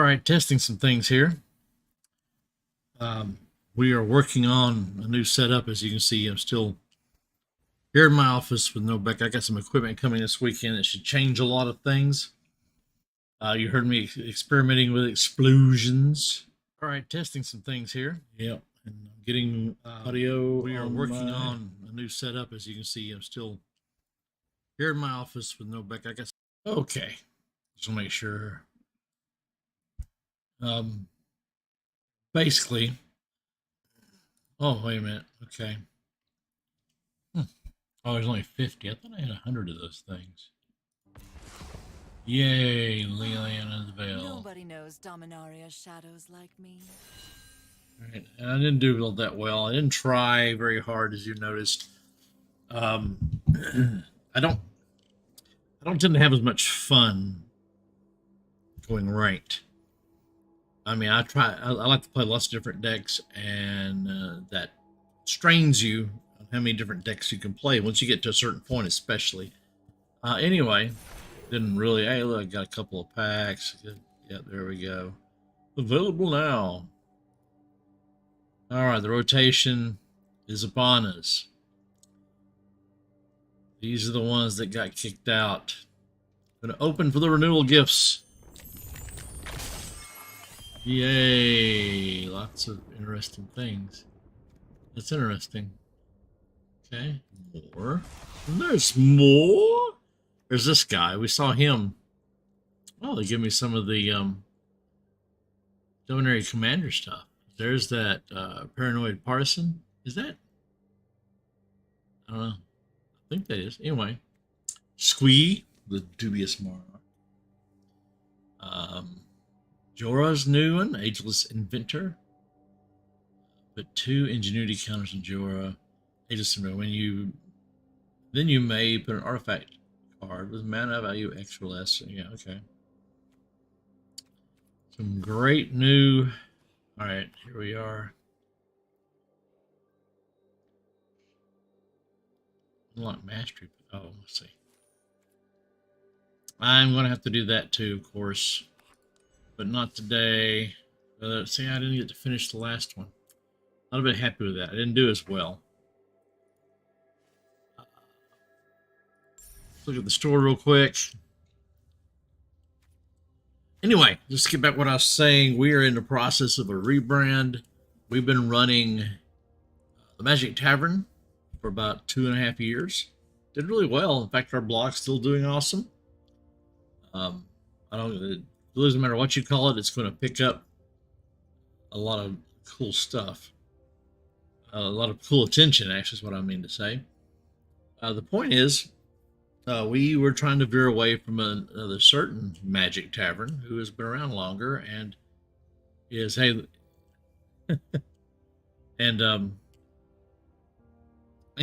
All right, testing some things here. We are working on a new setup. As you can see, I'm still here in my office with no back. I got some equipment coming this weekend that should change a lot of things. You heard me experimenting with explosions. All right, testing some things here. Yep, and I'm getting audio. We are working on a new setup. As you can see, I'm still here in my office with no back. I guess. Okay, just to make sure. Basically. Oh, wait a minute. Okay. Oh, there's only 50. I thought I had 100 of those things. Yay, Liliana's Veil. Nobody knows Dominaria's shadows like me. All right, and I didn't do that well. I didn't try very hard, as you noticed. I don't tend to have as much fun going ranked. I mean, I like to play lots of different decks, and that strains you on how many different decks you can play once you get to a certain point, especially. Anyway, didn't really. Hey, look, got a couple of packs. Yeah, there we go. Available now. All right, the rotation is upon us. These are the ones that got kicked out. Going to open for the renewal gifts. Yay! Lots of interesting things. That's interesting. Okay, more. And there's more. There's this guy. We saw him. Oh, they give me some of the Dominaria Commander stuff. There's that Paranoid Partisan. Is that? I don't know. I think that is. Anyway, Squee, the dubious monarch. Jorah's new one, Ageless Inventor. But 2 Ingenuity counters in Jorah. Ageless Inventor. Then you may put an artifact card with mana value X or less. Yeah, okay. Some great new. All right, here we are. Unlock mastery. Oh, let's see. I'm going to have to do that too, of course, but not today. See, I didn't get to finish the last one. Not a bit happy with that. I didn't do as well. Let's look at the store real quick. Anyway, just to get back to what I was saying, we are in the process of a rebrand. We've been running the Magic Tavern for about 2.5 years. Did really well. In fact, our blog's still doing awesome. It doesn't matter what you call it, it's going to pick up a lot of cool stuff. A lot of cool attention, actually, is what I mean to say. The point is, we were trying to veer away from another certain Magic Tavern who has been around longer and is, hey, and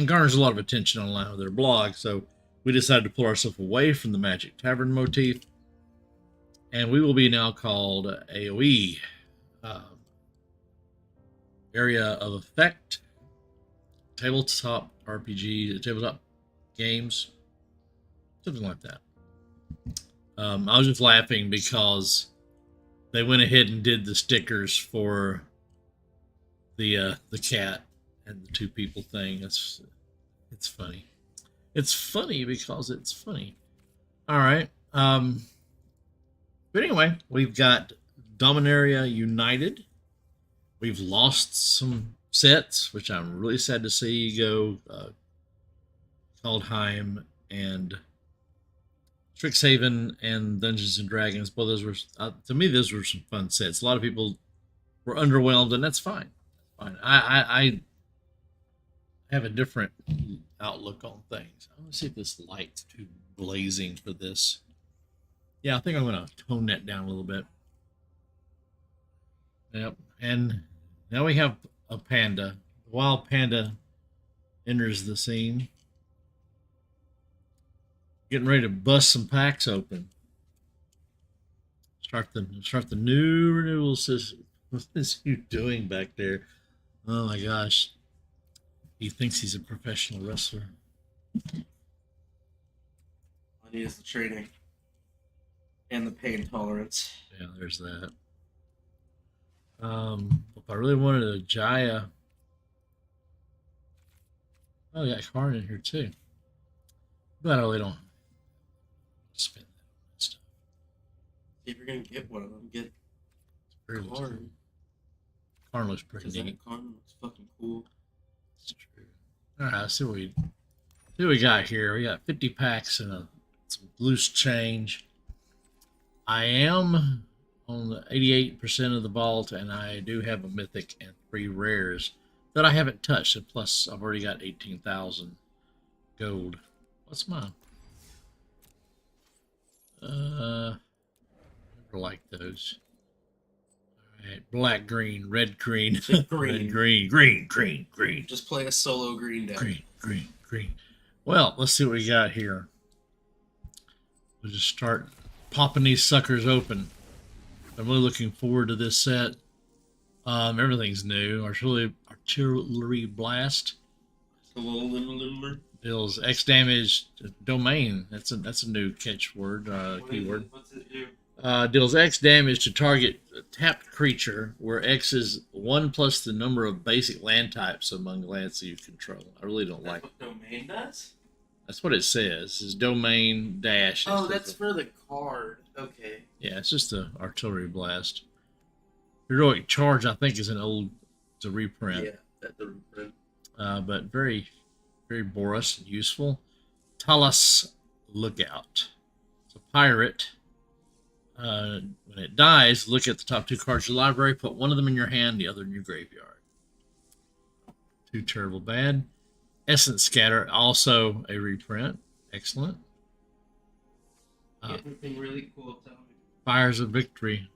garners a lot of attention online with their blog. So we decided to pull ourselves away from the Magic Tavern motif, and we will be now called AOE, Area of Effect, Tabletop RPG, tabletop games, something like that. I was just laughing because they went ahead and did the stickers for the cat and the 2 people thing. It's funny. It's funny because it's funny. All right. But anyway, we've got Dominaria United. We've lost some sets, which I'm really sad to see go. Kaldheim and Strixhaven and Dungeons and Dragons. Both those were, to me, those were some fun sets. A lot of people were underwhelmed, and that's fine. Fine. I have a different outlook on things. I want to see if this light's too blazing for this. Yeah, I think I'm going to tone that down a little bit. Yep. And now we have a panda. The wild panda enters the scene. Getting ready to bust some packs open. Start the new renewal system. What is you doing back there? Oh my gosh. He thinks he's a professional wrestler. He is the training and the pain tolerance. Yeah, there's that. If I really wanted a Jaya, oh, I got Karn in here too. But I really don't spend that on stuff. If you're gonna get one of them, get Prerelease Code. Karn. Karn looks pretty Because neat. that Karn looks fucking cool. That's true. All right, let's see what we got here. We got 50 packs and some loose change. I am on the 88% of the vault, and I do have a mythic and 3 rares that I haven't touched. And plus, I've already got 18,000 gold. What's mine? Never liked those. All right, black, green, red, green, Green. green. Just play a solo green deck. Green. Well, let's see what we got here. We'll just start popping these suckers open. I'm really looking forward to this set. Everything's new. Artillery Blast deals X damage to domain. That's a new catchword, keyword. What's it do? Deals X damage to target a tapped creature, where X is 1 plus the number of basic land types among lands that you control. I really don't like it. That's what domain does? That's what it says. Is domain dash. Oh, that's for the card. Okay. Yeah, it's just a artillery blast. Heroic Charge, I think, is it's a reprint. Yeah, that's a reprint. But very, very Boris and useful. Talos Lookout. It's a pirate. When it dies, look at the top 2 cards of your library, put one of them in your hand, the other in your graveyard. Too terrible bad. Essence Scatter, also a reprint. Excellent. Anything really cool, tell me. Fires of Victory.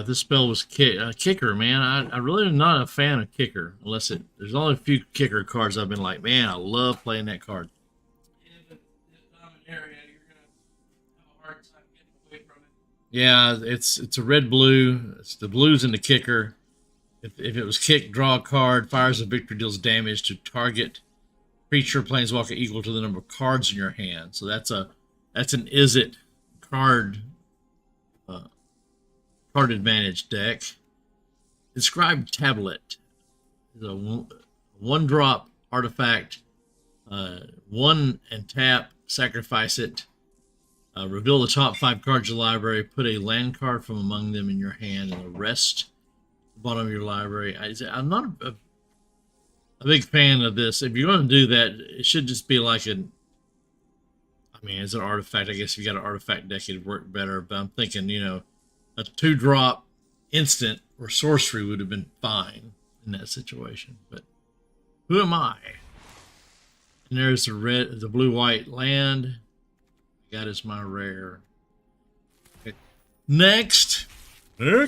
This spell was kicker, man. I really am not a fan of kicker, unless there's only a few kicker cards I've been like, man, I love playing that card. Yeah, but this Dominaria, you're gonna have a hard time getting away from it. Yeah, it's a red-blue. It's the blues in the kicker. If it was kick, draw a card. Fires of Victory deals damage to target creature, planeswalker equal to the number of cards in your hand. So that's an is it card advantage deck. Inscribed Tablet is a 1-drop artifact. 1 and tap, sacrifice it. Reveal the top 5 cards of your library. Put a land card from among them in your hand, and the rest the bottom of your library. I'm not a big fan of this. If you're going to do that, it should just be like as an artifact. I guess if you got an artifact deck, it'd work better. But I'm thinking, a 2-drop instant or sorcery would have been fine in that situation. But who am I? And there's the blue-white land. That is my rare. Okay. Next. All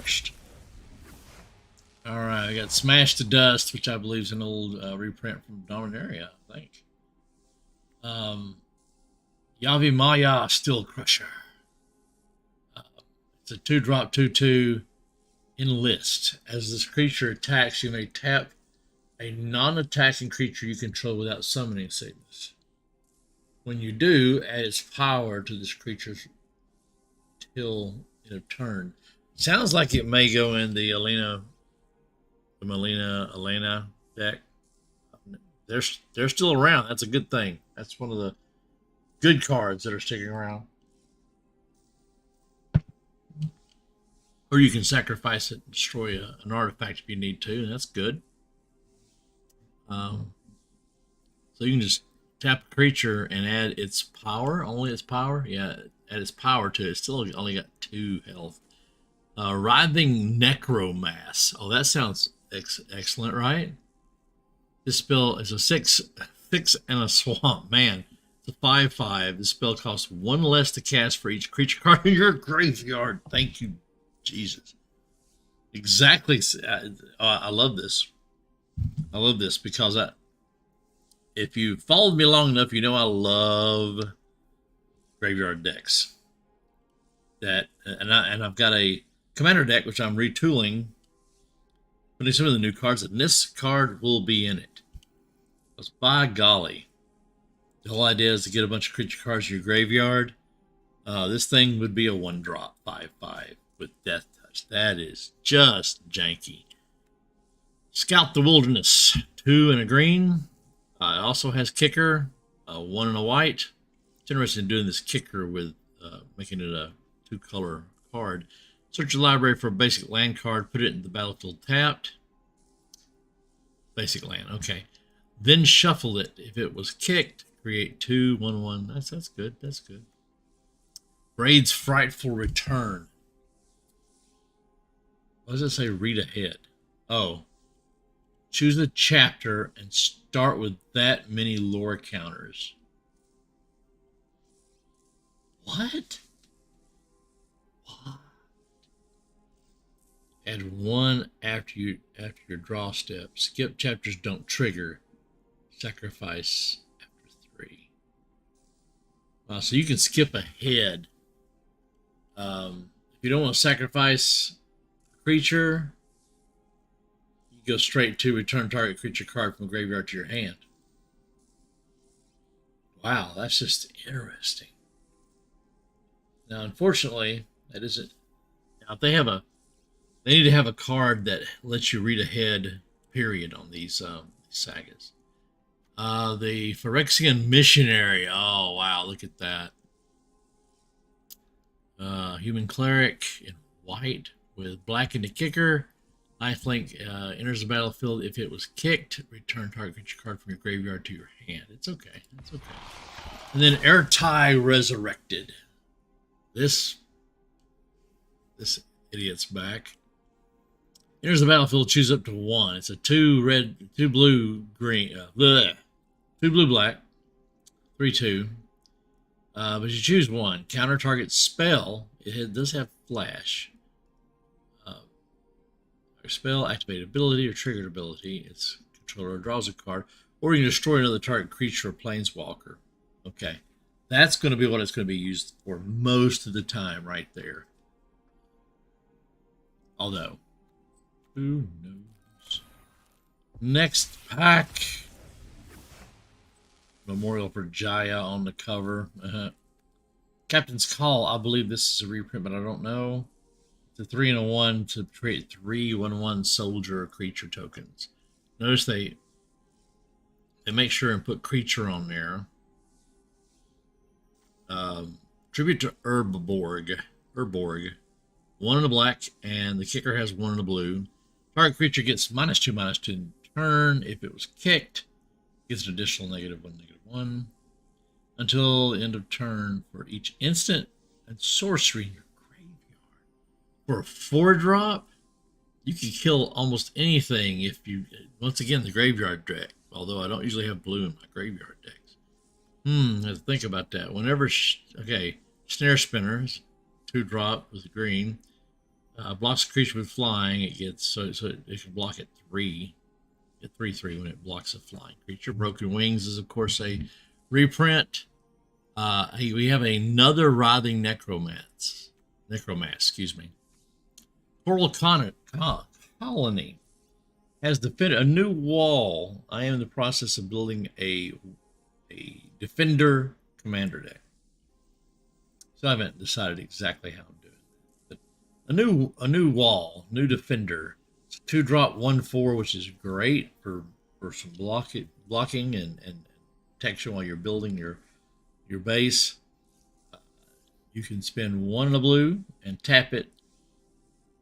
right, I got Smash to Dust, which I believe is an old reprint from Dominaria, I think. Yavi Maya Steel Crusher. It's a 2-drop 2/2 Enlist. As this creature attacks, you may tap a non-attacking creature you control without summoning sickness. When you do, add its power to this creature's till end of turn. Sounds like it may go in the Elena deck. They're still around. That's a good thing. That's one of the good cards that are sticking around. Or you can sacrifice it and destroy an artifact if you need to, and that's good. So you can just tap a creature and add its power, only its power. Yeah, add its power to it. It's still only got 2 health. Writhing Necromass. Oh, that sounds excellent, right? This spell is a 6 and a swamp. Man, it's a 5/5. This spell costs 1 less to cast for each creature card in your graveyard. Thank you, Jesus. Exactly. I love this. I love this because if you followed me long enough, you know I love graveyard decks. And I've got a commander deck which I'm retooling, putting some of the new cards, and this card will be in it. Because by golly, the whole idea is to get a bunch of creature cards in your graveyard. This thing would be a 1-drop 5/5. with Death Touch. That is just janky. Scout the Wilderness, 2 and a green. It also has kicker, 1 and a white. It's interesting doing this kicker with making it a 2-color card. Search your library for a basic land card, put it in the battlefield tapped. Basic land, okay. Then shuffle it. If it was kicked, create 2, 1, 1. That's good. That's good. Raid's Frightful Return. What does it say? Read ahead. Oh. Choose a chapter and start with that many lore counters. What? Add 1 after your draw step. Skip chapters don't trigger. Sacrifice after 3. Wow, so you can skip ahead. If you don't want to sacrifice a creature, you go straight to return target creature card from graveyard to your hand. Wow, that's just interesting. Now, unfortunately, that isn't. Now, if they need to have a card that lets you read ahead. Period on these sagas. The Phyrexian Missionary. Oh wow, look at that. Human Cleric in white with black in the kicker. Lifelink enters the battlefield. If it was kicked, return target creature card from your graveyard to your hand. It's okay. It's okay. And then Ertai Resurrected. This idiot's back. Enters the battlefield, choose up to 1. It's a 2 red, 2 blue, green, 2 blue, black, 3/2. But you choose 1. Counter target spell. It does have flash. Spell, activate ability, or triggered ability. Its controller draws a card, or you can destroy another target creature or planeswalker. Okay, that's going to be what it's going to be used for most of the time, right there. Although, who knows? Next pack. Memorial for Jaya on the cover. Captain's Call. I believe this is a reprint, but I don't know. It's a 3 and a 1 to create 3 1/1 soldier or creature tokens. Notice they make sure and put creature on there. Tribute to Urborg. 1 in a black, and the kicker has 1 in a blue. Target creature gets -2/-2 in turn. If it was kicked, gets an additional -1/-1 until the end of turn for each instant and sorcery in your graveyard. For a 4-drop, you can kill almost anything if you, once again, the graveyard deck. Although I don't usually have blue in my graveyard decks. I have to think about that. Whenever, Snare Spinners, 2-drop with green, blocks a creature with flying. It gets so it can block at 3. At 3/3 when it blocks a flying creature. Broken Wings is of course a reprint. We have another Writhing Necromancer. Excuse me. Coral Colony has a new wall. I am in the process of building a Defender commander deck. So I haven't decided exactly how I'm doing it. But a new wall, new Defender. It's a 2-drop 1/4, which is great for some blocking and protection while you're building your base. You can spend 1 in a blue and tap it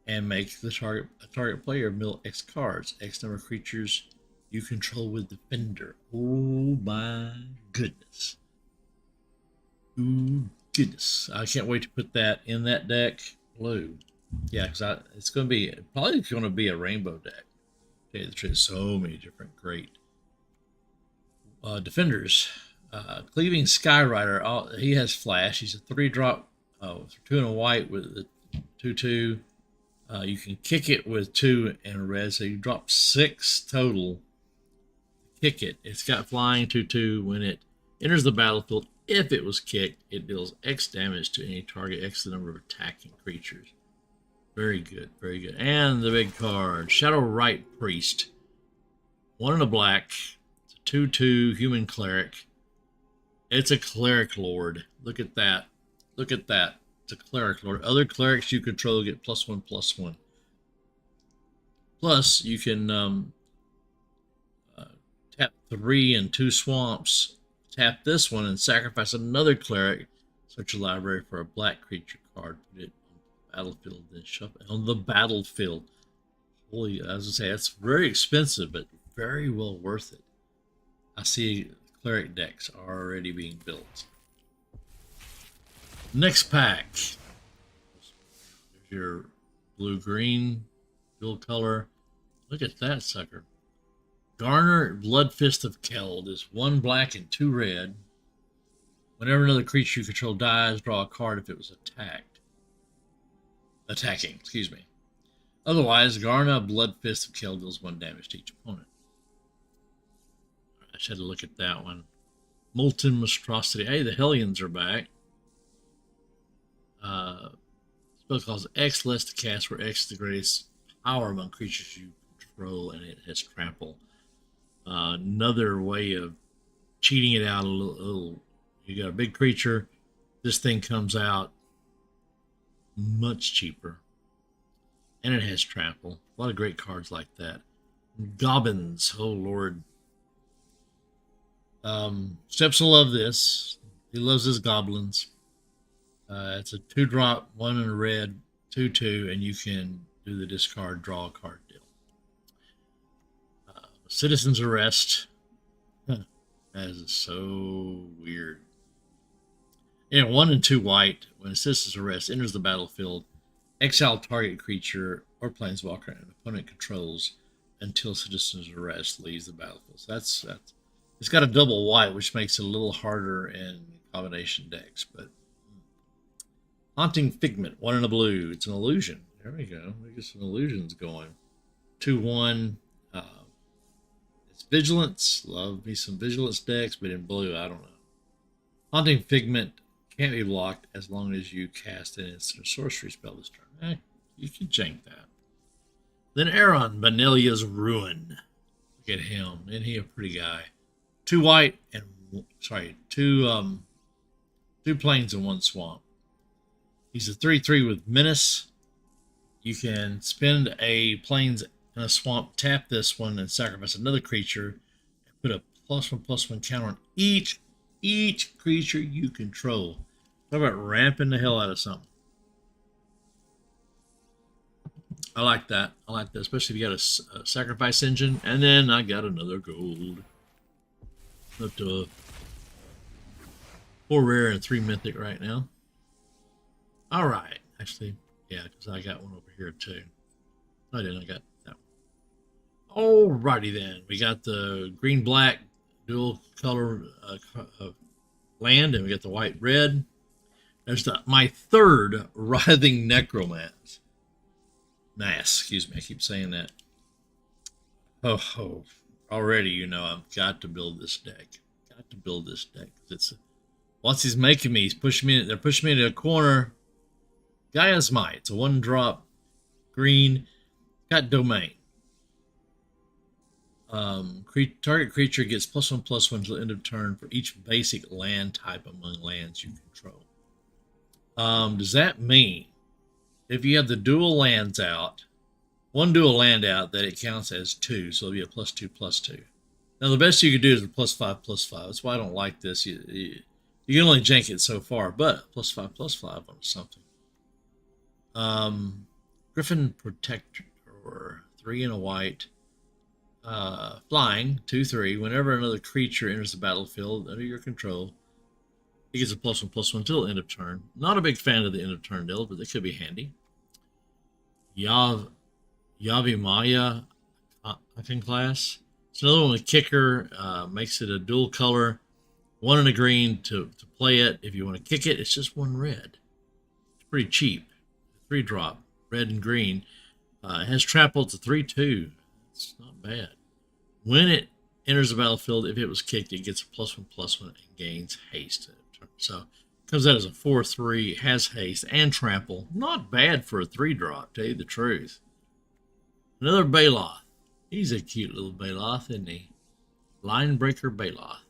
and make the target player mill X cards, X number of creatures you control with Defender. Oh my goodness. Ooh, goodness. I can't wait to put that in that deck. Blue. Yeah, because it's going to be probably going to be a rainbow deck. Okay, there's so many different great defenders. Cleaving Skyrider. He has flash. He's a 3-drop, 2 and a white with a 2/2. You can kick it with 2 and a red, so you drop 6 total. Kick it. It's got flying 2/2. When it enters the battlefield, if it was kicked, it deals X damage to any target, X the number of attacking creatures. Very good, very good. And the big card, Shadow Rite Priest. 1 in a black. It's a 2/2 human cleric. It's a cleric lord. Look at that. Look at that. It's a cleric lord. Other clerics you control get +1/+1. Plus, you can tap 3 and 2 swamps. Tap this one and sacrifice another cleric. Search your library for a black creature card. Put it on the battlefield. Then shuffle on the battlefield. Holy, as I say, that's very expensive, but very well worth it. I see cleric decks are already being built. Next pack. There's your blue-green dual color. Look at that sucker. Garner Blood Fist of Keld is 1 black and 2 red. Whenever another creature you control dies, draw a card if it was attacking, excuse me. Otherwise, Garner Blood Fist of Keld deals 1 damage to each opponent. I should have looked at that one. Molten Monstrosity. Hey, the Hellions are back. Spell calls X less to cast, where X is the greatest power among creatures you control, and it has trample. Another way of cheating it out a little. You got a big creature, this thing comes out much cheaper, and it has trample. A lot of great cards like that. Goblins, oh lord. Steps will love this. He loves his goblins. It's a 2-drop, 1 in a red, 2/2, and you can do the discard, draw a card deal. Citizen's Arrest. That is so weird. Yeah, 1 and 2 white. When a Citizen's Arrest enters the battlefield, exile target creature or planeswalker an opponent controls until Citizen's Arrest leaves the battlefield. So that's it's got a double white, which makes it a little harder in combination decks. But Haunting Figment, 1 in a blue. It's an illusion. There we go. We get some illusions going. 2/1. It's Vigilance. Love me some Vigilance decks, but in blue, I don't know. Haunting Figment can't be blocked as long as you cast an instant sorcery spell this turn. You can jank that. Then Aaron, Vanillia's Ruin. Look at him. Isn't he a pretty guy? 2 white and, sorry, 2 plains and 1 swamp. He's a 3/3 with Menace. You can spend a plains and a swamp, tap this one, and sacrifice another creature, and put a +1/+1 counter on each creature you control. How about ramping the hell out of something? I like that. I like that, especially if you got a sacrifice engine. And then I got another gold. Up to 4 rare and 3 mythic right now. All right. Actually, yeah, because I got one over here too. I didn't. I got that one. Alrighty then. We got the green-black dual color land, and we got the white-red. There's my 3rd Writhing Necromancer. Excuse me. I keep saying that. Oh. Already, you know, I've got to build this deck. Got to build this deck. What's he's making me? He's pushing me. They're pushing me into a corner. Gaia's Might. It's a 1-drop green. Got Domain. Target creature gets +1/+1 until end of turn for each basic land type among lands you control. Does that mean if you have the dual lands out, 1 dual land out, that it counts as 2, so it'll be a +2/+2. Now the best you could do is a +5/+5. That's why I don't like this. You can only jank it so far, but +5/+5 on something. Griffin Protector, 3 and a white. Flying, 2/3. Whenever another creature enters the battlefield under your control, it gets a +1/+1 until end of turn. Not a big fan of the end of turn deal, but they could be handy. Yavimaya Iconoclast. It's another one with kicker. Makes it a dual color. 1 and a green to play it. If you want to kick it, it's just 1 red. It's pretty cheap. 3-drop, red and green. It has trample. It's a 3/2. It's not bad. When it enters the battlefield, if it was kicked, it gets a +1/+1 and gains haste. So it comes out as a 4/3, has haste and trample. Not bad for a 3-drop, tell you the truth. Another Baloth. He's a cute little Baloth, isn't he? Linebreaker Baloth.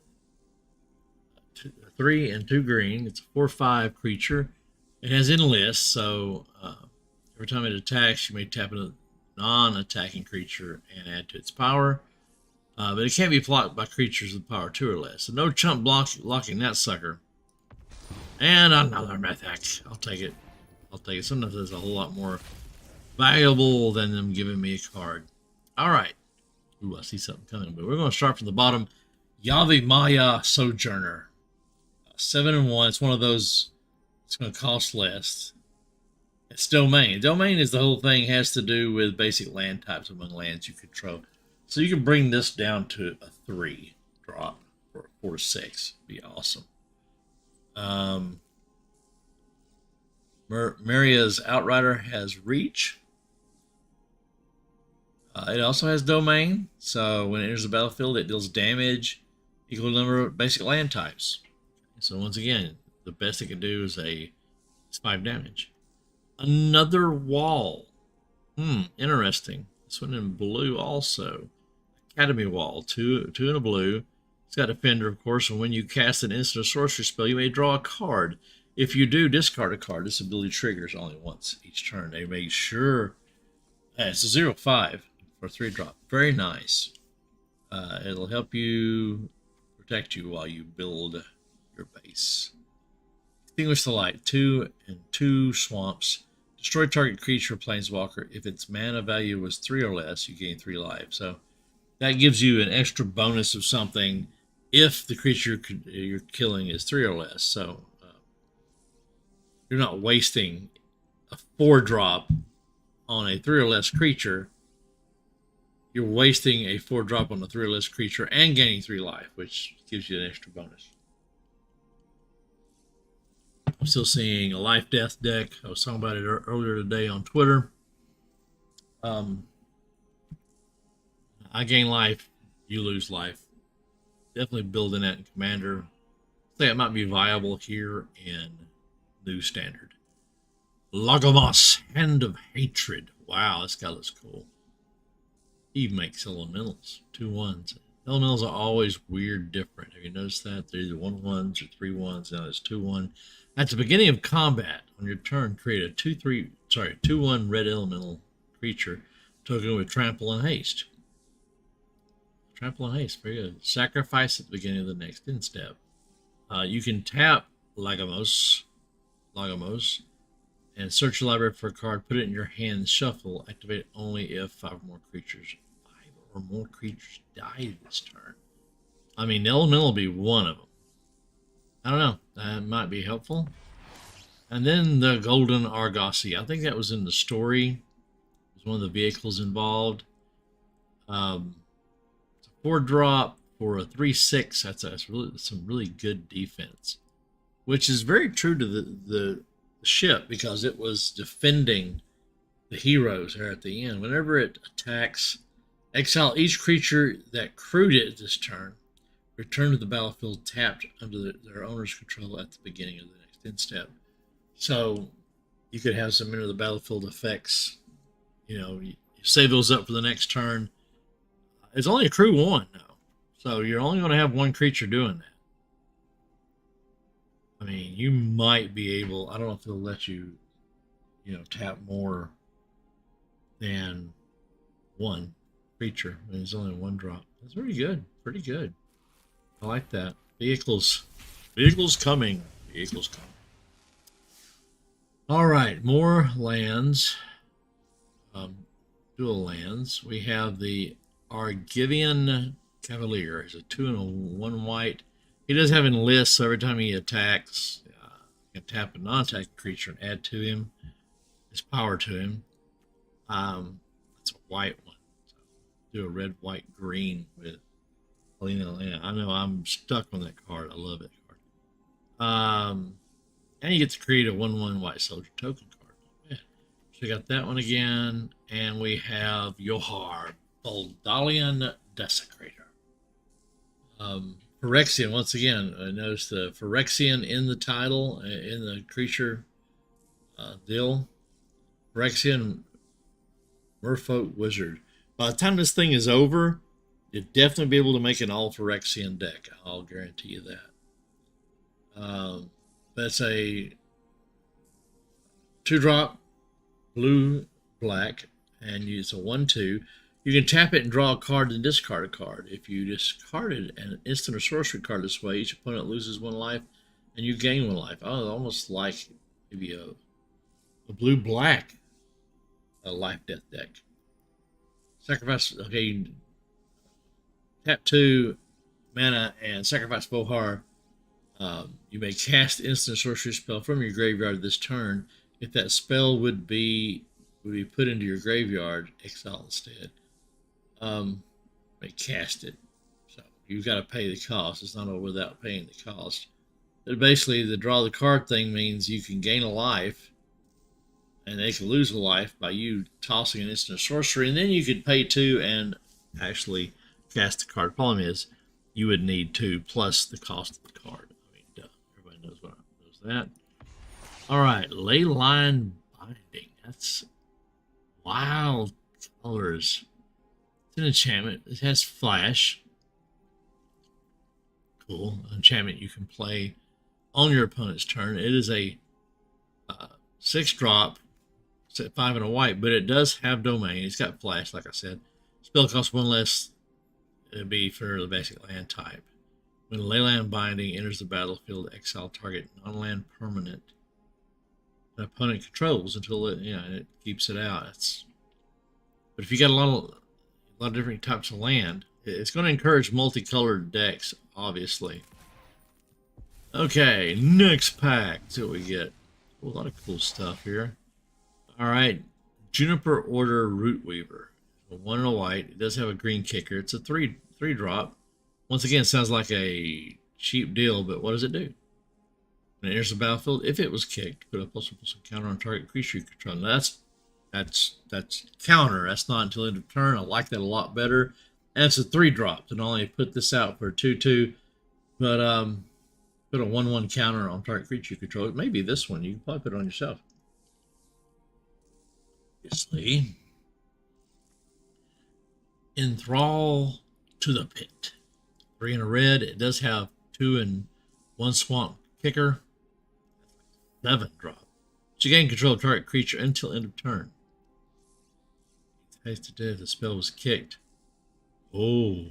3 and 2 green. It's a 4/5 creature. It has enlist, so every time it attacks, you may tap a non-attacking creature and add to its power. But it can't be blocked by creatures with power 2 or less. So no chump blocking that sucker. And another mythic. I'll take it. I'll take it. Sometimes it's a whole lot more valuable than them giving me a card. All right. Ooh, I see something coming. But we're going to start from the bottom. Yavimaya Sojourner. 7 and 1. It's one of those. It's going to cost less. It's domain. Domain is the whole thing. It has to do with basic land types among lands you control. So you can bring this down to a 3 drop for a 4/6. Be awesome. Maria's Outrider has reach. It also has domain. So when it enters the battlefield, it deals damage equal to the number of basic land types. So once again, the best it can do is 5 damage. Another wall. Interesting. This one in blue also. Academy Wall, 2 in a blue. It's got Defender, of course, and when you cast an instant or sorcery spell, you may draw a card. If you do discard a card, this ability triggers only once each turn. They make sure it's a 0/5 for a 3 drop. Very nice. It'll help you protect you while you build your base. Extinguish the Light, 2 and 2 swamps. Destroy target creature or planeswalker. If its mana value was 3 or less, you gain 3 life. So that gives you an extra bonus of something if the creature you're killing is 3 or less. So you're not wasting a 4 drop on a 3 or less creature. You're wasting a 4 drop on a 3 or less creature and gaining 3 life, which gives you an extra bonus. I'm still seeing a life death deck. I was talking about it earlier today on Twitter. I gain life, you lose life. Definitely building that in Commander. I think it might be viable here in New Standard. Lagomos, Hand of Hatred. Wow, this guy looks cool. He makes elementals, 2/1s. Elementals are always weird, different. Have you noticed that? They're either 1/1s or 3/1s. Now it's 2/1. At the beginning of combat, on your turn, create a 2/1 red elemental creature token with trample and haste. Trample and haste, very good. Sacrifice at the beginning of the next end step. You can tap Lagomos, and search your library for a card, put it in your hand, shuffle, activate only if 5 or more creatures die this turn. I mean, elemental will be one of them. I don't know. That might be helpful. And then the Golden Argosy. I think that was in the story. It was one of the vehicles involved. It's a 4 drop for a 3/6. That's some really good defense, which is very true to the ship because it was defending the heroes there at the end. Whenever it attacks, exile each creature that crewed it this turn. Return to the battlefield tapped under their owner's control at the beginning of the next end step. So you could have some enter the battlefield effects. You save those up for the next turn. It's only a crew 1 now, so you're only going to have 1 creature doing that. I mean, you might be able. I don't know if it'll let you, tap more than 1 creature. I mean, it's only 1 drop. That's pretty good. Pretty good. I like that. Vehicles coming. All right, more lands. Dual lands. We have the Argivian Cavalier. He's a 2 and a 1 white. He does have enlist, so every time he attacks, you can tap a non-attacking creature and add to him his power to him. It's a white one. So do a red, white, green with Helena. I know I'm stuck on that card. I love that card. And you get to create a 1/1 white soldier token card. Yeah. So we got that one again, and we have Yohar, Baldalian Desecrator. Phyrexian, once again, notice the Phyrexian in the title, in the creature deal. Phyrexian Merfolk Wizard. By the time this thing is over, you'll definitely be able to make an all Phyrexian deck. I'll guarantee you that. That's a 2-drop, blue, black, and use a 1/2. You can tap it and draw a card and discard a card. If you discarded an instant or sorcery card this way, each opponent loses 1 life and you gain 1 life. Oh, almost like maybe a blue-black life death deck. Sacrifice, okay, you tap 2 mana and sacrifice Bohar. You may cast instant sorcery spell from your graveyard this turn. If that spell would be put into your graveyard, exile instead. May cast it. So you've got to pay the cost. It's not over without paying the cost. But basically, the draw the card thing means you can gain a life, and they can lose a life by you tossing an instant sorcery, and then you could pay 2 and actually cast the card. Problem is, you would need 2 plus the cost of the card. I mean, duh. Everybody knows that. All right, Leyline Binding. That's wild colors. It's an enchantment. It has flash. Cool. Enchantment you can play on your opponent's turn. It is a 6-drop, 5 and a white, but it does have domain. It's got flash, like I said. Spell costs 1 less. It'd be for the basic land type. When Leyline Binding enters the battlefield, exile target non-land permanent an opponent controls until it keeps it out. But if you got a lot of different types of land, it's going to encourage multicolored decks, obviously. Okay, next pack. Let's see what we get. A lot of cool stuff here. All right, Juniper Order Root Weaver. A 1 and a white. It does have a green kicker. It's a 3-drop. Once again, sounds like a cheap deal, but what does it do? When it enters the battlefield, if it was kicked, put a +1/+1 counter on target creature you control. Now that's counter. That's not until end of turn. I like that a lot better. And it's a 3-drop. To not only put this out for a 2/2, but put a 1/1 counter on target creature you control. It may be this one. You can probably put it on yourself. Obviously. Enthrall to the Pit. 3 and a red. It does have 2 and 1 swamp kicker. 7-drop. But you gain control of target creature until end of turn. Tasted dead. The spell was kicked. Oh.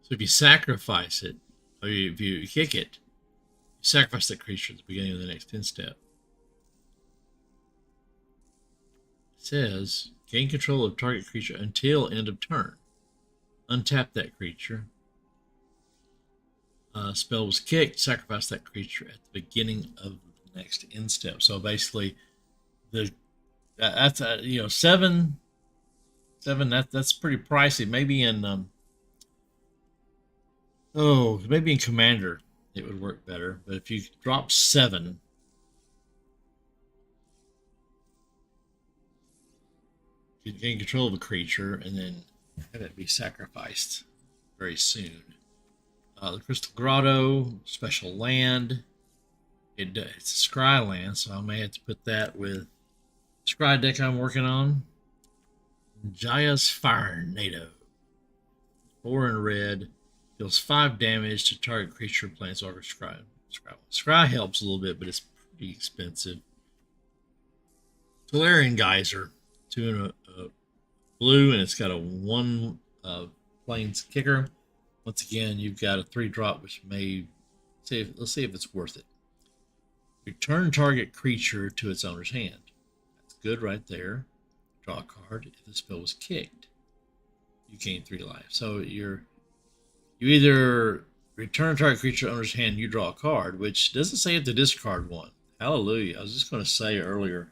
So if you sacrifice it, or if you kick it, you sacrifice that creature at the beginning of the next end step. It says, gain control of target creature until end of turn. Untap that creature. Spell was kicked, sacrifice that creature at the beginning of the next end step. So basically, that's 7. That's pretty pricey. Maybe in maybe in Commander it would work better. But if you drop 7, you gain control of a creature and then have it be sacrificed very soon. The Crystal Grotto, special land. It's a scry land, so I may have to put that with the scry deck I'm working on. Jaya's Fire NATO. 4 in red. Deals 5 damage to target creature, planeswalker, scry. Scry helps a little bit, but it's pretty expensive. Tolarian Geyser. 2 in a blue, and it's got a 1 planes kicker. Once again, you've got a 3-drop, which may let's see if it's worth it. Return target creature to its owner's hand. That's good right there. Draw a card. If the spell was kicked, you gain 3 life. So you either return target creature to owner's hand, you draw a card, which doesn't say if to discard one. Hallelujah. I was just going to say earlier,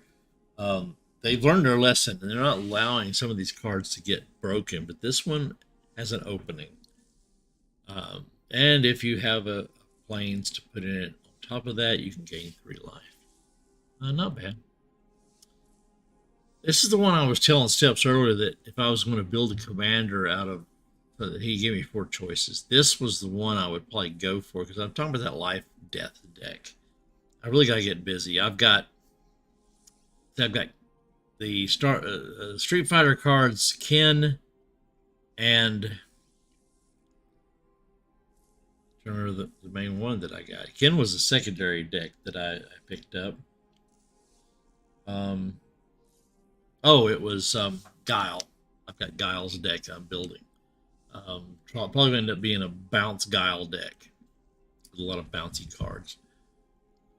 they've learned their lesson, and they're not allowing some of these cards to get broken, but this one has an opening. And if you have a planes to put in it on top of that, you can gain 3 life. Not bad. This is the one I was telling Steps earlier that if I was going to build a commander out of, he gave me 4 choices. This was the one I would probably go for because I'm talking about that life death deck. I really got to get busy. I've got the Street Fighter cards, Ken, and I remember the main one that I got. Ken was a secondary deck that I picked up. Oh, it was Guile. I've got Guile's deck I'm building. Probably gonna end up being a bounce Guile deck with a lot of bouncy cards.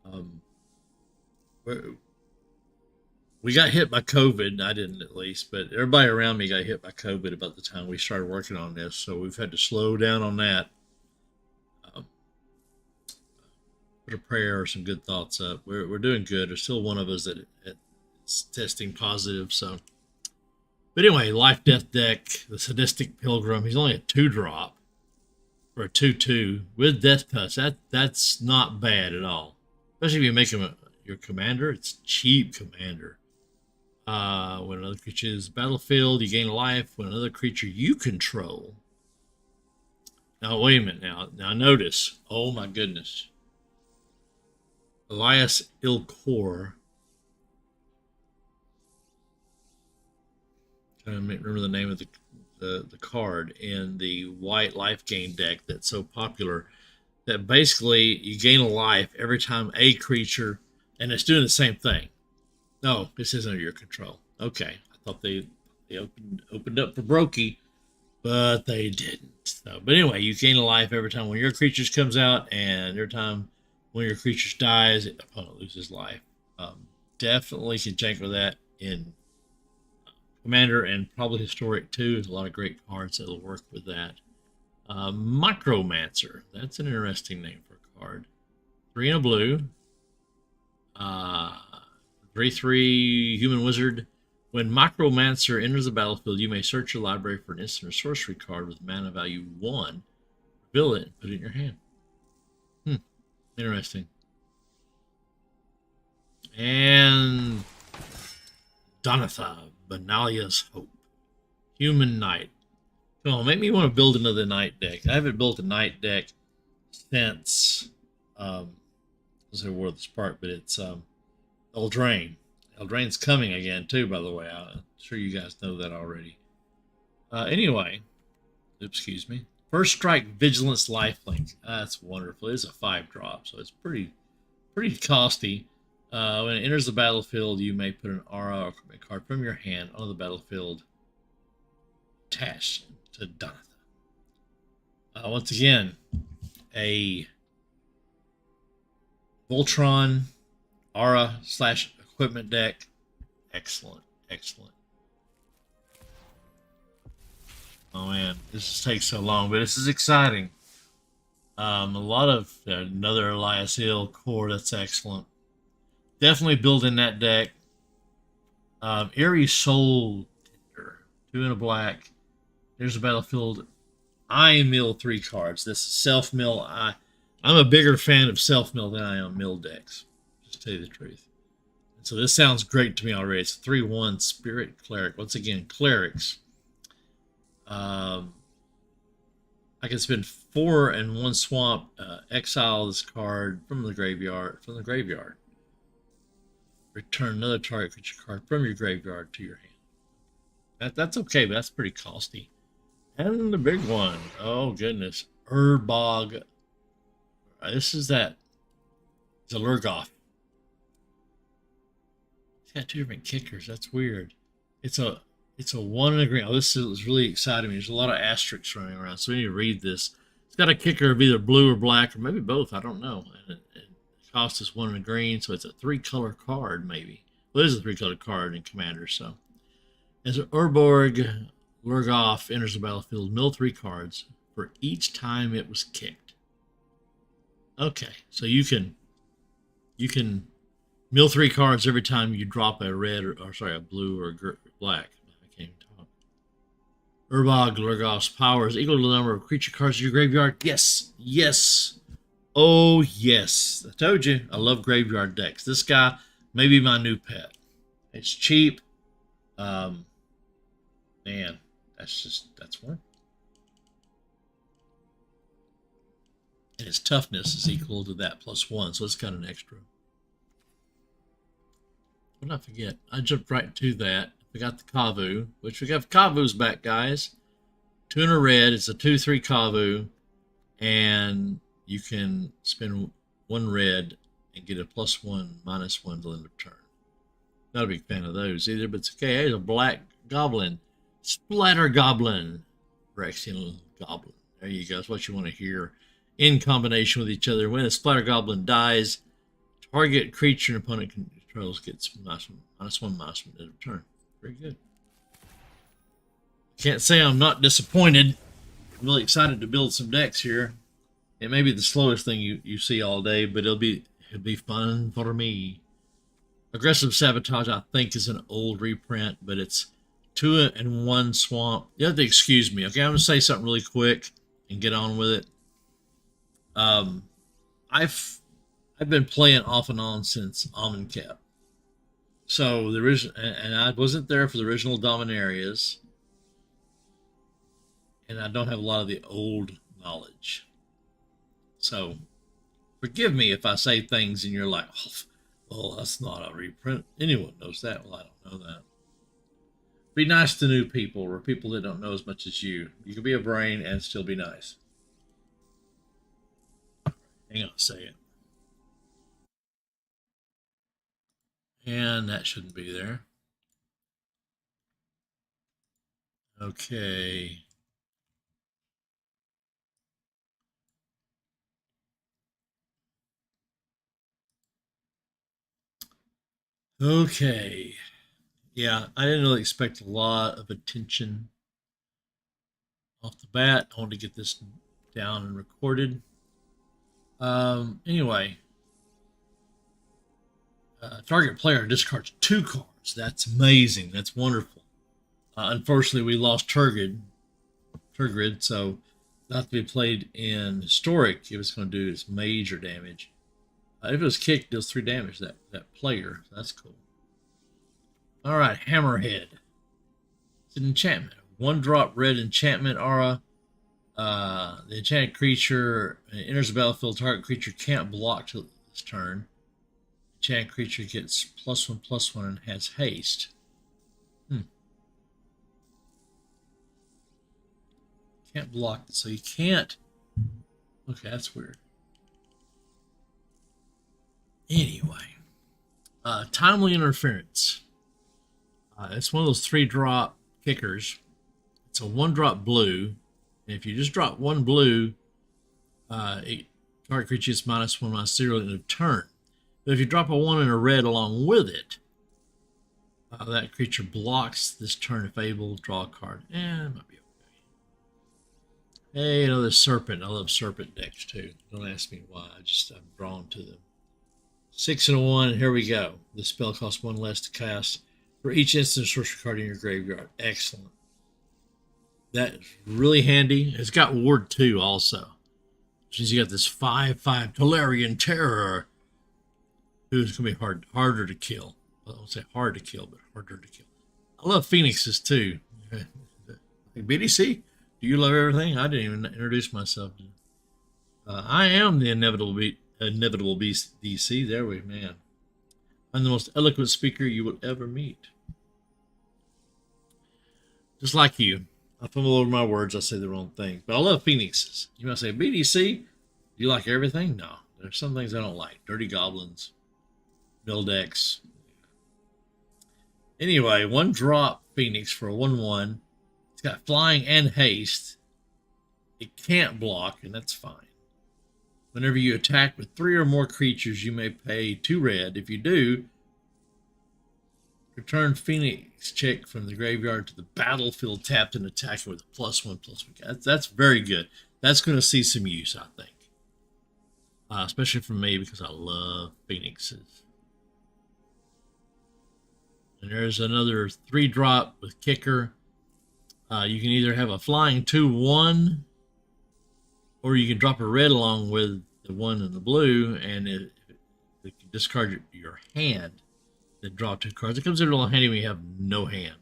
Um, we got hit by COVID. I didn't, at least, but everybody around me got hit by COVID about the time we started working on this. So we've had to slow down on that. Put a prayer or some good thoughts up. We're doing good. There's still one of us that's testing positive. So, but anyway, life death deck, the sadistic pilgrim. He's only a 2-drop for a 2/2 with death touch. That's not bad at all. Especially if you make him your commander. It's cheap commander. When another creature is battlefield, you gain a life. When another creature you control. Now wait a minute. Now notice. Oh my goodness. Elias Ilkor. Trying to remember the name of the card in the white life gain deck that's so popular that basically you gain a life every time a creature, and it's doing the same thing. No, this isn't under your control. Okay, I thought they opened up for Brokey, but they didn't. So, but anyway, you gain a life every time one of your creatures comes out, and every time one of your creatures dies, the opponent loses life. Definitely can check with that in Commander and probably Historic too. There's a lot of great cards that'll work with that. Micromancer. That's an interesting name for a card. 3 and a blue. 3/3 human wizard. When Micromancer enters the battlefield, you may search your library for an instant or sorcery card with mana value 1. Reveal it and put it in your hand. Interesting. And Donatha, Benalia's Hope. Human Knight. Come on, make me want to build another Knight deck. I haven't built a Knight deck since I was a War of the Spark, but it's Eldraine. Eldraine's coming again too, by the way. I'm sure you guys know that already. Anyway, excuse me. First Strike Vigilance Lifelink. That's wonderful. It's a 5-drop, so it's pretty costly. When it enters the battlefield, you may put an aura or a card from your hand on the battlefield attached to Donatha. Once again, a Voltron aura / equipment deck. Excellent. Oh man, this just takes so long, but this is exciting. A lot of another Elias Hill core. That's excellent. Definitely building that deck. Eerie Soul Tender. 2 and a black. There's a battlefield. I mill 3 cards. This is self-mill. I'm a bigger fan of self-mill than I am mill decks. Just to tell you the truth. And so this sounds great to me already. It's 3/1 Spirit Cleric. Once again, clerics. I can spend 4 and 1 swamp. Exile this card from the graveyard. Return another target creature card from your graveyard to your hand. That's okay, but that's pretty costly. And the big one. Oh goodness, Urbog. This is that. It's a Lurgoth. It's got 2 different kickers. That's weird. It's a 1 and a green. Oh, this is really exciting me. There's a lot of asterisks running around, so we need to read this. It's got a kicker of either blue or black, or maybe both. I don't know. And it costs us 1 and a green, so it's a 3-color card, maybe. Well, it is a 3-color card in Commander, so. As Urborg Lurgoth enters the battlefield, mill 3 cards for each time it was kicked. Okay, so you can mill 3 cards every time you drop a red or a blue or black. I can't even talk. Urbog Lurgoth's power is equal to the number of creature cards in your graveyard. Yes. Oh yes. I told you I love graveyard decks. This guy may be my new pet. It's cheap. Man, that's one. And its toughness is equal to that +1, so it's got an extra. What did I forget? I jumped right to that. We got the Kavu, which we got Kavu's back, guys. 2 and a red. It's a 2/3 Kavu, and you can spend 1 red and get a +1/-1 till end of turn. Not a big fan of those either, but it's okay. Here's a black goblin. Splatter goblin. Phyrexian goblin. There you go. That's what you want to hear in combination with each other. When a splatter goblin dies, target creature an opponent controls gets -1/-1 at a turn. Very good. Can't say I'm not disappointed. I'm really excited to build some decks here. It may be the slowest thing you see all day, but it'll be fun for me. Aggressive Sabotage, I think, is an old reprint, but it's 2 and 1 swamp. You have to excuse me, okay? I'm gonna say something really quick and get on with it. I've been playing off and on since Amonkhet. So and I wasn't there for the original Dominarias, and I don't have a lot of the old knowledge. So forgive me if I say things and you're like, oh, well, that's not a reprint. Anyone knows that. Well, I don't know that. Be nice to new people or people that don't know as much as you. You can be a brain and still be nice. Hang on a second. And that shouldn't be there. Okay. Okay. Yeah, I didn't really expect a lot of attention off the bat. I wanted to get this down and recorded. Anyway, target player discards 2 cards. That's amazing. That's wonderful. Unfortunately, we lost Turgid, so not to be played in Historic. It was going to do its major damage. If it was kicked, it does 3 damage, that player. That's cool. Alright, Hammerhead. It's an enchantment. 1-drop red enchantment aura. The enchanted creature enters the battlefield. Target creature can't block till this turn. Enchanted creature gets +1/+1 and has haste. Can't block it, so you can't. Okay, that's weird. Anyway, timely interference. It's one of those 3-drop kickers. It's a 1-drop blue, and if you just drop 1 blue, target creature is -1/-0 in a turn. But if you drop a 1 and a red along with it, that creature blocks this turn if able. Draw a card. It might be okay. Hey, another serpent. I love serpent decks too. Don't ask me why. I'm drawn to them. 6 and a 1. Here we go. This spell costs 1 less to cast for each instant sorcery card in your graveyard. Excellent. That's really handy. It's got Ward 2 also. Which means you got this 5/5 Tolarian Terror, who's going to be harder to kill. I won't say hard to kill, but harder to kill. I love Phoenixes too. BDC, do you love everything? I didn't even introduce myself. I am the inevitable beast DC. There we man. I'm the most eloquent speaker you will ever meet. Just like you. I fumble over my words, I say the wrong thing. But I love Phoenixes. You might say, BDC, do you like everything? No. There's some things I don't like. Dirty Goblins. Mildex. Anyway, 1-drop Phoenix for a 1/1. It's got flying and haste. It can't block, and that's fine. Whenever you attack with 3 or more creatures, you may pay 2 red. If you do, return Phoenix check from the graveyard to the battlefield tapped and attacking with a +1/+1. That's very good. That's going to see some use, I think. Especially from me because I love Phoenixes. And there's another 3-drop with kicker. You can either have a flying 2/1, or you can drop a red along with the 1 and the blue, and it can discard your hand, then draw 2 cards. It comes in real handy when you have no hand.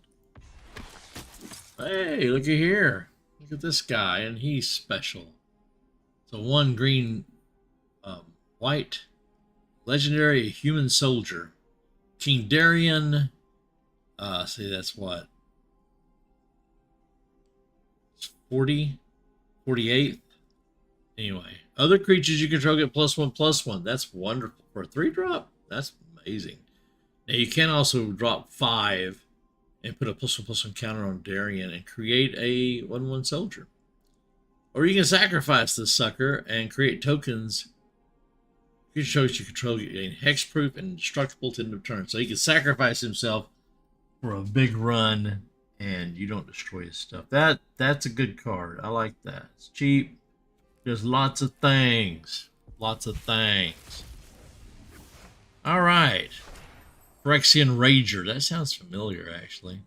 Hey, looky here. Look at this guy, and he's special. So 1 green, white, legendary human soldier. King Darian. See, that's what? 48th. Anyway, other creatures you control get +1/+1. That's wonderful. For a 3-drop, that's amazing. Now you can also drop 5 and put a +1/+1 counter on Darien and create a 1/1 soldier. Or you can sacrifice this sucker and create tokens. You shows you control gain hexproof and indestructible to end of turn. So he can sacrifice himself for a big run and you don't destroy his stuff. That's a good card. I like that. It's cheap. There's lots of things. Lots of things. Alright. Phyrexian Rager. That sounds familiar, actually.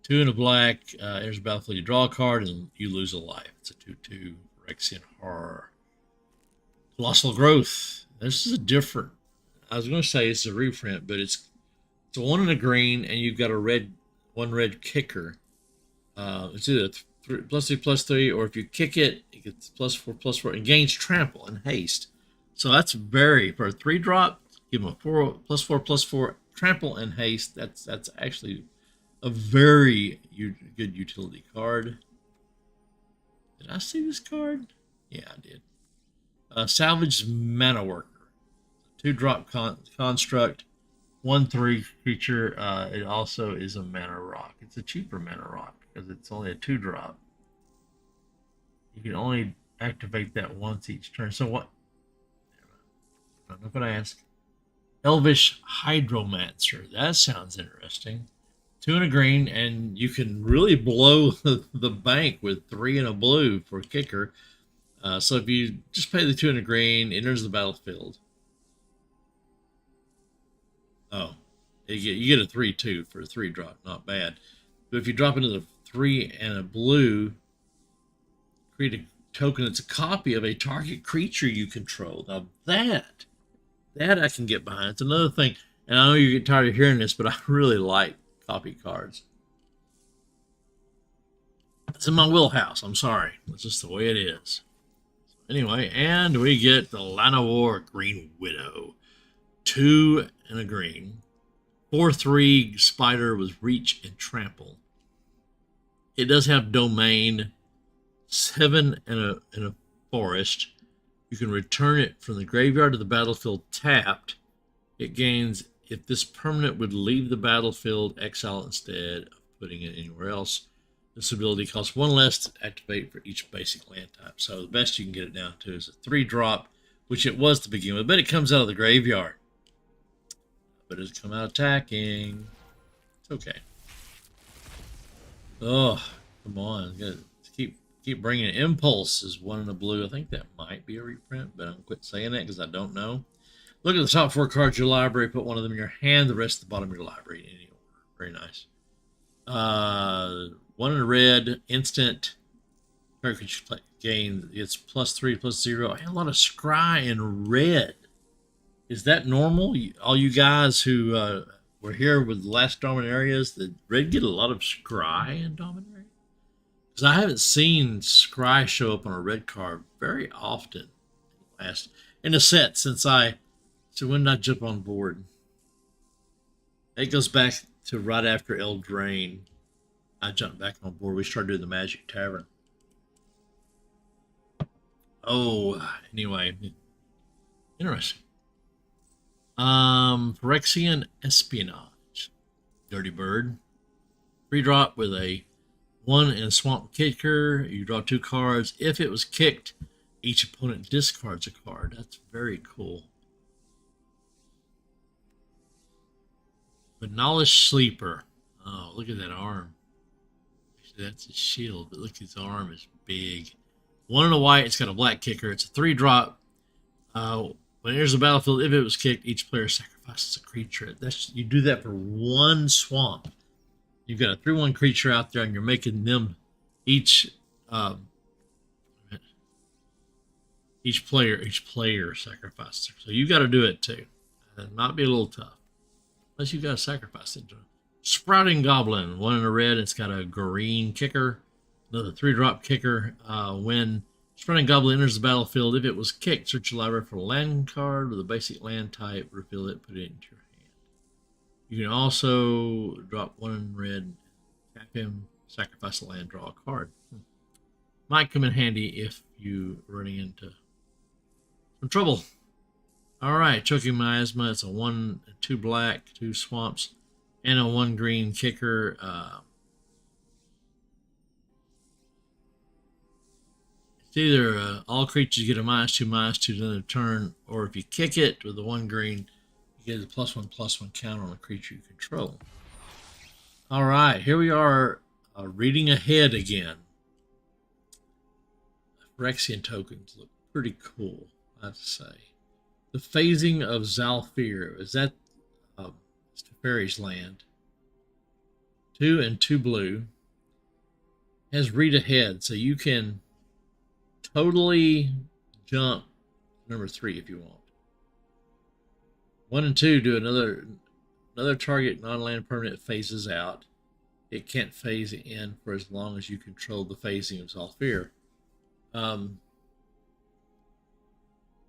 2 and a black. Enters the battlefield. You draw a card and you lose a life. It's a 2/2 Phyrexian Horror. Colossal Growth. This is a different. I was going to say it's a reprint, but it's a 1 and a green, and you've got a one red kicker. It's either +3/+3, or if you kick it, it gets +4/+4 and gains trample and haste. So that's very for a 3-drop. Give him a +4/+4 trample and haste. That's actually a very good utility card. Did I see this card? Yeah, I did. Salvage Mana Worker. 2-drop construct. 1/3 creature. It also is a mana rock. It's a cheaper mana rock because it's only a 2-drop. You can only activate that once each turn. So what? I'm not going to ask. Elvish Hydromancer. That sounds interesting. 2 and a green, and you can really blow the bank with 3 and a blue for a kicker. So if you just pay the 2 and a green, enters the battlefield. Oh, you get a 3/2 for a 3-drop. Not bad. But if you drop into the 3 and a blue, create a token that's a copy of a target creature you control. Now that I can get behind. It's another thing, and I know you get tired of hearing this, but I really like copy cards. It's in my wheelhouse. I'm sorry. That's just the way it is. Anyway, and we get the Llanowar Green Widow. 2 and a green. 4/3 spider with reach and trample. It does have domain. 7 and a forest. You can return it from the graveyard to the battlefield tapped. It gains, if this permanent would leave the battlefield, exile instead of putting it anywhere else. This ability costs 1 less to activate for each basic land type. So the best you can get it down to is a 3-drop, which it was to begin with, but it comes out of the graveyard. But it's come out attacking. It's okay. Oh, come on. Keep bringing it. Impulse is 1 in the blue. I think that might be a reprint, but I'm quit saying that because I don't know. Look at the top 4 cards of your library. Put one of them in your hand. The rest at the bottom of your library in any order. Very nice. 1 in a red. Instant. Gain. It's +3/+0. I had a lot of scry in red. Is that normal? All you guys who were here with the last Dominarias, did red get a lot of scry in Dominaria? Because I haven't seen scry show up on a red card very often in a set since so when did I jump on board? It goes back to right after Eldraine. I jumped back on board. We started doing the Magic Tavern. Oh, anyway. Interesting. Phyrexian Espionage. Dirty Bird. 3-drop with a 1 and a swamp kicker. You draw 2 cards. If it was kicked, each opponent discards a card. That's very cool. Benaglish Sleeper. Oh, look at that arm. Actually, that's his shield, but look, his arm is big. 1 and a white. It's got a black kicker. It's a 3-drop. When it enters the battlefield, if it was kicked, each player sacrifices a creature. You do that for 1 swamp. You've got a 3/1 creature out there, and you're making them each player sacrifices. So you got to do it too. It might be a little tough, unless you got to sacrifice it. Sprouting Goblin, 1 in a red. It's got a green kicker, another 3-drop kicker. When Sprouting Goblin enters the battlefield, if it was kicked, search your library for a land card with a basic land type, reveal it, put it into your hand. You can also drop 1 in red, tap him, sacrifice a land, draw a card. Might come in handy if you're running into some trouble. All right, Choking Miasma. It's a 1/2 black, 2 swamps, and a 1 green kicker. It's either all creatures get a -2/-2 to their turn, or if you kick it with the 1 green, you get a +1/+1 counter on a creature you control. All right, here we are, reading ahead again. Phyrexian tokens look pretty cool, I have to say. The phasing of Zalfir, is that it's Teferi's land? 2 and 2 blue. Has read ahead, so you can totally jump number 3 if you want. 1 and 2 do another target non-land permanent phases out. It can't phase in for as long as you control the phasing of Zalfir.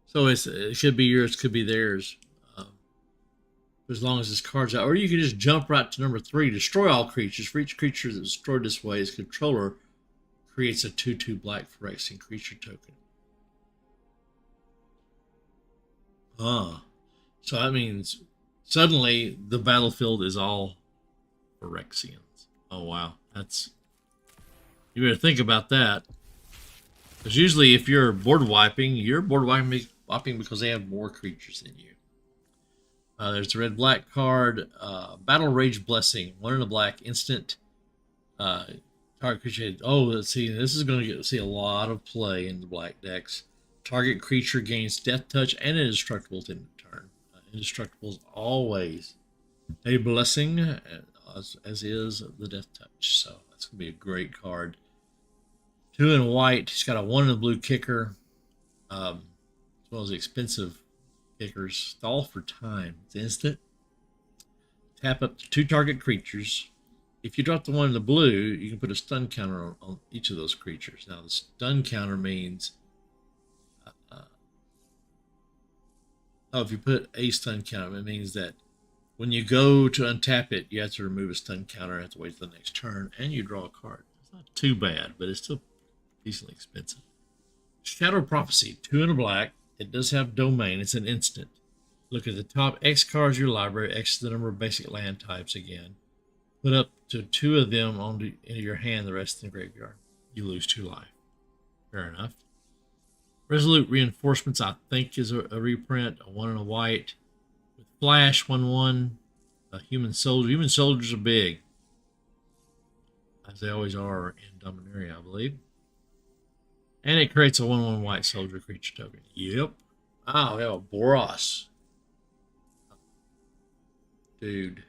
So it could be yours, could be theirs, as long as this card's out. Or you can just jump right to number 3, destroy all creatures. For each creature that's destroyed this way, its controller creates a 2/2 black Phyrexian creature token. So that means suddenly the battlefield is all Phyrexians. Oh wow, you better think about that. Because usually, if you're board wiping because they have more creatures than you. There's the red-black card, Battle Rage Blessing, 1 in a black, instant. Target creature. Oh, let's see. This is going to see a lot of play in the black decks. Target creature gains Death Touch and Indestructibles in turn. Indestructibles always a blessing, as is the Death Touch. So that's going to be a great card. 2 in white. He's got a 1 in a blue kicker, as well as the expensive kickers. Stall for time. It's instant. Tap up to 2 target creatures. If you drop the 1 in the blue, you can put a stun counter on each of those creatures. Now, the stun counter means... if you put a stun counter, it means that when you go to untap it, you have to remove a stun counter, have to wait for the next turn, and you draw a card. It's not too bad, but it's still decently expensive. Shadow Prophecy, 2 in a black. It does have domain. It's an instant. Look at the top X cards of your library. X is the number of basic land types again. Put up to 2 of them into your hand, the rest in the graveyard. You lose 2 life. Fair enough. Resolute Reinforcements, I think, is a reprint. A 1 in a white. With Flash, 1/1. A Human Soldier. Human Soldiers are big, as they always are in Dominaria, I believe. And it creates a 1/1 white soldier creature token. Yep. Oh, we have a Boros. Dude.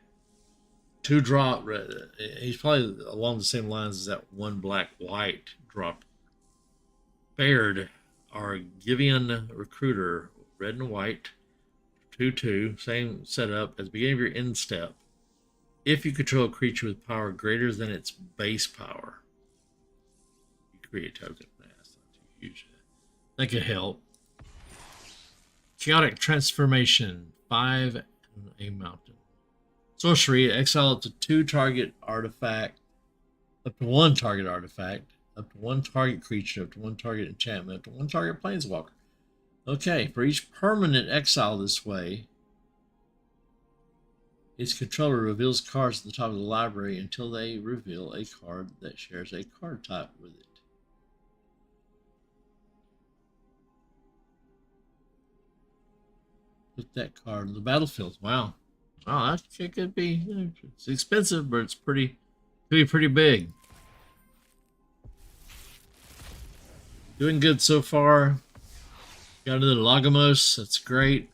2 drop. He's probably along the same lines as that 1 black white drop. Baird, our Givian Recruiter, red and white, 2/2, same setup as the beginning of your end step. If you control a creature with power greater than its base power, you create a token. That's not too huge. That could help. Chaotic Transformation, 5 and a mountain. Sorcery, exile up to 2 target artifact, up to 1 target artifact, up to 1 target creature, up to 1 target enchantment, up to 1 target planeswalker. Okay, for each permanent exile this way, its controller reveals cards at the top of the library until they reveal a card that shares a card type with it. Put that card in the battlefield. Wow. Oh, that could be. It's expensive, but it's could be pretty big. Doing good so far. Got another Lagomos. That's great.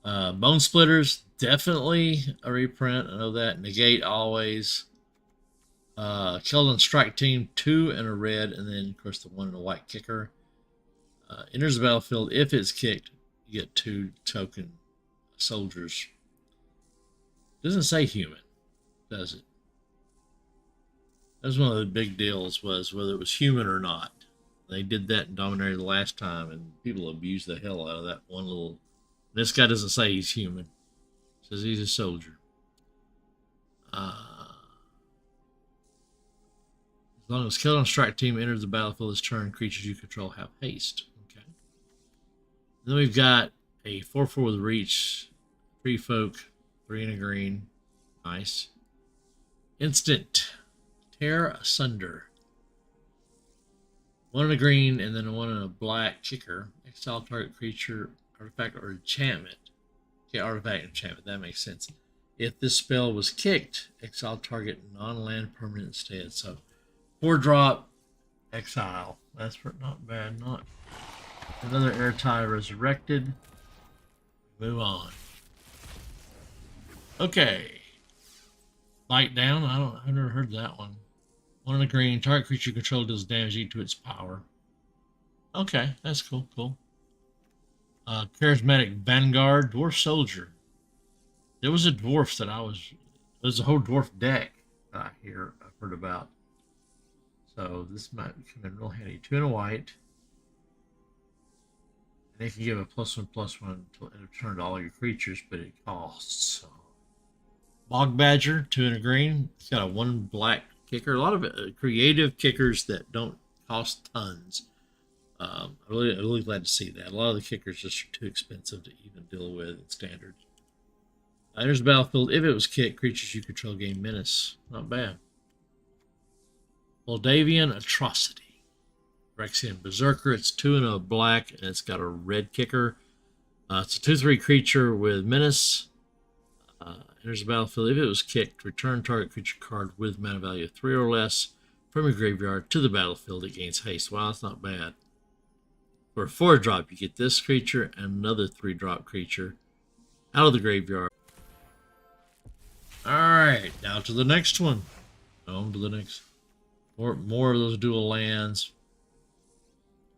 Bone Splitters, definitely a reprint. I know that. Negate always. Keldon Strike Team, 2 and a red, and then of course the 1 and a white kicker. Enters the battlefield. If it's kicked, you get 2 token soldiers. Doesn't say human, does it? That's one of the big deals, was whether it was human or not. They did that in Dominaria the last time, and people abused the hell out of that one little... This guy doesn't say he's human. He says he's a soldier. As long as Keldon Strike Team enters the battlefield this turn, creatures you control have haste. Okay. Then we've got a 4/4 with reach, 3 folk, 3 and a green. Nice. Instant. Tear Asunder. 1 and a green, and then 1 and a black kicker. Exile target creature, artifact, or enchantment. Okay, artifact, enchantment. That makes sense. If this spell was kicked, exile target non-land permanent instead. So 4-drop, exile. That's not bad. Not another Airtie Resurrected. Move on. Okay. Bite down. I've never heard that one. 1 and a green. Target creature you control does damage equal to its power. Okay, that's cool. Cool. Charismatic Vanguard, Dwarf Soldier. There was a dwarf that there's a whole dwarf deck that I've heard about. So this might come in real handy. 2 and a white. And it can give a +1/+1 until end of turn to all your creatures, but it costs. So. Bog Badger, 2 and a green. It's got a 1 black kicker. A lot of creative kickers that don't cost tons. I'm really glad to see that. A lot of the kickers just are too expensive to even deal with in standard. There's a battlefield. If it was kicked, creatures you control gain menace. Not bad. Moldavian Atrocity. Phyrexian Berserker. It's 2 and a black, and it's got a red kicker. It's a 2/3 creature with menace. Enters the battlefield. If it was kicked, return target creature card with mana value of 3 or less from your graveyard to the battlefield. It gains haste. Wow, that's not bad. For a 4-drop, you get this creature and another 3-drop creature out of the graveyard. Alright, now to the next one. On to the next. More of those dual lands.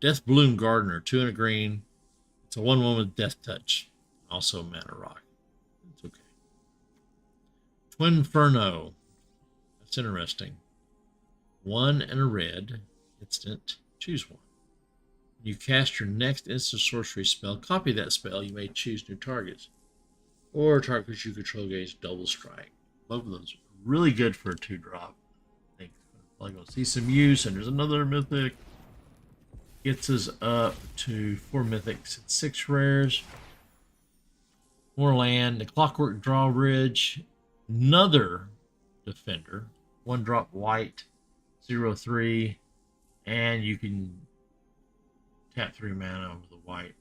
Death Bloom Gardener, 2 and a green. It's a 1/1 with Death Touch. Also mana rock. It's okay. Twin Inferno. That's interesting. 1 and a red. Instant. Choose one. You cast your next instant sorcery spell. Copy that spell. You may choose new targets. Or targets you control gains double strike. Both of those are really good for a 2-drop. I think we're going to see some use. And there's another mythic. Gets us up to 4 mythics and 6 rares. More land. The Clockwork Drawbridge. Another defender. 1-drop white. 0/3. And you can tap 3 mana over the white,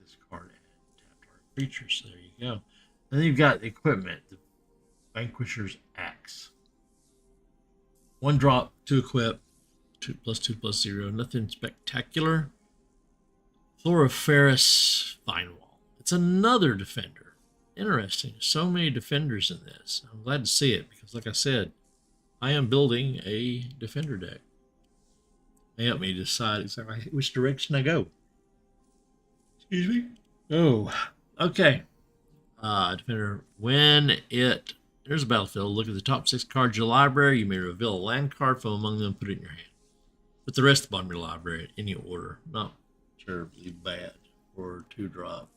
discard, and tap target creatures. So there you go. Then you've got equipment, the Vanquisher's Axe. 1-drop, 2 equip, 2+2/+0. Nothing spectacular. Chloroferous Finewall. It's another defender. Interesting. So many defenders in this. I'm glad to see it because, like I said, I am building a defender deck. Help me decide exactly which direction I go. Excuse me? Oh, okay. Defender, when it enters a battlefield, look at the top 6 cards of your library. You may reveal a land card from among them, put it in your hand. Put the rest of the bottom of your library in any order. Not terribly bad for 2-drop.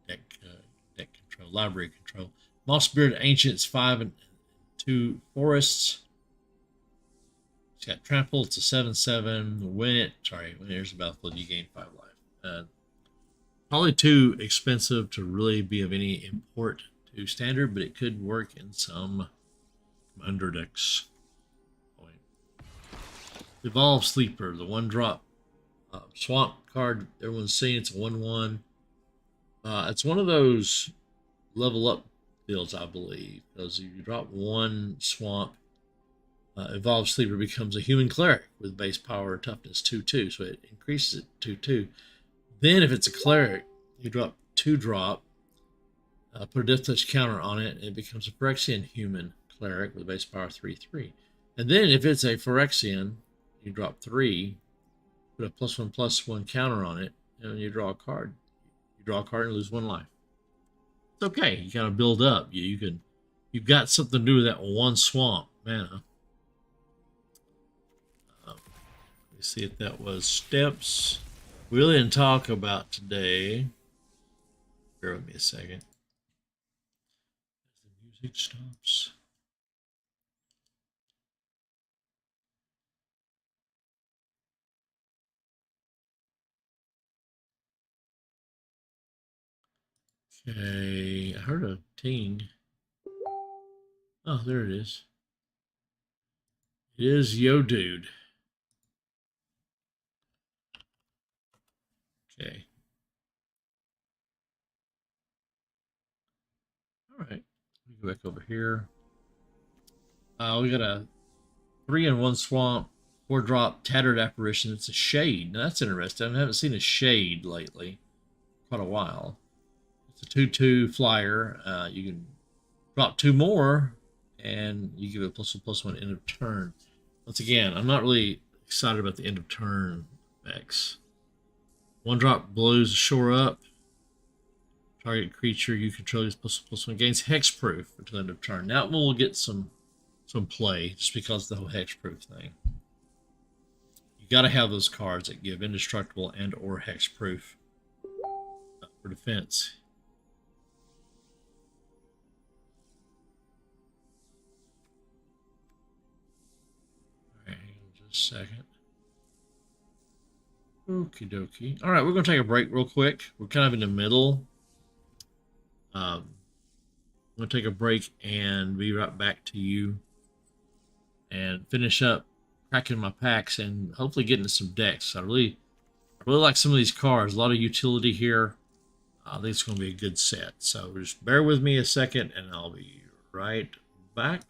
Deck control, library control. Moss-Bearded Ancients, 5 and 2 forests. It's got Trample. It's a 7/7. When it enters the battlefield, you gain 5 life. Probably too expensive to really be of any import to standard, but it could work in some under decks. Evolve Sleeper, the 1-drop swamp card everyone's seen. It's a 1/1. It's one of those level up builds, I believe, because if you drop 1 swamp, Evolved Sleeper becomes a human cleric with base power and toughness 2/2, so it increases it 2/2. Then if it's a cleric, you drop 2-drop, put a Death Touch counter on it, and it becomes a Phyrexian human cleric with base power 3/3. And then if it's a Phyrexian, you drop 3, put a +1/+1 counter on it, and you draw a card. You draw a card and lose 1 life. It's okay. You gotta build up. You've got something to do with that 1 swamp mana. Let me see if that was steps. We really didn't talk about today. Bear with me a second. The music stops. Okay, I heard a ting. Oh, there it is. It is Yo Dude. Okay. All right. Let me go back over here. We got a 3-in-1 swamp, 4-drop tattered apparition. It's a shade. Now that's interesting. I haven't seen a shade lately. Quite a while. It's a 2/2 flyer. You can drop 2 more, and you give it +1/+1 end of turn. Once again, I'm not really excited about the end of turn effects. 1-drop blues shore up. Target creature you control is +1/+1 gains hexproof until end of turn. Now we'll get some play just because of the whole hexproof thing. You got to have those cards that give indestructible and or hexproof for defense. All right, hang on just a second. Okie dokie. All right, we're going to take a break real quick. We're kind of in the middle. I'm going to take a break and be right back to you and finish up cracking my packs and hopefully getting some decks. I really like some of these cards. A lot of utility here. I think it's going to be a good set. So just bear with me a second and I'll be right back.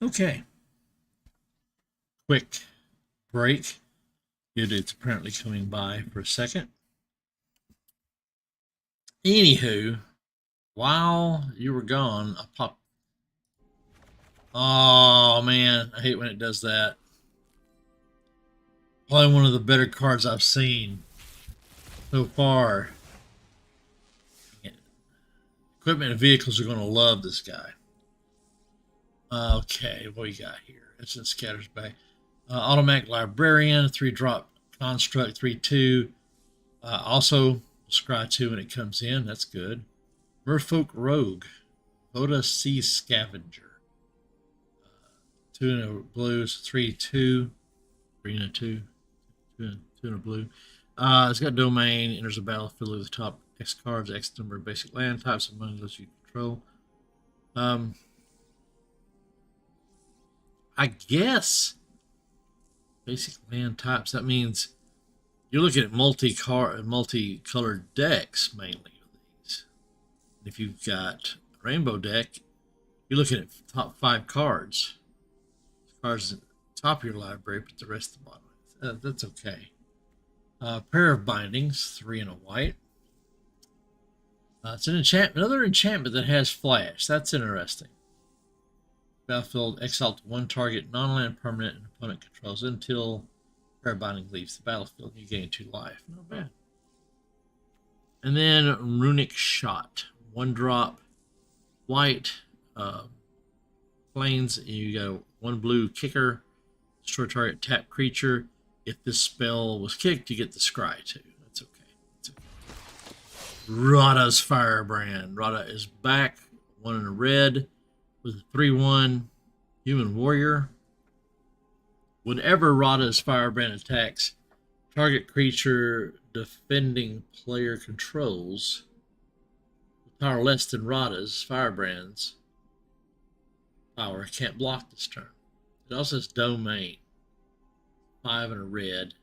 Okay. Quick break. It's apparently coming by for a second. Anywho, while you were gone, I popped. Oh man, I hate when it does that. Probably one of the better cards I've seen so far. Equipment and vehicles are going to love this guy. Okay, what we got here? It's in Scatters Bay. Automatic Librarian, 3-drop construct, 3/2. Also, scry 2 when it comes in. That's good. Merfolk Rogue, Voda Sea Scavenger. 2 in a blue, 3/2. Green and 2. 2 in a blue. It's got domain, enters the battlefield with the top X cards, X number of basic land types among those you control. I guess basic land types. That means you're looking at multicolored decks mainly with these. If you've got a rainbow deck, you're looking at top 5 cards. Cards at the top of your library, but the rest at the bottom. That's okay. Pair of bindings, 3 and a white. It's an enchantment, another enchantment that has flash. That's interesting. Battlefield, exile to 1 target non-land permanent and opponent controls until pair of binding leaves the battlefield. You gain 2 life. Not bad. And then Runic Shot, 1-drop, white, plains. You got 1 blue kicker, destroy target tap creature. If this spell was kicked, you get the scry too. That's okay. That's okay. Rada's Firebrand. Rada is back. 1 in a red with a 3/1 human warrior. Whenever Rada's Firebrand attacks, target creature defending player controls with power less than Rada's Firebrand's power can't block this turn. It also has domain. 5 and a red.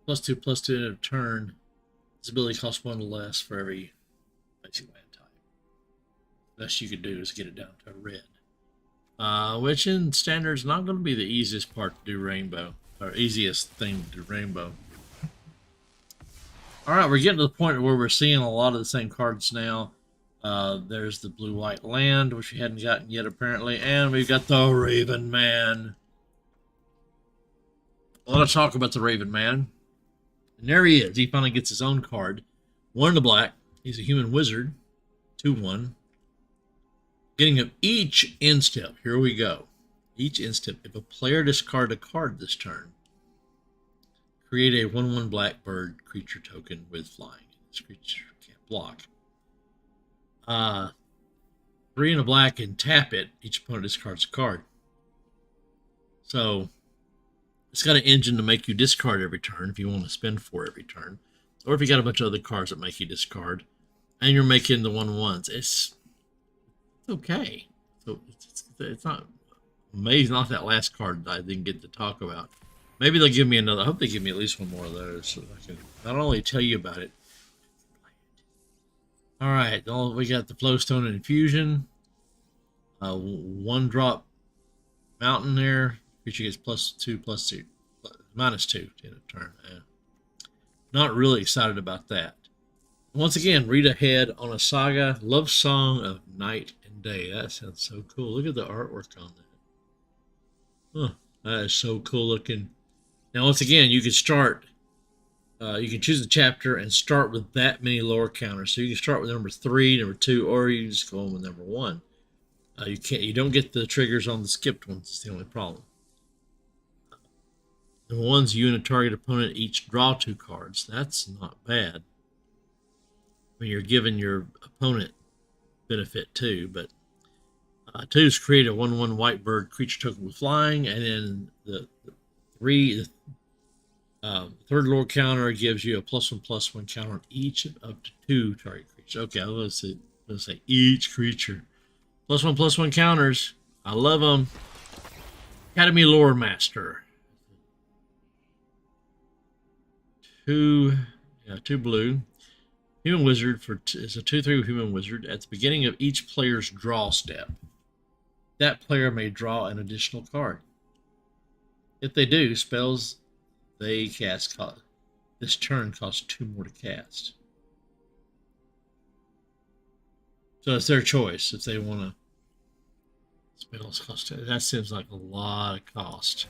+2/+2 in a turn. This ability costs 1 less for every basic land type. The best you could do is get it down to a red. Which in standard is not going to be the easiest part to do rainbow. Or easiest thing to do rainbow. Alright, we're getting to the point where we're seeing a lot of the same cards now. There's the blue-white land, which we hadn't gotten yet apparently. And we've got the Raven Man. I want to talk about the Raven Man. And there he is. He finally gets his own card. 1 in the black. He's a human wizard. 2/1. Getting of each instep. Here we go. Each instep. If a player discards a card this turn, create a 1/1 black bird creature token with flying. This creature can't block. 3 in a black and tap it. Each opponent discards a card. So it's got an engine to make you discard every turn if you want to spend 4 every turn. Or if you got a bunch of other cards that make you discard. And you're making the 1/1s. It's okay. So it's not amazing. Not that last card I didn't get to talk about. Maybe they'll give me another. I hope they give me at least 1 more of those so I can not only tell you about it. Alright, we got the Flowstone Infusion. 1-drop mountain there. Creature gets +2/+2, -2 in a turn. Not really excited about that. Once again, read ahead on a saga. Love Song of Night and Day. That sounds so cool. Look at the artwork on that. Huh, that is so cool looking. Now, once again, you can start. You can choose a chapter and start with that many lore counters. So you can start with number 3, number 2, or you just go on with number 1. You don't get the triggers on the skipped ones. It's the only problem. The ones you and a target opponent each draw 2 cards. That's not bad. I mean, you're giving your opponent benefit too, but 2 is create a 1/1 white bird creature token with flying, and then the third lore counter gives you a +1/+1 counter on each of up to 2 target creatures. Okay, let's say each creature. +1/+1 counters. I love them. Academy Lore Master. 2 blue. Human Wizard is a 2/3 human wizard. At the beginning of each player's draw step, that player may draw an additional card. If they do, spells they cast this turn cost 2 more to cast. So it's their choice if they want to. Spells cost. That seems like a lot of cost.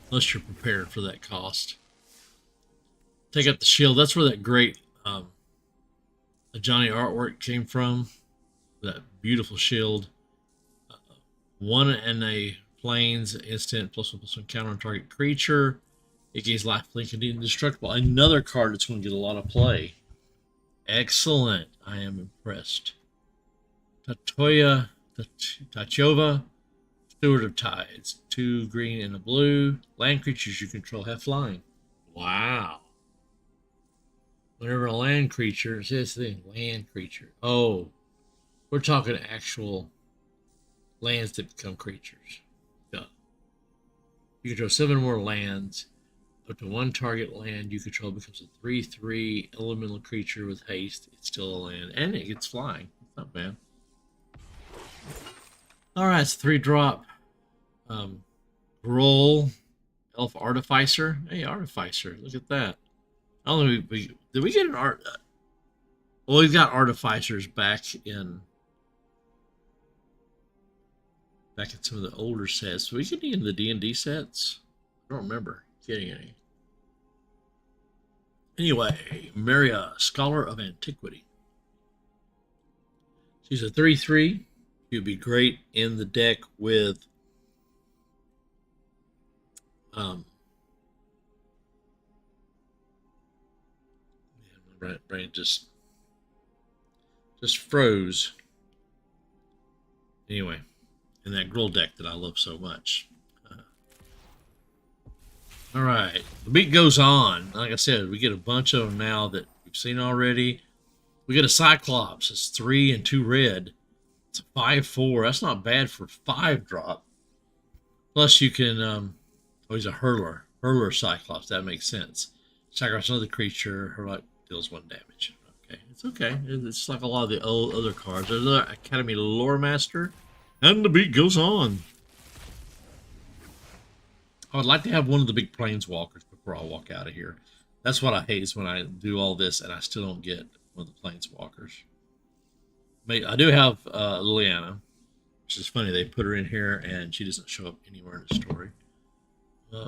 Unless you're prepared for that cost. Take out the shield. That's where that great Johnny artwork came from. That beautiful shield. 1 and a planes instant +1/+1 counter on target creature. It gains life, blink, and indestructible. Another card that's going to get a lot of play. Excellent. I am impressed. Tachova, Steward of Tides. 2 green and a blue. Land creatures you control have flying. Wow. Whenever a land creature, see this thing, land creature. Oh, we're talking actual lands that become creatures. Yeah. You control 7 more lands. Up to 1 target land you control becomes a 3/3 elemental creature with haste. It's still a land, and it gets flying. It's not bad. All right, it's 3-drop. Roll Elf Artificer. Hey, Artificer, look at that. I don't know, did we get an art? Well, we've got Artificers back in some of the older sets. Did we get any in the D&D sets? I don't remember getting any. Anyway, Maria, Scholar of Antiquity. She's a 3/3. She'd be great in the deck with my brain just froze. Anyway, in that Gruul deck that I love so much. All right, the beat goes on. Like I said, we get a bunch of them now that we've seen already. We get a Cyclops. It's 3 and 2 red. It's a 5/4. That's not bad for 5-drop. Plus, you can. Oh, he's a Hurler. Hurler Cyclops. That makes sense. Sacrifice another creature. Hurler deals 1 damage. Okay, it's okay. It's like a lot of the old other cards. There's another Academy Lore Master, and the beat goes on. I would like to have one of the big planeswalkers before I walk out of here. That's what I hate, is when I do all this and I still don't get one of the planeswalkers. I do have Liliana, which is funny. They put her in here and she doesn't show up anywhere in the story.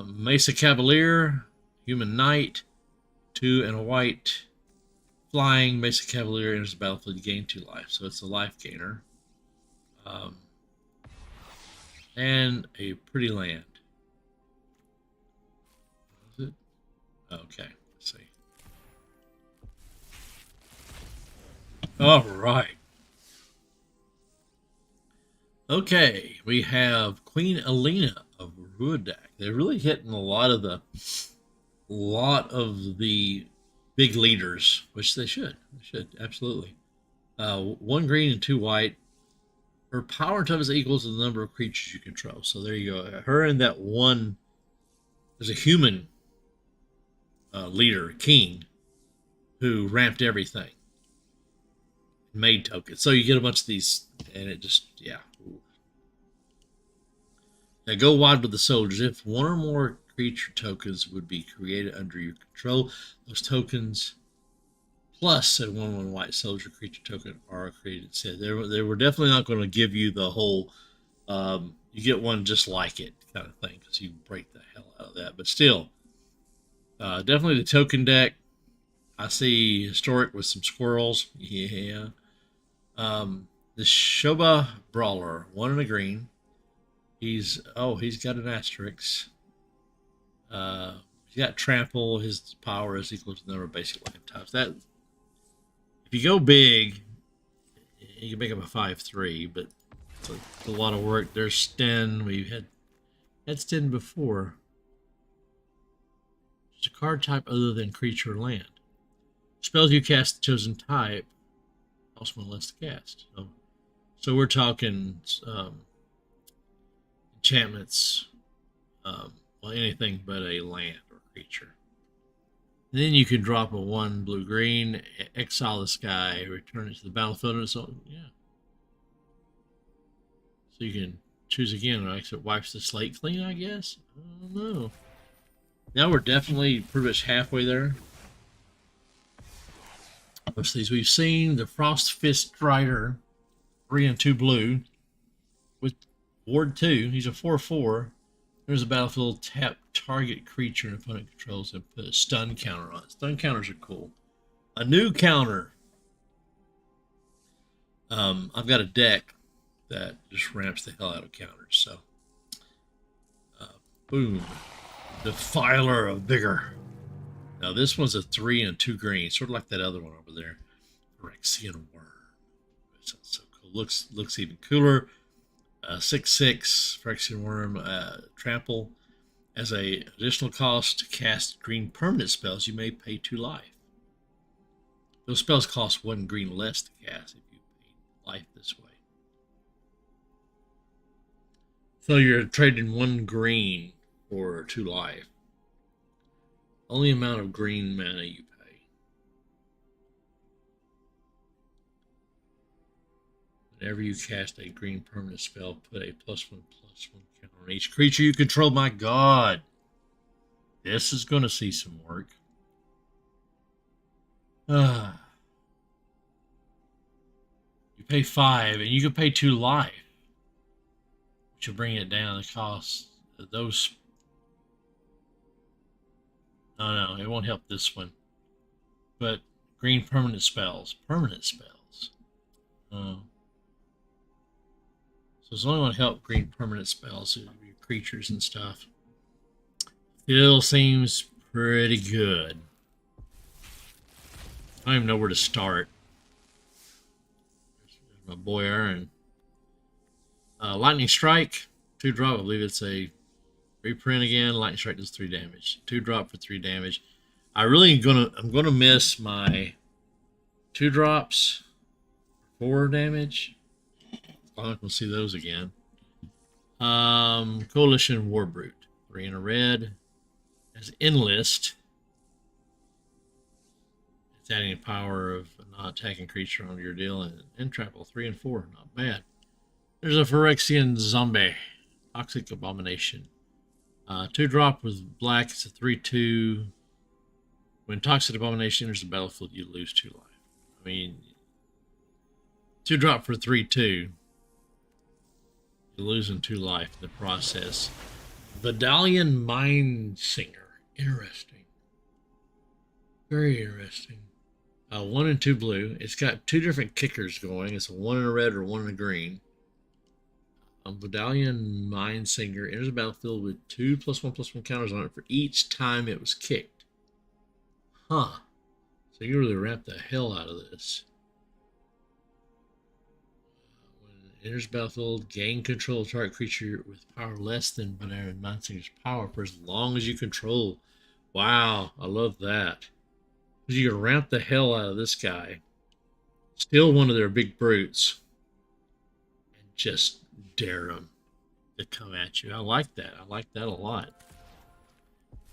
Mesa Cavalier, Human Knight, 2 and a white. Flying, Mesa Cavalier enters the battlefield, you gain 2 life. So it's a life gainer. And a pretty land. Okay, let's see. All right. Okay, we have Queen Elena of Ruidak. They're really hitting a lot of the big leaders, which they should. They should, absolutely. 1 green and 2 white. Her power and toughness equals to the number of creatures you control. So there you go. Her and that one, there's a human leader, king, who ramped everything, made tokens. So you get a bunch of these, and it just, yeah. Now go wide with the soldiers. If 1 or more creature tokens would be created under your control, those tokens plus a 1/1 white soldier creature token are created. So they were definitely not going to give you the whole you get one just like it kind of thing, because you break the hell out of that. But still, definitely the token deck. I see historic with some squirrels. Yeah. The Shoba Brawler, 1 and a green. He's got an asterisk. He's got trample. His power is equal to the number of basic life types. That, if you go big, you can make him a 5/3, but it's a lot of work. There's Sten. We've had Sten before. It's a card type other than creature or land. Spells you cast the chosen type cost 1 less to cast. So we're talking enchantments, well, anything but a land or creature. And then you can drop a 1 blue-green, exile this guy, return it to the battlefield, and so yeah. So you can choose again, right? So it wipes the slate clean, I guess? I don't know. Now we're definitely pretty much halfway there. Most of these we've seen. The Frost Fist Strider, 3 and 2 blue. With Ward 2, he's a 4/4. There's a battlefield, tap target creature an opponent controls and put a stun counter on it. Stun counters are cool. A new counter. I've got a deck that just ramps the hell out of counters. So, boom. Defiler of Vigor. Now this one's a 3 and 2 green, sort of like that other one over there. Phyrexian Worm. That sounds so cool. Looks even cooler. 6/6 Phyrexian Worm, trample. As a additional cost to cast green permanent spells, you may pay 2 life. Those spells cost 1 green less to cast if you pay life this way. So you're trading 1 green for 2 life. Only amount of green mana you pay. Whenever you cast a green permanent spell, put a +1/+1 counter on each creature you control. My God. This is going to see some work. You pay 5, and you can pay 2 life. Which will bring it down the cost of those. No, it won't help this one. But green permanent spells. Permanent spells. Oh. So it's only going to help green permanent spells, your creatures and stuff. Still seems pretty good. I don't even know where to start. There's my boy Aaron. Lightning Strike, 2-drop. I believe it's a reprint again. Lightning Strike does 3 damage. 2-drop for 3 damage. I'm gonna miss my 2-drops, 4 damage. I'm not gonna see those again. Coalition Warbrute, 3 and a red. As Enlist, it's adding a power of a non-attacking creature onto your deal, and Entrapple, 3 and 4, not bad. There's a Phyrexian Zombie, Toxic Abomination. 2-drop with black, it's a 3/2. When Toxic Abomination enters the battlefield, you lose 2 life. I mean, 2-drop for 3/2. You're losing 2 life in the process. Vidalian Mindsinger. Interesting. Very interesting. 1 and 2 blue. It's got 2 different kickers going. It's a 1 in a red or 1 in a green. Vidalian Mindsinger enters the battlefield with 2 +1/+1 counters on it for each time it was kicked. Huh. So you really ramp the hell out of this. When it enters the battlefield, gain control of target creature with power less than Vidalian Mindsinger's power for as long as you control. Wow, I love that. Because you can ramp the hell out of this guy. Steal one of their big brutes. And just dare them to come at you. I like that. I like that a lot.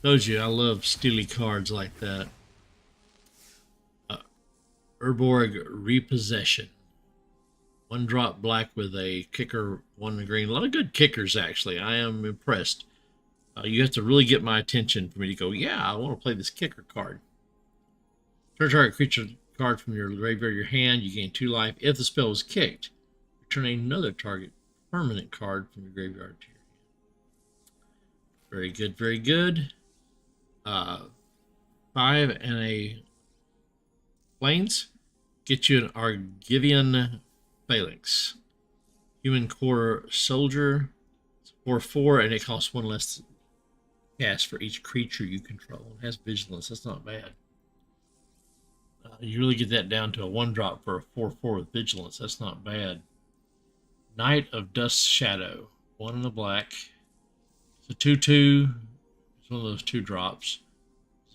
Told you, I love steely cards like that. Urborg Repossession. 1-drop black with a kicker, 1 in green. A lot of good kickers, actually. I am impressed. You have to really get my attention for me to go, yeah, I want to play this kicker card. Turn target creature card from your graveyard or your hand. You gain 2 life. If the spell was kicked, return another target permanent card from your graveyard to your hand. Very good, very good. 5 and a plains. Get you an Argivian Phalanx. Human Core Soldier. It's 4/4, and it costs 1 less cast for each creature you control. It has Vigilance. That's not bad. You really get that down to a 1-drop for a 4/4 with Vigilance. That's not bad. Knight of Dust Shadow. 1 in the black. It's a 2/2. It's one of those 2-drops.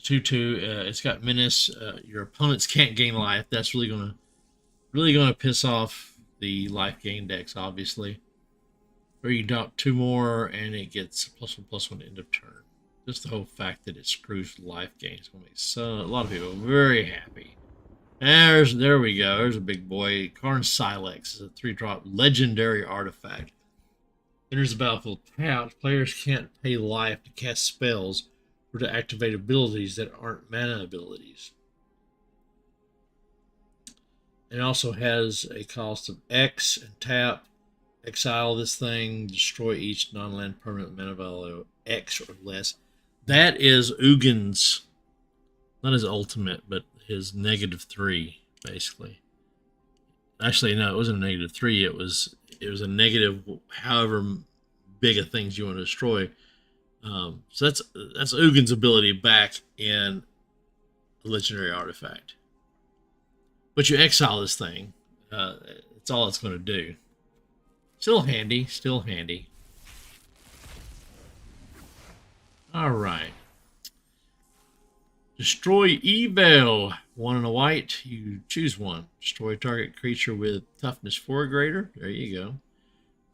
2/2. It's got Menace. Your opponents can't gain life. That's really gonna piss off the life gain decks, obviously. Or you drop 2 more and it gets +1/+1 end of turn. Just the whole fact that it screws life gain is gonna make a lot of people very happy. There we go. There's a big boy. Karn Silex is a 3-drop legendary artifact. Enters the battlefield tapped. Players can't pay life to cast spells or to activate abilities that aren't mana abilities. It also has a cost of X and tap. Exile this thing. Destroy each non-land permanent mana value X or less. That is Ugin's, not his ultimate, but his -3, basically. Actually, no, it wasn't a -3. It was a negative, however big of things you want to destroy. So that's Ugin's ability back in a legendary artifact. But you exile this thing. That's all it's going to do. Still handy. Still handy. All right. Destroy evil. 1 and a white. You choose one. Destroy target creature with toughness 4 or greater. There you go.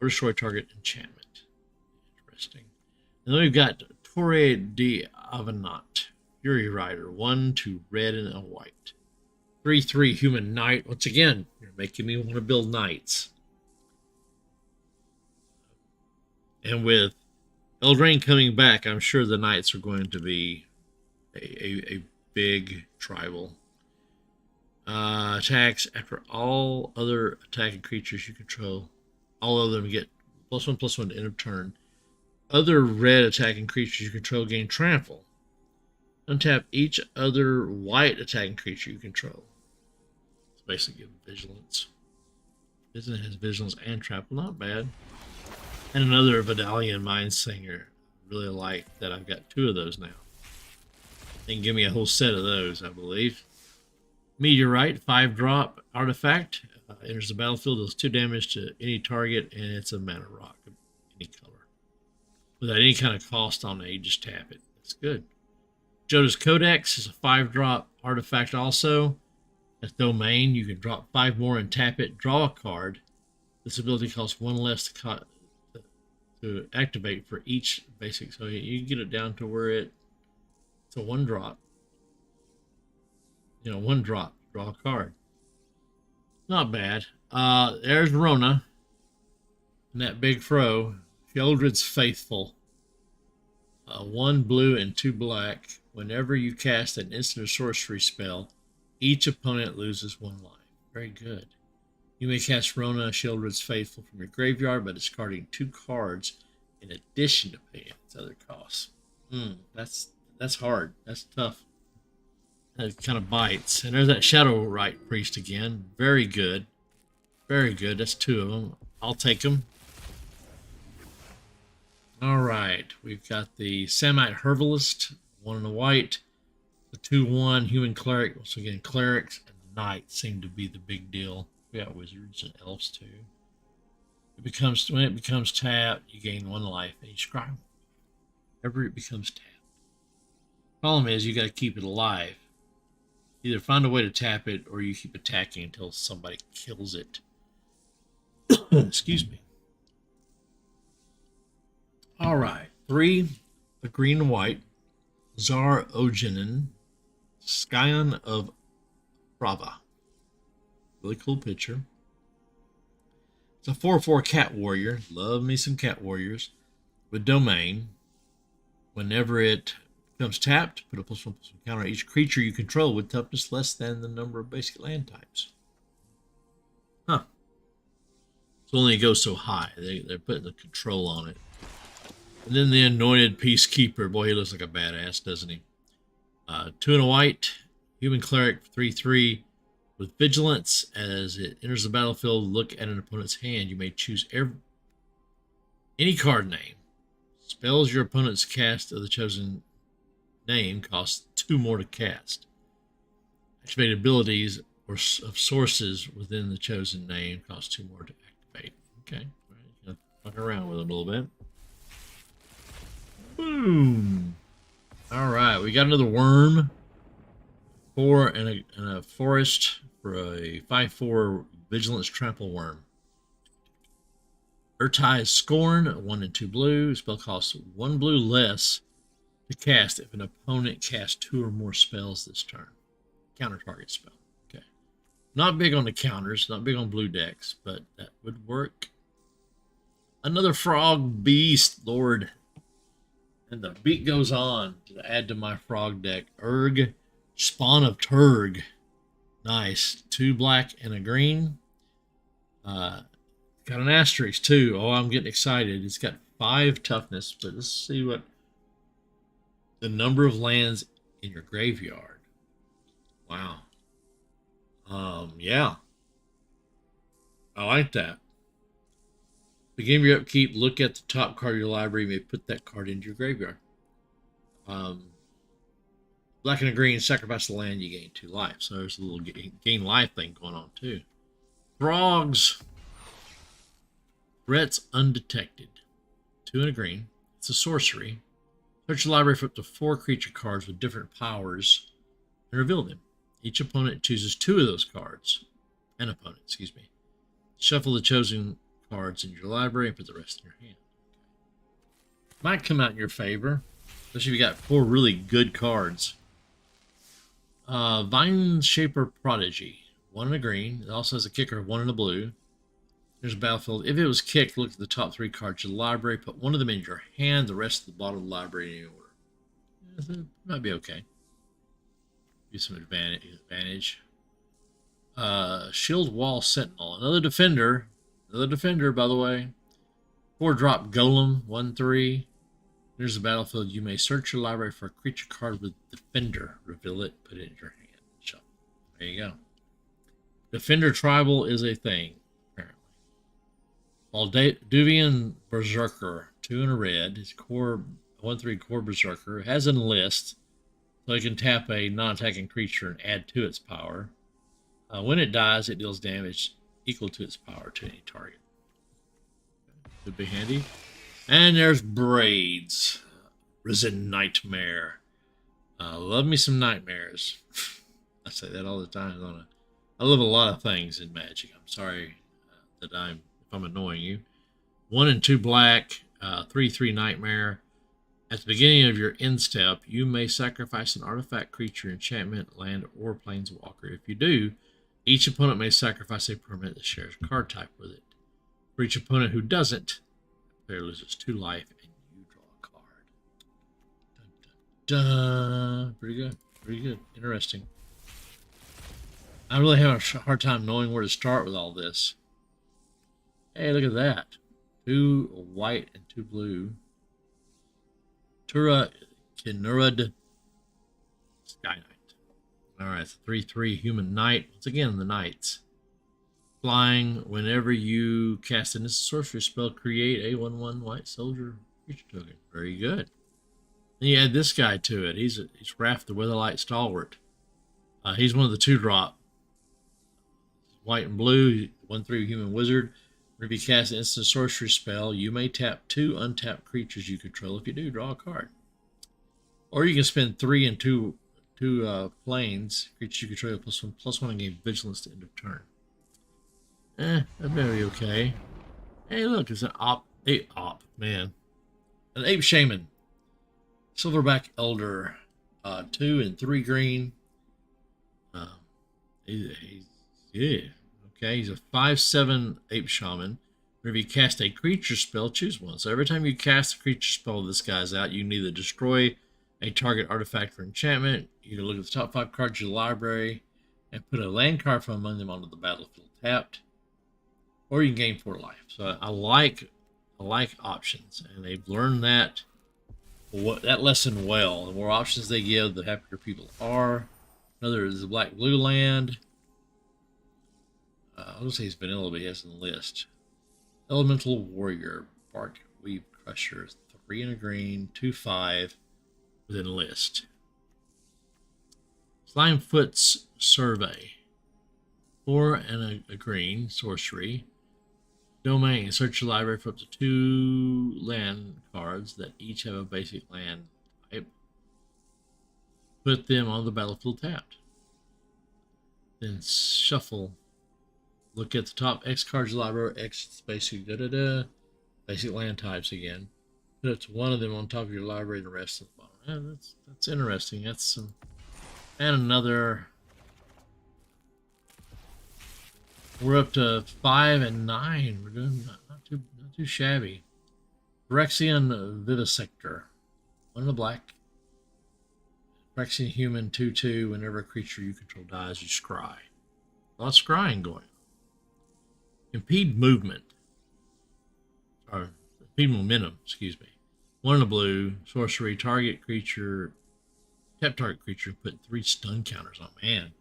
Or destroy target enchantment. Interesting. And then we've got Torre de Avenant. Fury Rider. 1, 2 red and a white. 3/3 human knight. Once again, you're making me want to build knights. And with Eldraine coming back, I'm sure the knights are going to be a big tribal. Attacks after all other attacking creatures you control. All of them get +1/+1 to end of turn. Other red attacking creatures you control gain trample. Untap each other white attacking creature you control. It's basically vigilance. This has vigilance and trample, not bad. And another Vidalian Mind Singer. Really like that I've got 2 of those now. They can give me a whole set of those, I believe. Meteorite, 5-drop artifact. Enters the battlefield, does 2 damage to any target, and it's a mana rock of any color. Without any kind of cost on it, you just tap it. That's good. Joda's Codex is a 5-drop artifact also. As domain, you can drop 5 more and tap it. Draw a card. This ability costs 1 less to activate for each basic. So you get it down to where it's a 1-drop. 1-drop. Draw a card. Not bad. There's Rona. And that big fro. Sheoldred's Faithful. 1 blue and 2 black. Whenever you cast an instant or sorcery spell, each opponent loses 1 life. Very good. You may cast Rona Sheoldred's Faithful from your graveyard by discarding 2 cards in addition to paying its other costs. That's hard. That's tough. That kind of bites. And there's that Shadow Rite Priest again. Very good. Very good. That's 2 of them. I'll take them. All right. We've got the Samite Herbalist. 1 and a white. The 2/1 Human Cleric. Once again, Clerics and Knights seem to be the big deal. We got Wizards and Elves too. When it becomes tapped, you gain 1 life and you scry. Whenever it becomes tapped. Problem is, you got to keep it alive. Either find a way to tap it, or you keep attacking until somebody kills it. Excuse me. All right, 3, a green and white, Zar Ogenin, Scion of Brava. Really cool picture. It's a 4/4 cat warrior. Love me some cat warriors. With domain. Whenever it becomes tapped, put a +1/+1 counter on each creature you control with toughness less than the number of basic land types. Huh. So only it goes so high. They're putting the control on it. And then the Anointed Peacekeeper. Boy, he looks like a badass, doesn't he? 2 and a white. Human Cleric, 3/3. With Vigilance, as it enters the battlefield, look at an opponent's hand. You may choose any card name. Spells your opponent's cast of the chosen name cost 2 more to cast. Activate abilities or of sources within the chosen name cost 2 more to activate. Okay, gonna fuck around with it a little bit. Boom! All right, we got another worm. 4 and a forest for a 5/4 Vigilance Trample Worm. Urtai's Scorn, 1 and 2 blue. Spell costs 1 blue less to cast if an opponent casts 2 or more spells this turn. Counter target spell. Okay. Not big on the counters, not big on blue decks, but that would work Another frog beast, Lord. And the beat goes on to add to my frog deck. Urg, Spawn of Turg. Nice. 2 black and a green. Got an asterisk too. Oh, I'm getting excited. It's got 5 toughness, but let's see what the number of lands in your graveyard. Wow. Yeah. I like that. Begin your upkeep. Look at the top card of your library. You may put that card into your graveyard. Black and a green, sacrifice the land, you gain 2 life. So there's a little gain life thing going on too. Frogs. Threats undetected. 2 and a green. It's a sorcery. Search your library for up to 4 creature cards with different powers and reveal them. Each opponent chooses 2 of those cards. An opponent, excuse me. Shuffle the chosen cards in your library and put the rest in your hand. Might come out in your favor, especially if you got 4 really good cards. Vine Shaper Prodigy. 1 and a green. It also has a kicker of 1 and a blue. There's a battlefield. If it was kicked, look at the top 3 cards of the library. Put 1 of them in your hand, the rest at the bottom of the library in order. It might be okay. Give some advantage. Shield Wall Sentinel. Another defender. Another defender, by the way. 4-drop Golem. 1/3. There's a battlefield. You may search your library for a creature card with Defender. Reveal it. Put it in your hand. Shuffle. There you go. Defender Tribal is a thing, apparently. Valdavian Berserker. 2 and a red. His core 1/3 core Berserker. Has an enlist. So you can tap a non-attacking creature and add to its power. When it dies, it deals damage equal to its power to any target. Could be handy. And there's Braids. Risen Nightmare. Love me some nightmares. I say that all the time, don't I? I love a lot of things in Magic. I'm sorry if I'm annoying you. 1 and 2 black. 3/3 Nightmare. At the beginning of your end step, you may sacrifice an artifact, creature, enchantment, land, or planeswalker. If you do, each opponent may sacrifice a permanent that shares a card type with it. For each opponent who doesn't, the player loses 2 life and you draw a card. Dun, dun, dun. Pretty good. Pretty good. Interesting. I really have a hard time knowing where to start with all this. Hey, look at that. 2 white and 2 blue. Tura Kinurad Sky Knight. Alright, it's a 3/3 human knight. Once again, the knights. Flying, whenever you cast an instant sorcery spell, create a 1/1 white soldier creature token. Very good. Then you add this guy to it. He's Raph the Weatherlight Stalwart. He's one of the 2-drop. White and blue, 1/3 human wizard. If you cast an instant sorcery spell, you may tap 2 untapped creatures you control. If you do, draw a card. Or you can spend 3 and 2 planes, creatures you control, +1 and gain vigilance to end of turn. That'd be okay. Hey, look, it's an an ape shaman. Silverback Elder. 2 and 3 green. Yeah. Okay, he's a 5/7 ape shaman. Whenever you cast a creature spell, choose one. So every time you cast a creature spell, this guy's out. You can either destroy a target artifact or enchantment. You can look at the top 5 cards of your library and put a land card from among them onto the battlefield tapped. Or you can gain 4 life. So I like options, and they've learned that lesson well. The more options they give, the happier people are. Another is the black blue land. I'll just say he's vanilla, but he has in the list. Elemental Warrior, Bark Weave Crusher, 3 and a green, 2/5 with an list. Slimefoot's Survey, 4 and a green, sorcery. Domain, search your library for up to 2 land cards that each have a basic land type. Put them on the battlefield tapped. Then shuffle. Look at the top X cards of the library. X is basic basic land types again. Put up to 1 of them on top of your library, the rest at the bottom. That's interesting. That's some, and another. We're up to 5 and 9. We're doing not Not too shabby. Phyrexian Vivisector. 1 in a black. Phyrexian human 2/2. Whenever a creature you control dies, you scry. A lot of scrying going on. Impede movement. Or impede momentum, excuse me. 1 in a blue. Sorcery. Target creature. Tap target creature. Put 3 stun counters on. Man.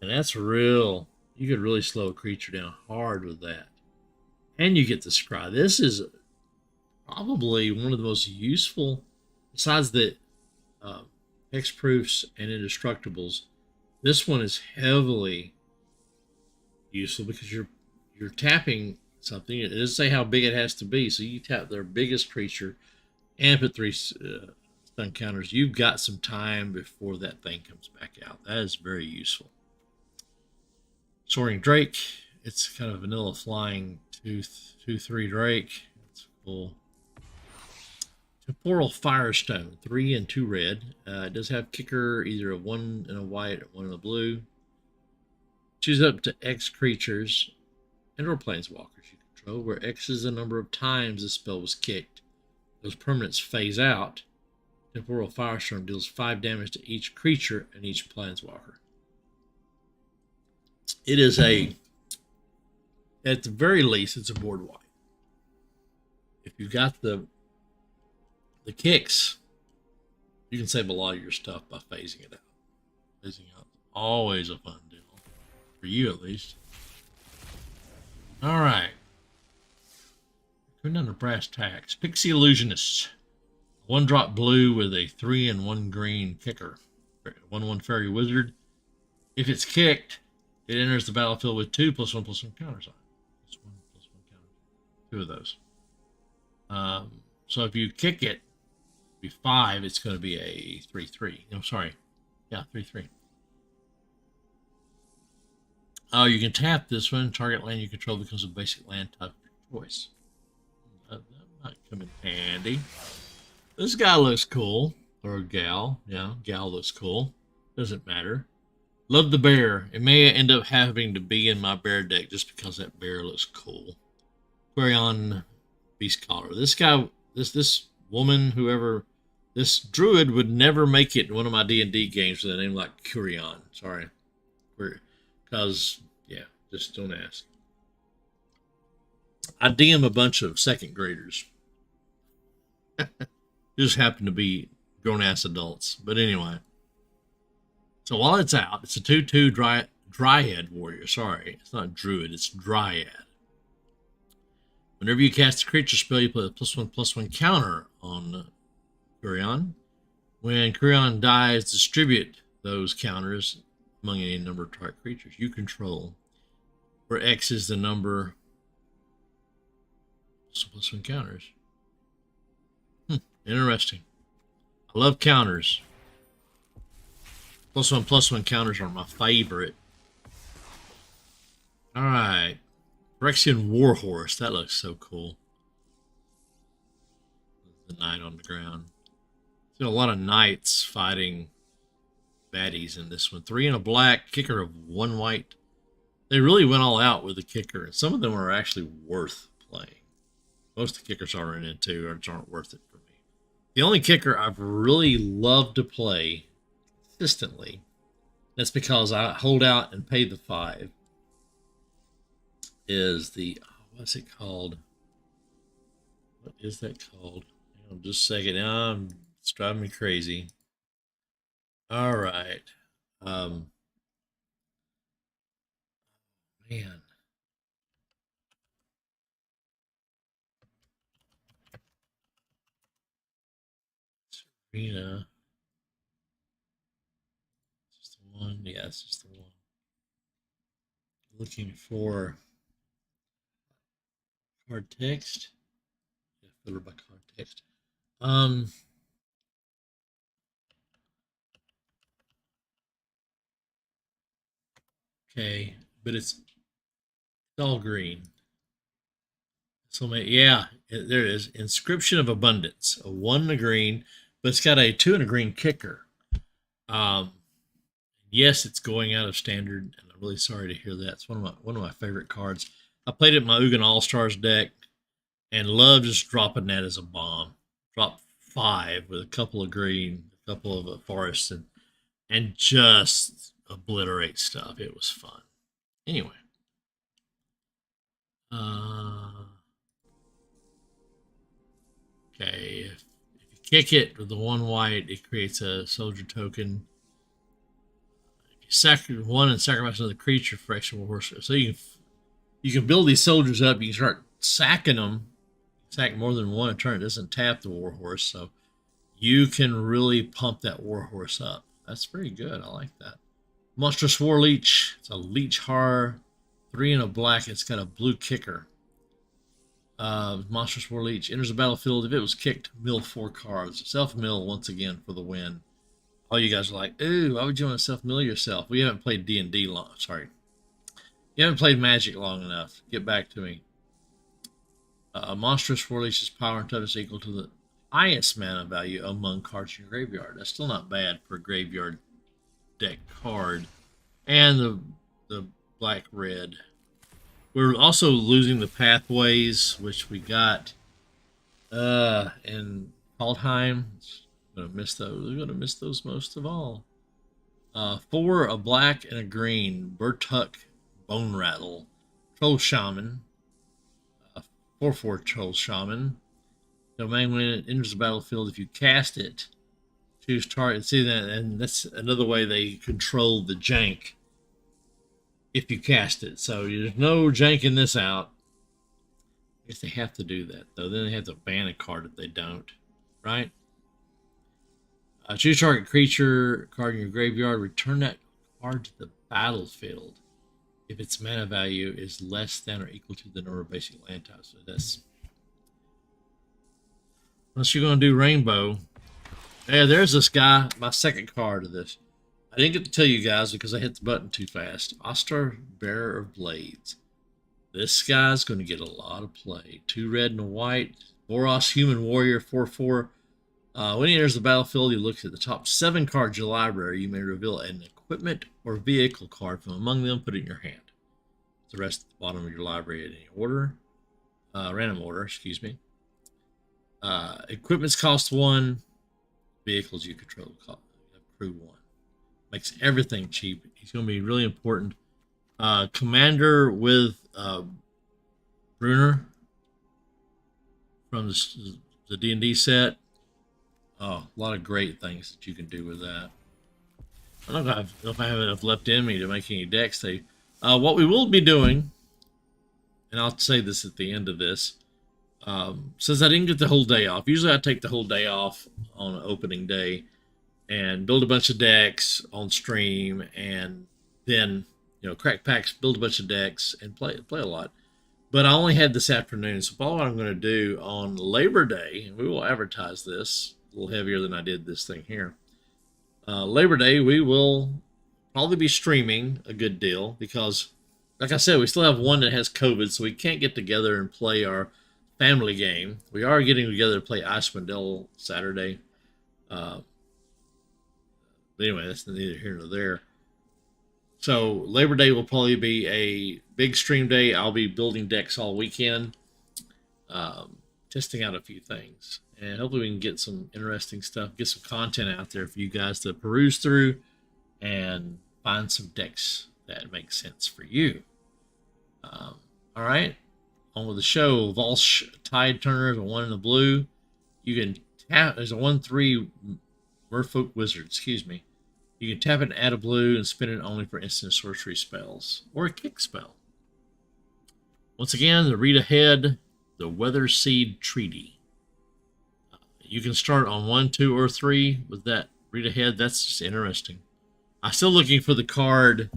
And that's real. You could really slow a creature down hard with that. And you get the scry. This is probably one of the most useful, besides the hexproofs and indestructibles. This one is heavily useful because you're tapping something. It doesn't say how big it has to be, so you tap their biggest creature and put 3 stun counters. You've got some time before that thing comes back out. That is very useful. Soaring Drake. It's kind of a vanilla flying 2/3 Drake. That's cool. Temporal Firestone, 3 and 2 red. It does have kicker, either a 1 in a white or 1 in a blue. Choose up to X creatures and/or planeswalkers you control, where X is the number of times the spell was kicked. Those permanents phase out. Temporal Firestorm deals 5 damage to each creature and each planeswalker. It is at the very least, it's a board wipe. If you've got the kicks, you can save a lot of your stuff by phasing it out. Phasing out is always a fun deal. For you, at least. Alright. Going down to brass tacks. Pixie Illusionist. 1-drop blue with a 3 and 1 green kicker. 1/1 Fairy Wizard. If it's kicked, it enters the battlefield with 2+1/+1 counters on it. +1/+1 counters. 2 of those. So if you kick it, be 5, it's going to be a 3/3. I'm sorry. Yeah, 3/3. Oh, you can tap this one. Target land you control becomes a basic land type of your choice. That might come in handy. This guy looks cool. Or gal. Yeah, gal looks cool. Doesn't matter. Love the bear. It may end up having to be in my bear deck just because that bear looks cool. Quarion Beast Collar. This guy, this woman, whoever, this druid would never make it in one of my D&D games with a name like Quarion. Sorry. Because, yeah, just don't ask. I DM a bunch of second graders. Just happen to be grown-ass adults. But anyway. So while it's out, it's a 2/2 Dryad Warrior. Sorry, it's not Druid, it's Dryad. Whenever you cast a creature spell, you put a +1/+1 counter on Quarion. When Quarion dies, distribute those counters among any number of target creatures you control, where X is the number +1/+1 counters. Interesting. I love counters. +1/+1 counters are my favorite. Alright. Phyrexian Warhorse. That looks so cool. The knight on the ground. Seen a lot of knights fighting baddies in this one. 3 and a black, kicker of 1 white. They really went all out with the kicker, and some of them are actually worth playing. Most of the kickers are in 2 aren't worth it for me. The only kicker I've really loved to play consistently, that's because I hold out and pay the 5, is the, what's it called? What is that called? Hang on just a second. Now it's driving me crazy. All right. Man. Serena. Is this the one? Yeah, it's just the one. Looking for card text. Yeah, filter by card text. Okay, but it's all green. So yeah, there it is. Inscription of Abundance. A 1 and a green, but it's got a 2 and a green kicker. Yes, it's going out of standard, and I'm really sorry to hear that. It's one of my favorite cards. I played it in my Ugin All Stars deck. and love just dropping that as a bomb. Drop 5 with a couple of green, a couple of forests, and just obliterate stuff. It was fun. Anyway. Okay, if you kick it with the 1 white, it creates a soldier token. If you sack 1 and sacrifice another creature for extra horse, so you can build these soldiers up. You can start sacking them. Sack more than 1 a turn. It doesn't tap the warhorse, so you can really pump that warhorse up. That's pretty good. I like that. Monstrous War Leech. It's a leech horror. 3 and a black. It's got a blue kicker. Monstrous War Leech enters the battlefield. If it was kicked, mill 4 cards. Self-mill once again for the win. All you guys are like, ooh, why would you want to self-mill yourself? We haven't played D&D long. Sorry. You haven't played Magic long enough. Get back to me. Monstrous War Leech's power and toughness equal to the highest mana value among cards in your graveyard. That's still not bad for a graveyard deck card. And the black-red. We're also losing the pathways, which we got in Kaldheim. I'm gonna miss those. We're gonna miss those most of all. 4, a black and a green. Bertuck Bone Rattle. Troll Shaman. 4/4 Troll Shaman. Domain when it enters the battlefield, if you cast it, choose target. See that, and that's another way they control the jank. If you cast it, so there's no janking this out. I guess they have to do that though. Then they have to ban a card if they don't, right? Choose target creature card in your graveyard. Return that card to the battlefield if its mana value is less than or equal to the number of basic land types. So that's unless you're going to do rainbow. Yeah, there's this guy. My second card of this. I didn't get to tell you guys because I hit the button too fast. Oster, Bearer of Blades. This guy's going to get a lot of play. 2 red and a white. Boros, Human Warrior, 4/4. When he enters the battlefield, you look at the top 7 cards of your library. You may reveal an equipment or vehicle card from among them. Put it in your hand. The rest at the bottom of your library in any order. Random order, excuse me. Equipments cost 1. Vehicles you control accrue 1. Makes everything cheap. He's going to be really important. Commander with Bruner from the D&D set. Oh, a lot of great things that you can do with that. I don't know if I have enough left in me to make any decks. What we will be doing, and I'll say this at the end of this, since I didn't get the whole day off. Usually I take the whole day off on opening day and build a bunch of decks on stream, and then crack packs, build a bunch of decks, and play a lot. But I only had this afternoon, so what I'm going to do on Labor Day, and we will advertise this a little heavier than I did this thing here. Labor Day, we will probably be streaming a good deal because, like I said, we still have one that has COVID, so we can't get together and play our family game. We are getting together to play Icewind Dale Saturday. But anyway, that's neither here nor there. So Labor Day will probably be a big stream day. I'll be building decks all weekend, testing out a few things, and hopefully we can get some interesting stuff, get some content out there for you guys to peruse through and find some decks that make sense for you. All right, on with the show. Volsh Tide Turners, a 1 in the blue. You can tap. There's a 1/3 Merfolk Wizard. Excuse me. You can tap it and add a blue and spin it only for instant sorcery spells or a kick spell. Once again, the read ahead, the Weather Seed Treaty. You can start on 1, 2, or 3 with that read ahead. That's just interesting. I'm still looking for the card,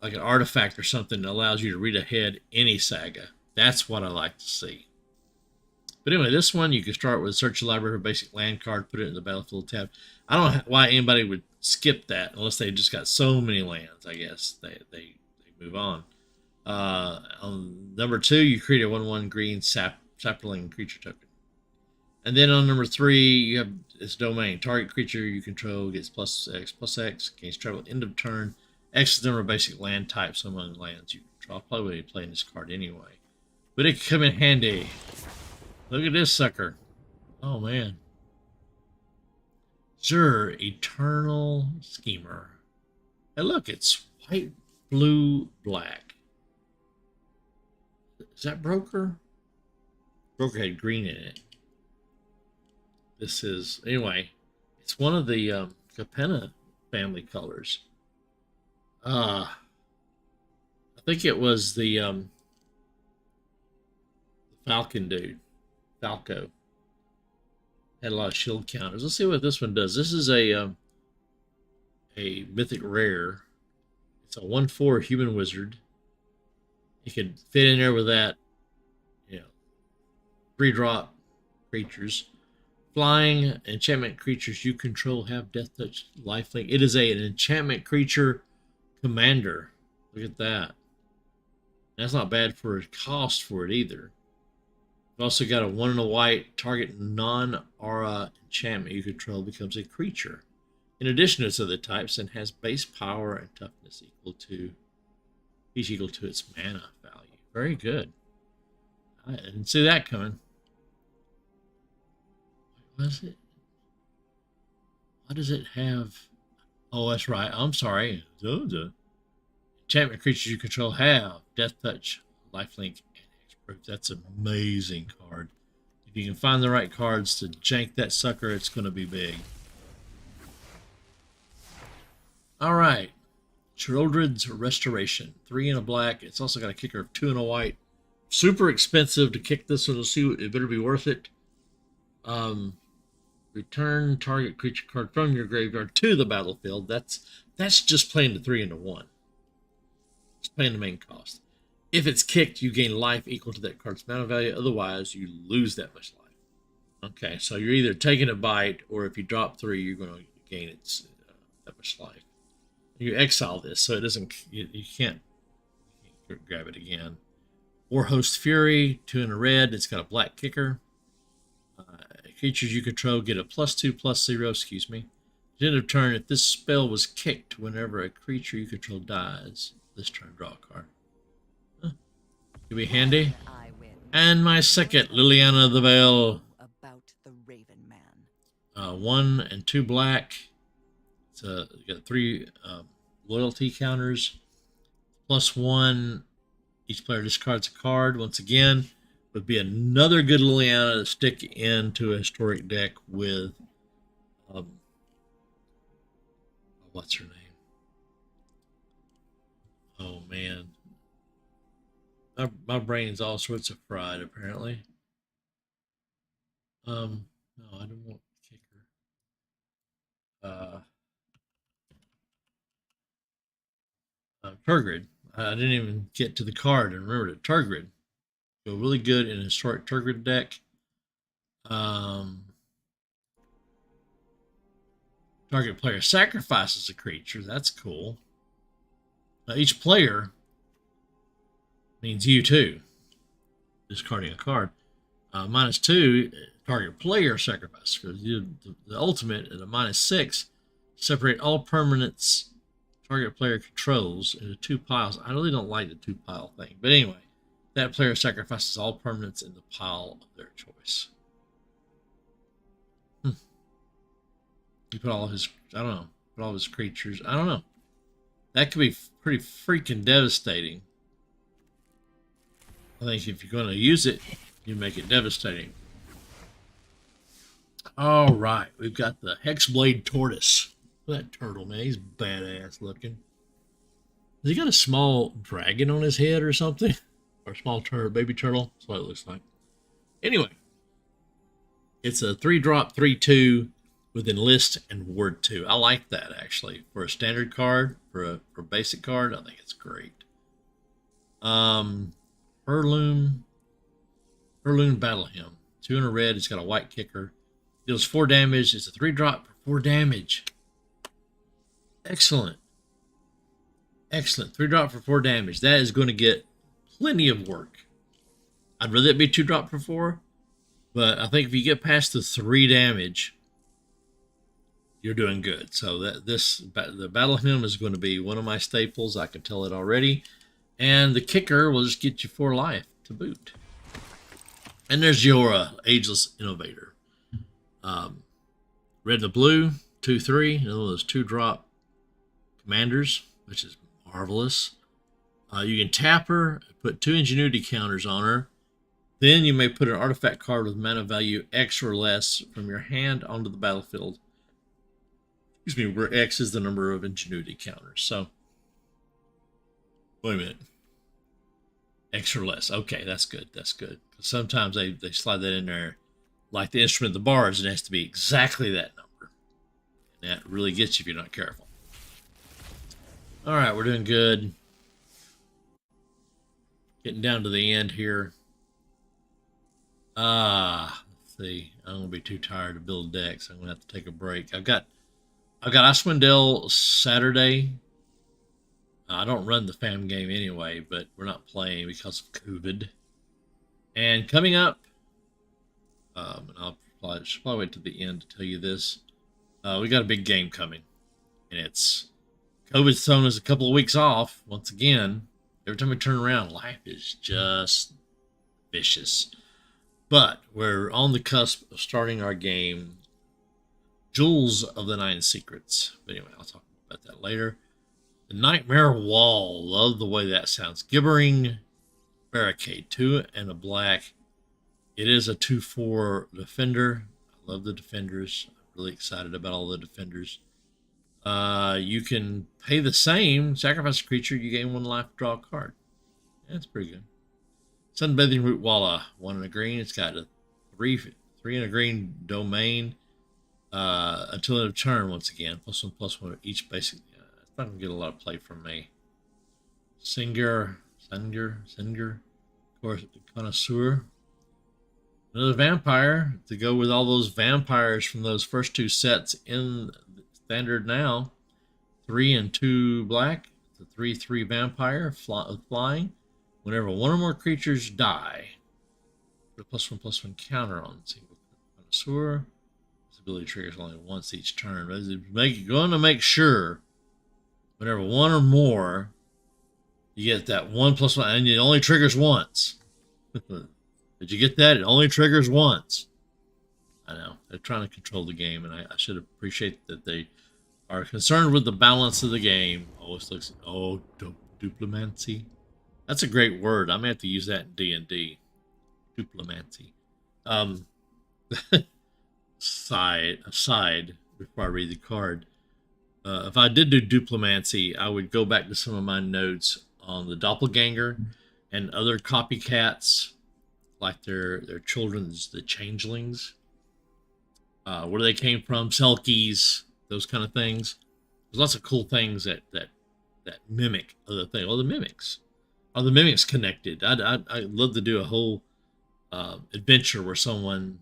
like an artifact or something that allows you to read ahead any saga. That's what I like to see. But anyway, this one you can start with search your library for a basic land card, put it in the battlefield tab. I don't know why anybody would skip that unless they just got so many lands. I guess they move on. On number 2, you create a 1/1 green sapling creature token. And then on number 3, you have its domain. Target creature you control gets +X/+X. Gains travel end of turn. X is the number of basic land types among lands you control. I'll probably be playing this card anyway. but it can come in handy. Look at this sucker. Oh, man. Zur, Eternal Schemer. Hey, look, it's white, blue, black. Is that Broker? Broker had green in it. This is, anyway, it's one of the Capenna family colors. I think it was the Falcon dude. Falco. Had a lot of shield counters. Let's see what this one does. This is a mythic rare. It's a 1/4 human wizard. You can fit in there with that, 3-drop creatures. Flying enchantment creatures you control have death touch lifelink. It is an enchantment creature commander. Look at that. That's not bad for a cost for it either. You've also got a 1 and a white. Target non-aura enchantment you control becomes a creature. In addition to its other types, and has base power and toughness equal to its mana value. Very good. I didn't see that coming. What is it? Why does it have... Oh, that's right. I'm sorry. Enchantment creatures you control have death touch, lifelink, and hexproof. That's an amazing card. If you can find the right cards to jank that sucker, it's going to be big. All right. Childred's Restoration. 3 and a black. It's also got a kicker of 2 and a white. Super expensive to kick this one. We'll see. It better be worth it. Return target creature card from your graveyard to the battlefield. That's just playing the 3 and the 1. Just playing the main cost. If it's kicked, you gain life equal to that card's mana value. Otherwise, you lose that much life. Okay, so you're either taking a bite, or if you drop 3, you're going to gain its that much life. You exile this, so it doesn't. You can't grab it again. Warhost Fury, 2 and a red. It's got a black kicker. Creatures you control get a +2/+0. Excuse me. At the end of turn, if this spell was kicked, whenever a creature you control dies, this turn draw a card. Huh. Could be handy. And my second, Liliana the Veil. About the Raven Man. 1 and 2 black. It's you got 3 loyalty counters. +1. Each player discards a card. Once again, would be another good Liliana to stick into a historic deck with, what's her name? Oh, man. My brain's all sorts of fried, apparently. No, I don't want kicker. Turgid. I didn't even get to the card and remember it. Turgid. Go really good in a historic Turgid deck. Target player sacrifices a creature. That's cool. Each player means you too. Discarding a card. -2, target player sacrifice. The ultimate at a -6, separate all permanents target player controls into 2 piles. I really don't like the 2-pile thing. But anyway, that player sacrifices all permanents in the pile of their choice. He put all of his, I don't know, put all of his creatures. I don't know. That could be pretty freaking devastating. I think if you're going to use it, you make it devastating. All right, we've got the Hexblade Tortoise. That turtle, man, he's badass looking. Has he got a small dragon on his head or something? Or a small turtle, baby turtle? That's what it looks like. Anyway, it's a 3-drop, 3/2 with Enlist and Ward 2. I like that, actually. For a standard card, for a basic card, I think it's great. Heirloom Battle Hymn. 2 and a red. It's got a white kicker. Deals 4 damage. It's a 3-drop for 4 damage. Excellent. Excellent. 3-drop for 4 damage. That is going to get plenty of work. I'd rather it be 2-drop for 4, but I think if you get past the 3 damage, you're doing good. So the Battle Hymn is going to be one of my staples. I can tell it already. And the kicker will just get you 4 life to boot. And there's Giora, Ageless Innovator. Red and blue, 2/3. Another one of those 2-drop commanders, which is marvelous. You can tap her, put 2 ingenuity counters on her. Then you may put an artifact card with mana value X or less from your hand onto the battlefield. Excuse me, where X is the number of ingenuity counters. So, wait a minute. X or less. Okay, that's good. That's good. Sometimes they slide that in there like the instrument of the bards, and it has to be exactly that number. And that really gets you if you're not careful. All right, we're doing good. Getting down to the end here. Let's see. I'm gonna be too tired to build decks. I'm gonna have to take a break. I've got Icewind Dale Saturday. I don't run the fam game anyway, but we're not playing because of COVID. And coming up, and should probably wait to the end to tell you this. We got a big game coming, and it's COVID's thrown us a couple of weeks off once again. Every time we turn around, life is just vicious. But we're on the cusp of starting our game, Jewels of the Nine Secrets. But anyway, I'll talk about that later. The Nightmare Wall. Love the way that sounds. Gibbering Barricade. 2 and a black. It is a 2/4 defender. I love the defenders. I'm really excited about all the defenders. You can pay the same, sacrifice a creature, you gain 1 life, draw a card. Yeah, that's pretty good. Sunbathing Root Walla, 1 and a green. It's got a 3 and a green domain. Until end of turn, once again. +1/+1 each basic. It's not going to get a lot of play from me. Singer, of course, Connoisseur. Another vampire to go with all those vampires from those first 2 sets in standard now. 3 and 2 black. It's a 3/3 vampire flying. Whenever 1 or more creatures die, put a +1/+1 counter on single Connoisseur. This ability triggers only once each turn. But going to make sure whenever 1 or more, you get that 1/+1, and it only triggers once. Did you get that? It only triggers once. I know. They're trying to control the game, and I should appreciate that they are concerned with the balance of the game. Always looks... Oh, Duplomancy. That's a great word. I may have to use that in D&D. Duplomancy. Aside, before I read the card. If I did do Duplomancy, I would go back to some of my notes on the Doppelganger and other copycats, like their children's, the Changelings, where they came from, Selkies, those kind of things. There's lots of cool things that mimic other things. Well, the mimics. Are the mimics connected? I'd love to do a whole adventure where someone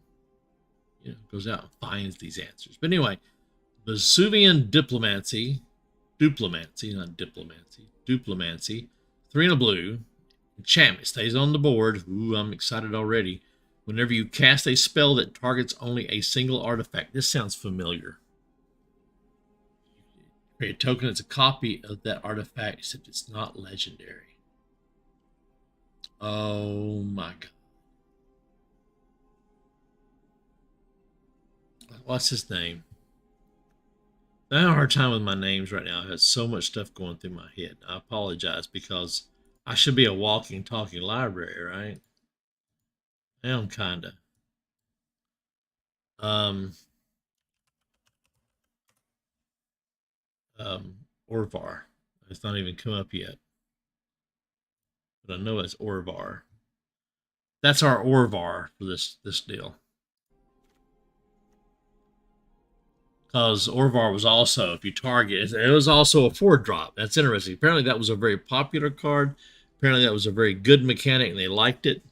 goes out and finds these answers. But anyway, Vesuvian Duplomancy, not diplomancy, Duplomancy, 3 and a blue. Enchantment stays on the board. Ooh, I'm excited already. Whenever you cast a spell that targets only a single artifact. This sounds familiar. Create a token that's a copy of that artifact, except it's not legendary. Oh my god. What's his name? I have a hard time with my names right now. I have so much stuff going through my head. I apologize because I should be a walking, talking library, right? I am kinda. Orvar. It's not even come up yet. But I know it's Orvar. That's our Orvar for this deal. Because Orvar was also, if you target, it was also a 4-drop. That's interesting. Apparently that was a very popular card. Apparently that was a very good mechanic and they liked it.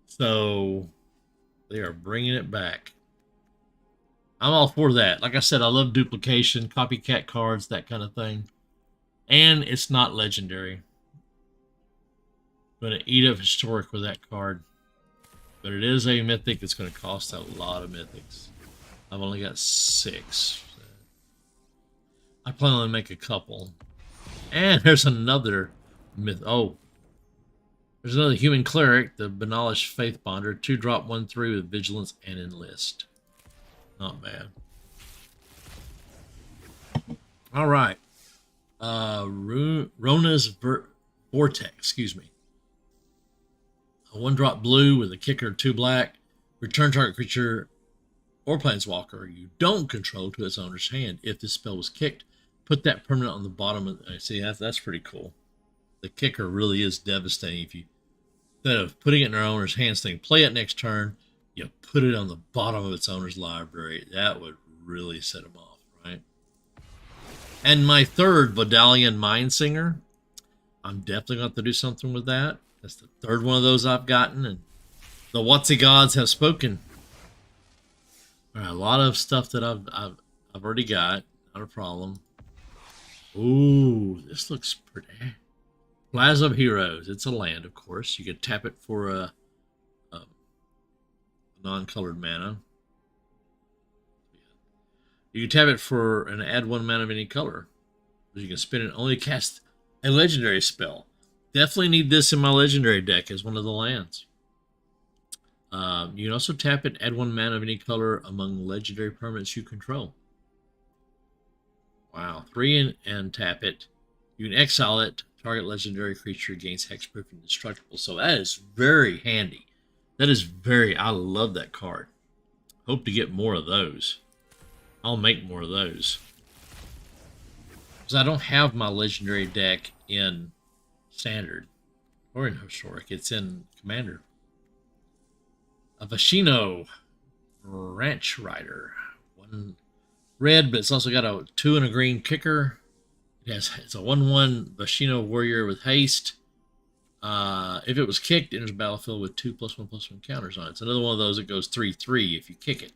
So they are bringing it back. I'm all for that. Like I said, I love duplication, copycat cards, that kind of thing. And it's not legendary. I'm going to eat up historic with that card. But it is a mythic. It's going to cost a lot of mythics. I've only got 6. I plan on make a couple. And there's another myth. Oh. There's another human cleric, the Banalish Faith Bonder, 2-drop 1/3 with vigilance and enlist. Not bad. All right. Rona's Vortex, excuse me. A 1-drop blue with a kicker 2 black. Return target creature or planeswalker you don't control to its owner's hand. If this spell was kicked, put that permanent on the bottom of the... See, that's pretty cool. The kicker really is devastating. If you, instead of putting it in their owner's hands, saying play it next turn, you put it on the bottom of its owner's library. That would really set them off, right? And my third, Vidalian Mindsinger. I'm definitely going to have to do something with that. That's the third one of those I've gotten, and the Watsy gods have spoken. All right, a lot of stuff that I've already got. Not a problem. Ooh, this looks pretty. Plaza of Heroes. It's a land, of course. You could tap it for a non-colored mana. You can tap it for and add 1 mana of any color. You can spin it only cast a legendary spell. Definitely need this in my legendary deck as one of the lands. You can also tap it, add 1 mana of any color among legendary permanents you control. Wow, 3 and tap it. You can exile it. Target legendary creature gains hexproof and indestructible. So that is very handy. That is very... I love that card. Hope to get more of those. I'll make more of those. Because I don't have my legendary deck in Standard or in Historic. It's in Commander. A Vashino Ranch Rider. 1 red, but it's also got a 2 and a green kicker. It's a 1/1 Vashino Warrior with haste. If it was kicked, it enters the battlefield with 2+1/+1 counters on it. It's another one of those that goes 3/3 if you kick it.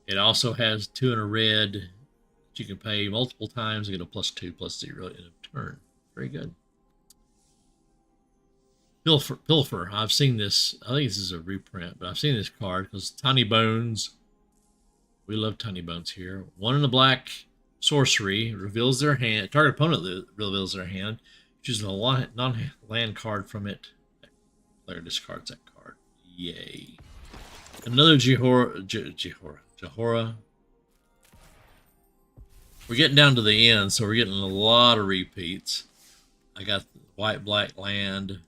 It also has 2 and a red that you can pay multiple times and get a +2/+0 in a turn. Very good. Pilfer. I've seen this. I think this is a reprint, but I've seen this card because Tiny Bones. We love Tiny Bones here. 1 in the black sorcery reveals their hand. Target opponent reveals their hand. Chooses a non-land card from it. Player discards that card. Yay. Another Jehora. We're getting down to the end, so we're getting a lot of repeats. I got white-black land.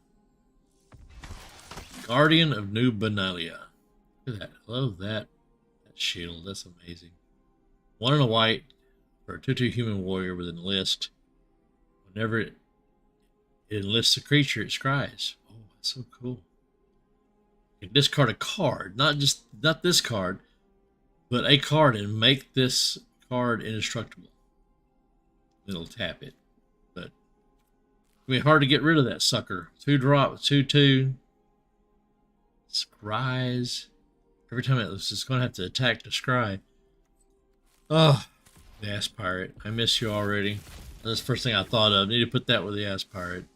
Guardian of New Benalia. Look at that. I love that shield. That's amazing. 1 and a white for a 2/2 human warrior with enlist. Whenever it enlists a creature, it scries. Oh, that's so cool. You can discard a card, not this card, but a card, and make this card indestructible. It'll tap it. But it'll be hard to get rid of that sucker. 2-drop, 2/2. Scries. Every time it's just going to have to attack to scry. Oh, the Ass Pirate. I miss you already. That's the first thing I thought of. Need to put that with the Ass Pirate.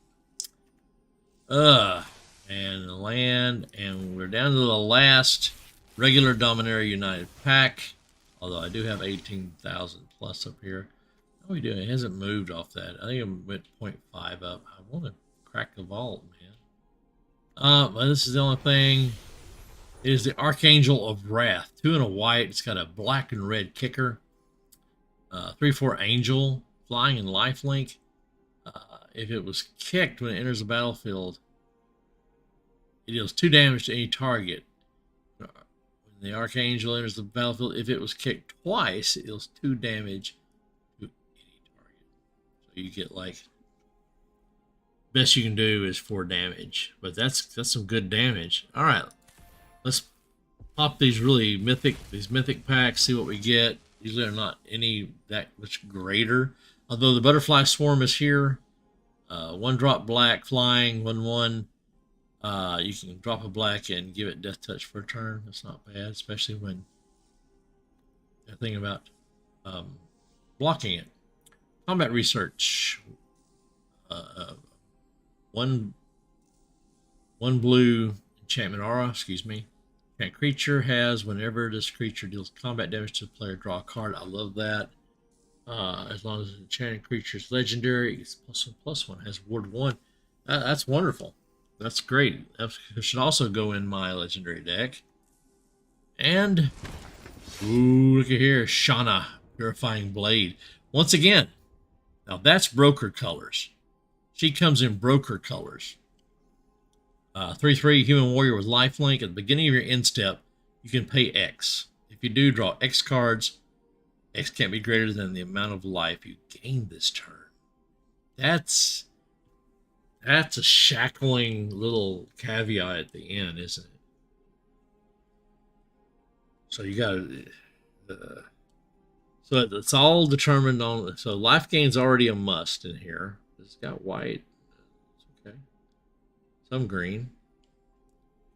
And the land. And we're down to the last regular Dominaria United pack. Although I do have 18,000 plus up here. How are we doing? It hasn't moved off that. I think it went 0.5 up. I want to crack the vault, man. But this is the only thing. It is the Archangel of Wrath. 2 and a white. It's got a black and red kicker. 3/4 Angel. Flying and lifelink. If it was kicked when it enters the battlefield, it deals 2 damage to any target. When the Archangel enters the battlefield, if it was kicked twice, it deals 2 damage to any target. So you get like... Best you can do is 4 damage. But that's some good damage. Alright. Let's pop these mythic packs, see what we get. Usually they're not any that much greater. Although the Butterfly Swarm is here. 1-drop black, flying, 1/1. You can drop a black and give it Death Touch for a turn. That's not bad, especially when I think about blocking it. Combat Research. One blue enchantment aura, That creature has, whenever this creature deals combat damage to the player, draw a card. I love that. As long as the enchanted creature is legendary, it's +1/+1, has ward 1. That's wonderful. That's great. That should also go in my legendary deck. And ooh, look at here, Shauna, Purifying Blade. Once again, now that's broker colors. She comes in broker colors. 3/3 human warrior with lifelink. At the beginning of your end step, you can pay X. If you do, draw X cards. X can't be greater than the amount of life you gain this turn. That's a shackling little caveat at the end, isn't it? So you got to. So it's all determined on. So life gain's already a must in here. It's got white. Okay. Some green.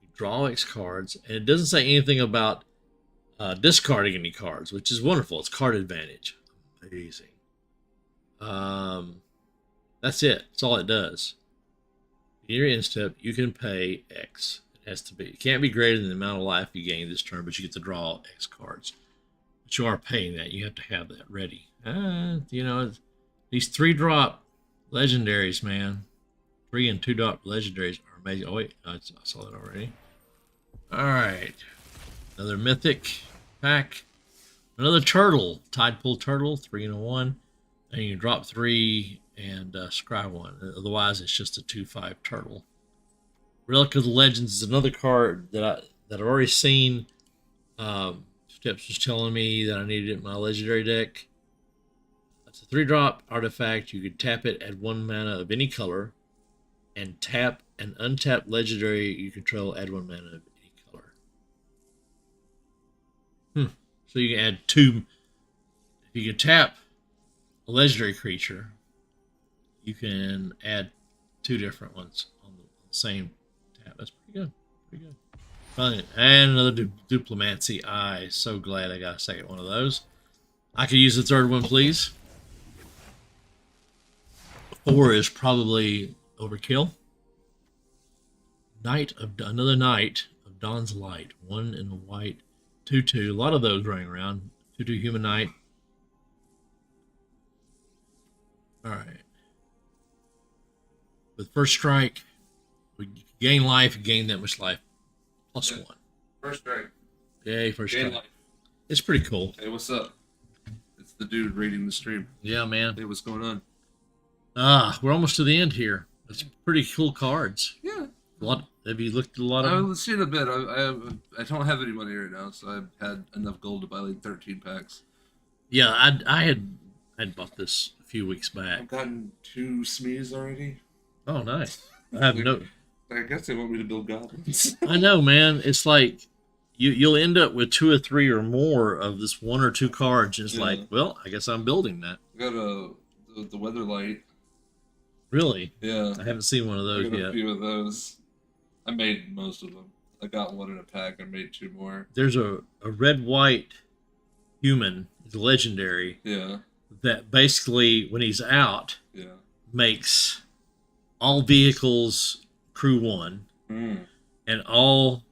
You draw X cards, and it doesn't say anything about discarding any cards, which is wonderful. It's card advantage. Amazing. That's it. That's all it does. In your end step, you can pay X. It has to be. It can't be greater than the amount of life you gain this turn, but you get to draw X cards. But you are paying that. You have to have that ready. You know, these 3-drop legendaries, man. 3 and 2-drop legendaries are amazing. Oh wait, I saw that already. All right, another mythic pack. Another turtle, Tidepool Turtle, 3 and a 1. And you drop 3 and scry 1. Otherwise, it's just a 2/5 turtle. Relic of the Legends is another card that I've already seen. Steps was telling me that I needed it in my legendary deck. That's a 3-drop artifact. You can tap it at 1 mana of any color, and tap an untapped legendary you control, add 1 mana of any color. So you can add 2. If you can tap a legendary creature, you can add 2 different ones on the same tap. That's pretty good. Pretty good. And another Diplomacy. I'm so glad I got a second one of those. I could use the third one, please. 4 is probably overkill. Another Knight of Dawn's Light. 1 in the white. 2/2. A lot of those running around. 2/2 human knight. All right. With first strike, we gain life. Gain that much life. +1. First strike. Yay, first Gain strike. life. It's pretty cool. Hey, what's up? It's the dude reading the stream. Yeah, man. Hey, what's going on? We're almost to the end here. That's pretty cool cards. Yeah. A lot. Have you looked at a lot of them? I've seen a bit. I don't have any money right now, so I've had enough gold to buy like 13 packs. Yeah, I had bought this a few weeks back. I've gotten 2 SMEs already. Oh, nice. I have no. I guess they want me to build goblins. I know, man. It's like you'll end up with 2 or 3 or more of this 1 or 2 cards. And it's Yeah. like, well, I guess I'm building that. I got the Weatherlight. Really? Yeah. I haven't seen one of I those got a yet. few of those. I made most of them. I got 1 in a pack. I made 2 more. There's a red-white human, the legendary, Yeah. that basically, when he's out, Yeah. makes all vehicles crew 1 Mm. and all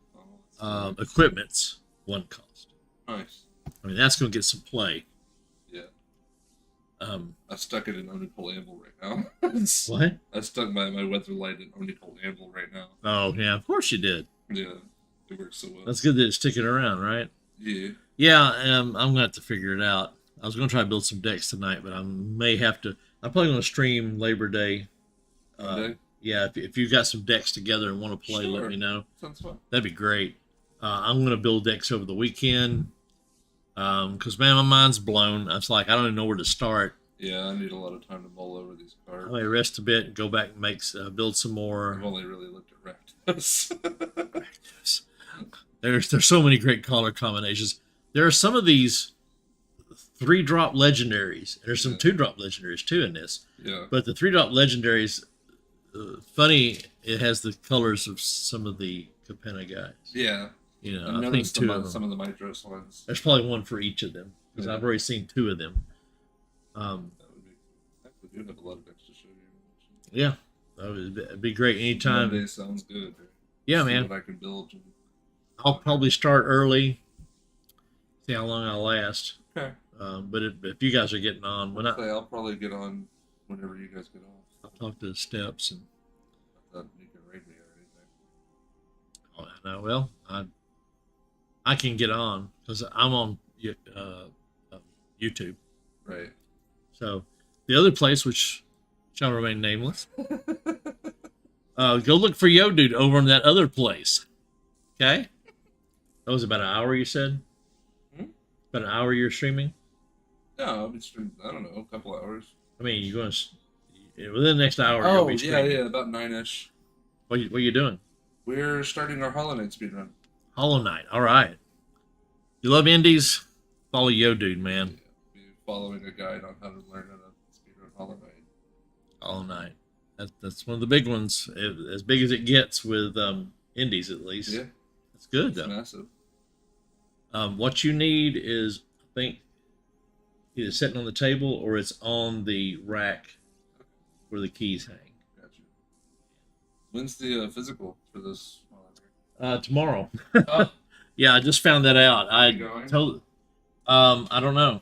Oh, equipments 1 cost. nice. I mean, that's going to get some play. Yeah. Um, I stuck it in Onycol Anvil right now. what? I stuck my Weatherlight in Onycol Anvil right now. Oh, yeah, of course you did. Yeah, it works so well. That's good that it's sticking around, right? Yeah. Yeah, I'm going to have to figure it out. I was going to try to build some decks tonight, but I may have to. I'm probably going to stream Labor Day. Monday? Yeah, if you got some decks together and want to play, Sure. let me know. Sounds fun. That'd be great. I'm going to build decks over the weekend because, man, my mind's blown. It's like I don't even know where to start. Yeah, I need a lot of time to mull over these cards. I may rest a bit and go back and build some I've more. only really looked at Rakdos. There's so many great color combinations. There are some of these 3-drop legendaries. There's some 2-drop legendaries too in this. Yeah. But the 3-drop legendaries, funny, it has the colors of some of the Capenna guys. Yeah. You know, I've I think noticed 2 of them. some of the Mitros ones. There's probably 1 for each of them because Yeah. I've already seen 2 of them. That would be. I do have a lot of decks to show you. Yeah, it'd be great anytime. Monday sounds good. Yeah, See man. What I can build. I'll probably start early. See how long I'll last. Okay. But if you guys are getting on, I'll probably get on whenever you guys get off. I'll talk to the steps and I thought you could raid me already. Oh, no, well, I can get on because I'm on YouTube. Right. So the other place, which shall remain nameless, go look for Yo Dude over in that other place. Okay, that was about an hour. You said about an hour you're streaming. No, I'll be streaming. I don't know, a couple hours. I mean, you're going to within the next hour. You'll Oh be yeah, streaming. yeah, about 9ish. What are you doing? We're starting our Hollow Knight speedrun. Hollow Knight. All right. You love indies? Follow Yo Dude, man. Yeah, we'll be following a guide on how to learn how to speedrun Hollow Knight. Hollow Knight. That's one of the big ones, as big as it gets with indies, at least. Yeah, That's good it's though. massive. What you need is, I think, either sitting on the table or it's on the rack where the keys hang. Gotcha. When's the physical for this? Tomorrow. Oh, Yeah, I just found that out. I you going? told. I don't know.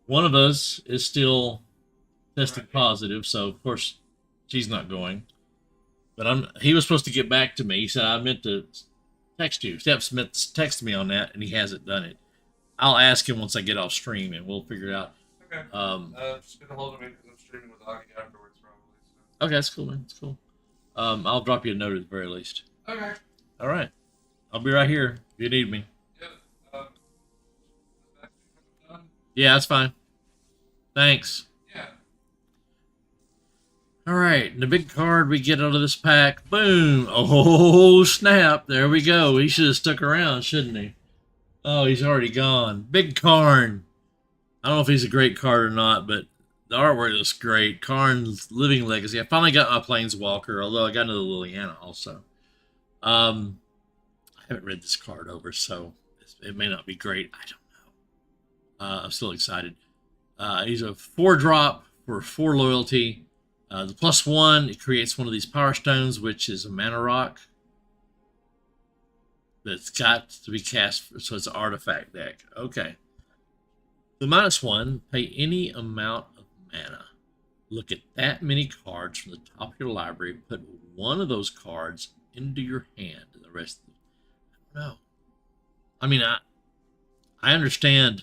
One of us is still tested positive, so of course she's not going. But he was supposed to get back to me. He said I meant to text you. Steps meant to text me on that, and he hasn't done it. I'll ask him once I get off stream, and we'll figure it out. Okay. Just get a hold of me because I'm streaming with Augie afterwards, probably. So. Okay, that's cool, man. That's cool. I'll drop you a note at the very least. Okay. All right. I'll be right here if you need me. Yeah. Done? Yeah, that's fine. Thanks. Yeah. All right, the big card we get out of this pack. Boom. Oh, snap. There we go. He should have stuck around, shouldn't he? Oh, he's already gone. Big Karn. I don't know if he's a great card or not, but the artwork looks great. Karn's Living Legacy. I finally got my Planeswalker, although I got another Liliana also. I haven't read this card over, so it may not be great. I don't know. I'm still excited. He's a 4-drop for 4 loyalty. The +1, it creates one of these Power Stones, which is a mana rock. That's got to be cast, so it's an artifact deck. Okay. The -1, pay any amount of mana. Look at that many cards from the top of your library. Put one of those cards into your hand, and the rest of them. I don't know. I mean, I understand,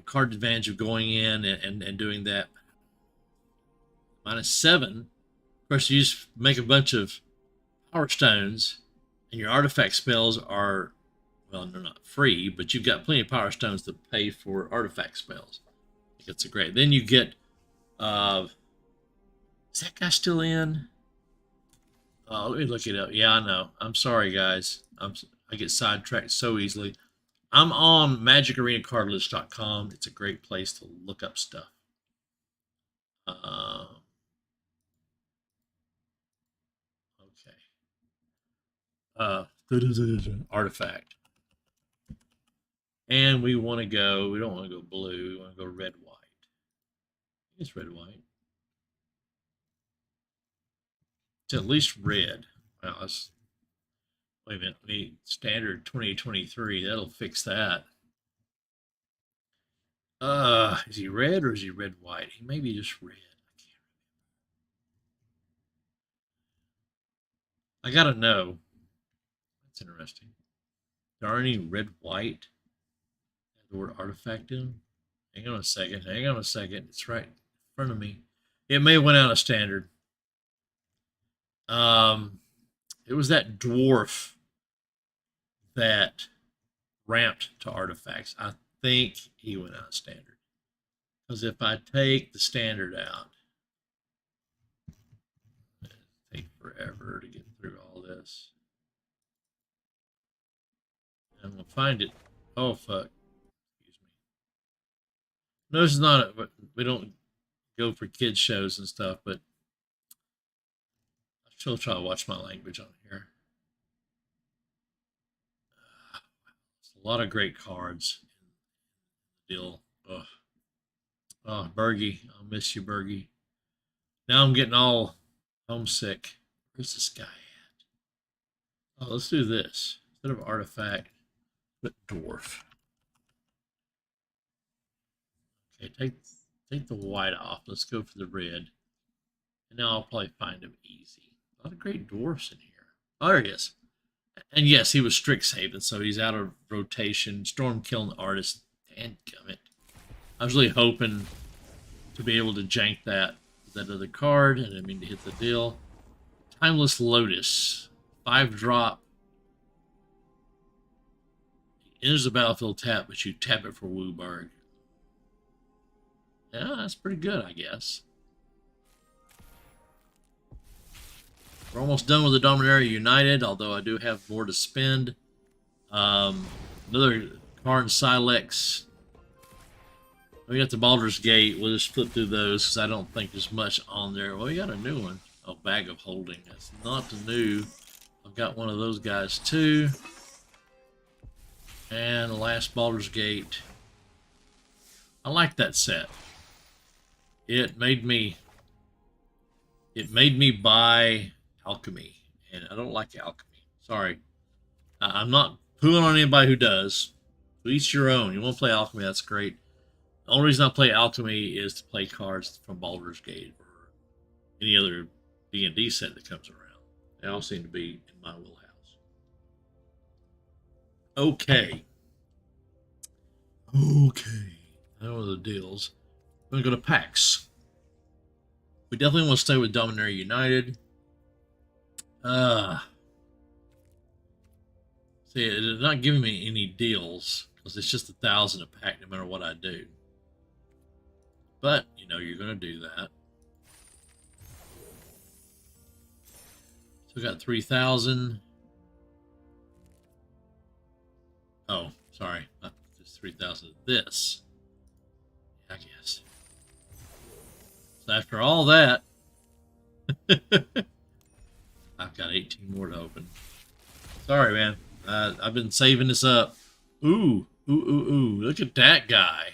card advantage of going in and doing that. -7, of course, you just make a bunch of Power Stones, and your artifact spells are, well, they're not free, but you've got plenty of Power Stones to pay for artifact spells. I think it's a great. Then you get, is that guy still in? Oh, let me look it up. Yeah, I know. I'm sorry, guys. I get sidetracked so easily. I'm on MagicArenaCardList.com. It's a great place to look up stuff. Okay. Artifact. And we want to go, we don't want to go blue, we want to go red, white. It's red, white. It's at least red. Well, wait a minute, standard 2023, that'll fix that. Is he red or is he red, white? He may be just red. I gotta know. That's interesting. There aren't any red, white. The word artifact in. Hang on a second. It's right in front of me. It may have went out of standard. It was that dwarf that ramped to artifacts. I think he went out of standard. Because if I take the standard out, it'll take forever to get through all this. I'm gonna find it. Oh fuck. No, this is not. We don't go for kids shows and stuff, but I still try to watch my language on here. There's a lot of great cards in the deal. Oh, Bergie, I'll miss you, Bergie. Now I'm getting all homesick. Where's this guy at? Oh, let's do this instead of artifact. But dwarf. Okay, take the white off. Let's go for the red. And now I'll probably find him easy. A lot of great dwarfs in here. Oh, there he is. And yes, he was Strixhaven, so he's out of rotation. Storm killing artist. Dadgummit. I was really hoping to be able to jank that other card. I didn't mean to hit the deal. Timeless Lotus. 5-drop. Enters the battlefield tap, but you tap it for Wooburg. Yeah, that's pretty good, I guess. We're almost done with the Dominaria United, although I do have more to spend. Another Karn Silex. We got the Baldur's Gate. We'll just flip through those because I don't think there's much on there. Well, we got a new one. Oh, Bag of Holding. That's not the new. I've got one of those guys too. And the last Baldur's Gate. I like that set. It made me buy Alchemy, and I don't like Alchemy. Sorry. I'm not pooing on anybody who does. To each your own. You want to play Alchemy, that's great. The only reason I play Alchemy is to play cards from Baldur's Gate or any other D&D set that comes around. They all seem to be in my wheelhouse. Okay. I know the deals. I'm going to go to PAX. We definitely want to stay with Dominaria United. See, it's not giving me any deals because it's just 1,000 a pack no matter what I do. But, you know, you're going to do that. So we got 3,000. Oh, sorry. Not just 3,000 of this. I guess. So after all that, I've got 18 more to open. Sorry, man. I've been saving this up. Ooh. Look at that guy.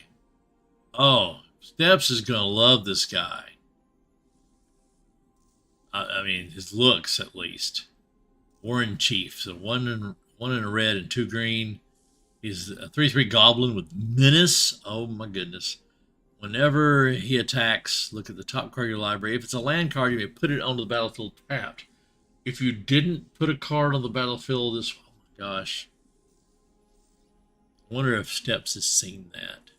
Oh, Steps is going to love this guy. I mean, his looks, at least. Warren Chief. So one in a red and 2 green. He's a 3/3 goblin with menace. Oh, my goodness. Whenever he attacks, look at the top card of your library. If it's a land card, you may put it onto the battlefield tapped. If you didn't put a card on the battlefield, oh my gosh. I wonder if Steps has seen that.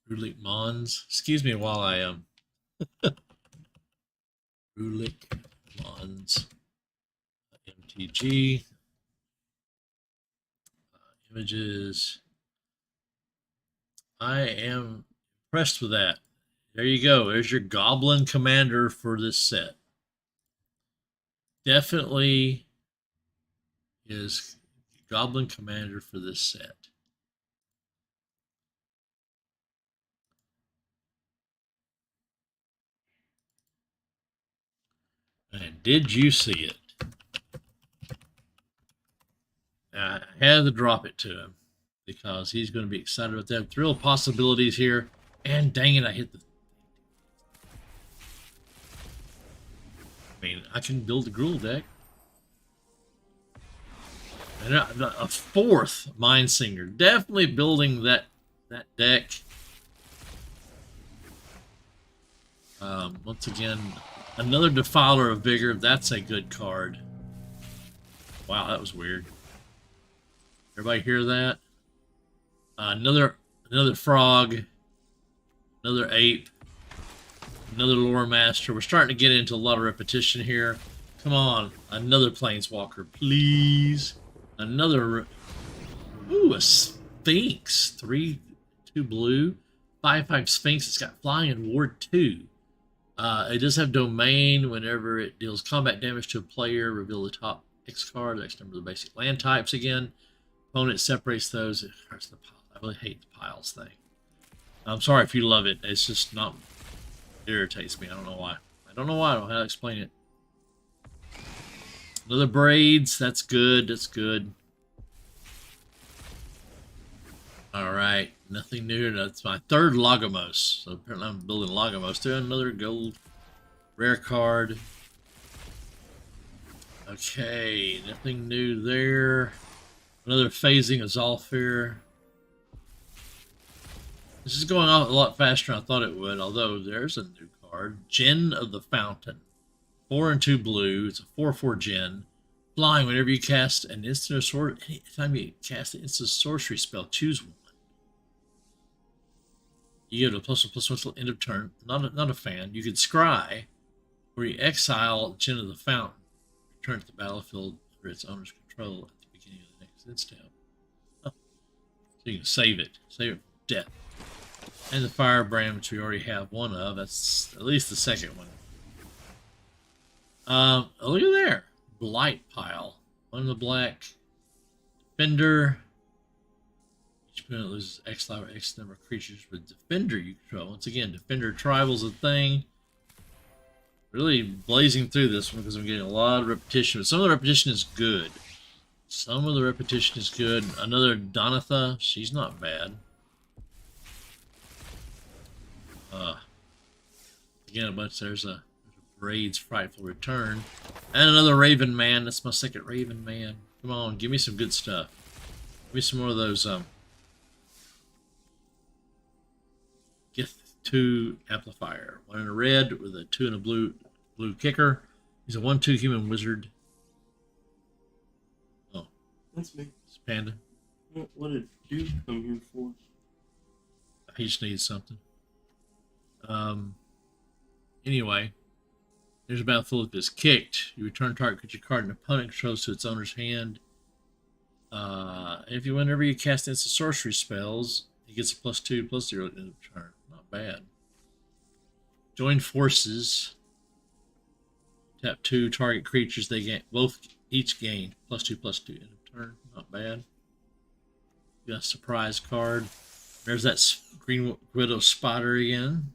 Rulik Mons. Excuse me while I am. Rulik Mons. MTG. Images. I am impressed with that. There you go. There's your Goblin Commander for this set. Definitely is Goblin Commander for this set. And did you see it? I had to drop it to him because he's going to be excited about that. Thrill possibilities here. And dang it, I hit the... I mean, I can build a Gruul deck. And a 4th Mindsinger. Definitely building that deck. Once again, another Defiler of Vigor. That's a good card. Wow, that was weird. Everybody hear that? Another frog. Another ape. Another lore master. We're starting to get into a lot of repetition here. Come on, another planeswalker, please. Another. Ooh, a Sphinx. 3/2 blue. 5/5 Sphinx. It's got flying and ward 2. It does have domain. Whenever it deals combat damage to a player, reveal the top X card. X number of the basic land types again. Opponent separates those. It hurts the pile. I really hate the piles thing. I'm sorry if you love it. It's just not. It irritates me. I don't know why. I don't know how to explain it. Another braids. That's good. That's good. All right. Nothing new. That's my 3rd Logomos. So apparently I'm building Logomos too. Another gold rare card. Okay. Nothing new there. Another phasing of Zolfir. This is going off a lot faster than I thought it would, although there's a new card. Djinn of the Fountain. 4 and 2 blue. It's a 4/4 Djinn. Flying whenever you cast an instant or sword. Anytime you cast an instant sorcery spell, choose one. You get a +1/+1 till end of turn. Not a fan. You could scry, where you exile Djinn of the Fountain. Return to the battlefield for its owner's control at the beginning of the next end step. Oh. So you can save it. Save it from death. And the Firebrand, which we already have one of. That's at least the second one. Look at there. Blight Pile. 1 in the black. Defender. Each opponent loses X life or X number of creatures with Defender you control. Once again, Defender Tribal's a thing. Really blazing through this one because I'm getting a lot of repetition. But some of the repetition is good. Another Donatha. She's not bad. Again, there's a Braid's Frightful Return. And another Raven Man. That's my second Raven Man. Come on, give me some good stuff. Give me some more of those Gift 2 Amplifier. 1 in a red with a 2 and a blue kicker. He's a 1/2 human wizard. Oh. That's me. It's Panda. What did you come here for? He just needs something. Anyway, there's a battlefield that is kicked. You return target creature card an opponent controls to its owner's hand. Whenever you cast instant sorcery spells, he gets a +2/+0 at the end of turn. Not bad. Join forces. Tap 2 target creatures. They gain each gain +2/+2 end of turn. Not bad. You got a surprise card. There's that Green Widow Spotter again.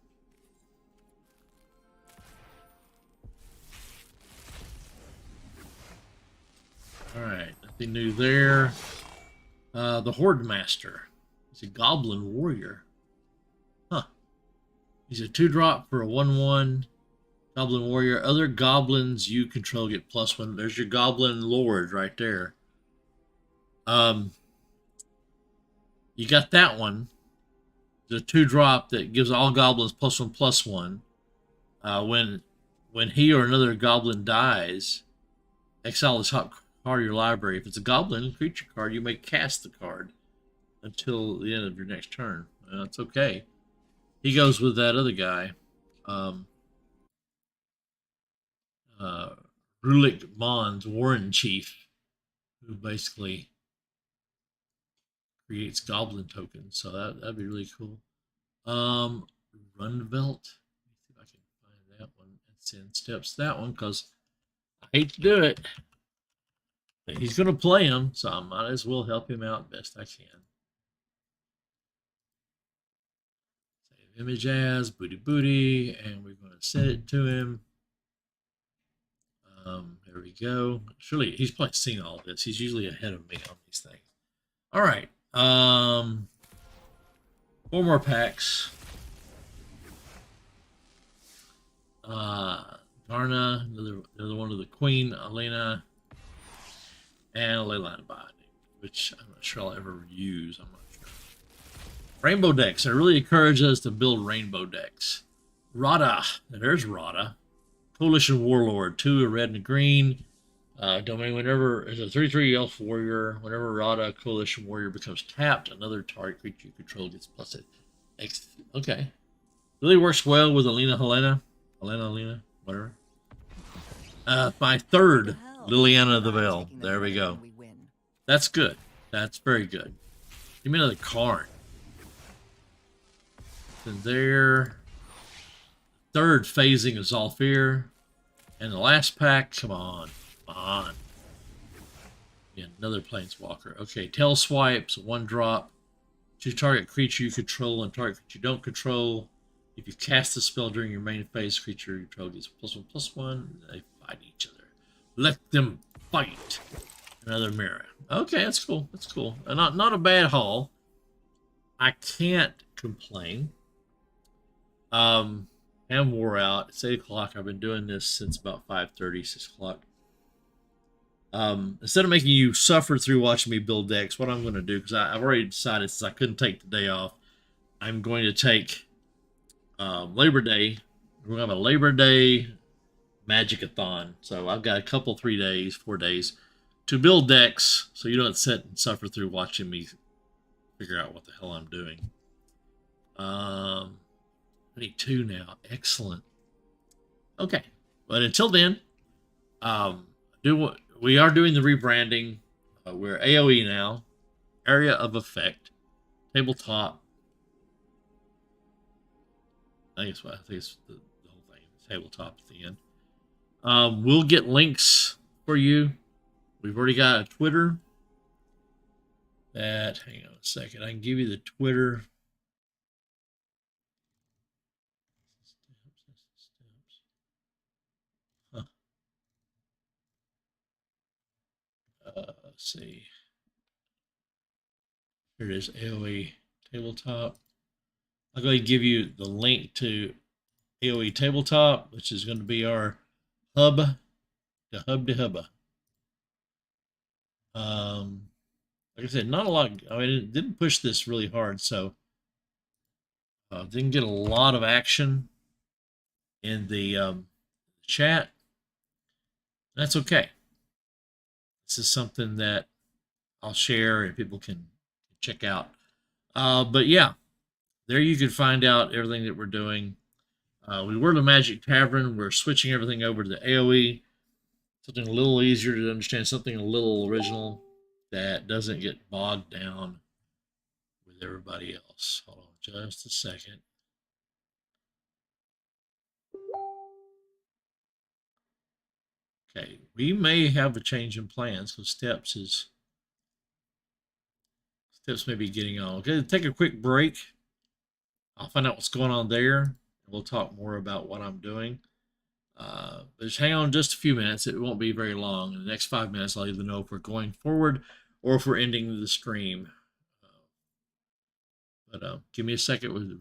Alright, nothing new there. The Horde Master. He's a Goblin Warrior. Huh. He's a 2-drop for a 1/1 Goblin Warrior. Other goblins you control get +1. There's your Goblin Lord right there. You got that one. The 2-drop that gives all goblins +1/+1. When he or another goblin dies, exile the top card of your library. If it's a goblin creature card, you may cast the card until the end of your next turn. That's okay. He goes with that other guy, Rulik Mons, Warren Chief, who basically creates goblin tokens. So that'd be really cool. Runvelt. Let me see if I can find that one and send steps that one because I hate to do it. But he's going to play him, so I might as well help him out best I can. Save image as booty, and we're going to send it to him. There we go. Surely he's probably seen all this. He's usually ahead of me on these things. All right. 4 more packs. Garna, another one of the Queen, Elena, and a Leyline Binding, which I'm not sure I'll ever use. I'm not sure. Rainbow decks. I really encourage us to build rainbow decks. Rada. There's Rada. Coalition Warlord. 2, a red and a green. Domain, whenever it's a 3/3 elf warrior, whenever Rada Coalition Warrior becomes tapped, another target creature you control gets +X. Okay. Really works well with Helena, whatever. My third Liliana of the Veil. There we go. That's good. That's very good. Give me another card. Then there. Third phasing of Zalfir. And the last pack, come on. Yeah, another Planeswalker. Okay, Tail Swipes, 1-drop. 2 target creature you control and target creature you don't control. If you cast a spell during your main phase, creature you control gets +1/+1. They fight each other. Let them fight. Another mirror. Okay, that's cool. That's cool. Not a bad haul. I can't complain. I'm wore out. It's 8 o'clock. I've been doing this since about 5:30, 6 o'clock. Instead of making you suffer through watching me build decks, what I'm going to do, because I've already decided since I couldn't take the day off, I'm going to take Labor Day we're gonna have a Labor Day Magic-a-thon. So I've got a couple, 3 days, 4 days to build decks, so you don't sit and suffer through watching me figure out what the hell I'm doing. I need 2 now. Excellent. Okay, but until then, do what we are doing the rebranding. We're AOE now, area of effect, tabletop. I think it's the whole thing. Tabletop at the end. We'll get links for you. We've already got a Twitter. Hang on a second. I can give you the Twitter. Huh. Let's see. Here it is, AOE Tabletop. I'll go ahead and give you the link to AOE Tabletop, which is going to be our hub, the hub to hubba. Like I said, not a lot. I mean, it didn't push this really hard, so didn't get a lot of action in the chat. That's okay. This is something that I'll share and people can check out. But yeah, there you can find out everything that we're doing. We were the Magic Tavern. We're switching everything over to the AOE. Something a little easier to understand, something a little original that doesn't get bogged down with everybody else. Hold on just a second. Okay, we may have a change in plans because Steps may be getting on. Okay, take a quick break. I'll find out what's going on there. We'll talk more about what I'm doing. But just hang on just a few minutes. It won't be very long. In the next 5 minutes, I'll either know if we're going forward or if we're ending the stream. But give me a second.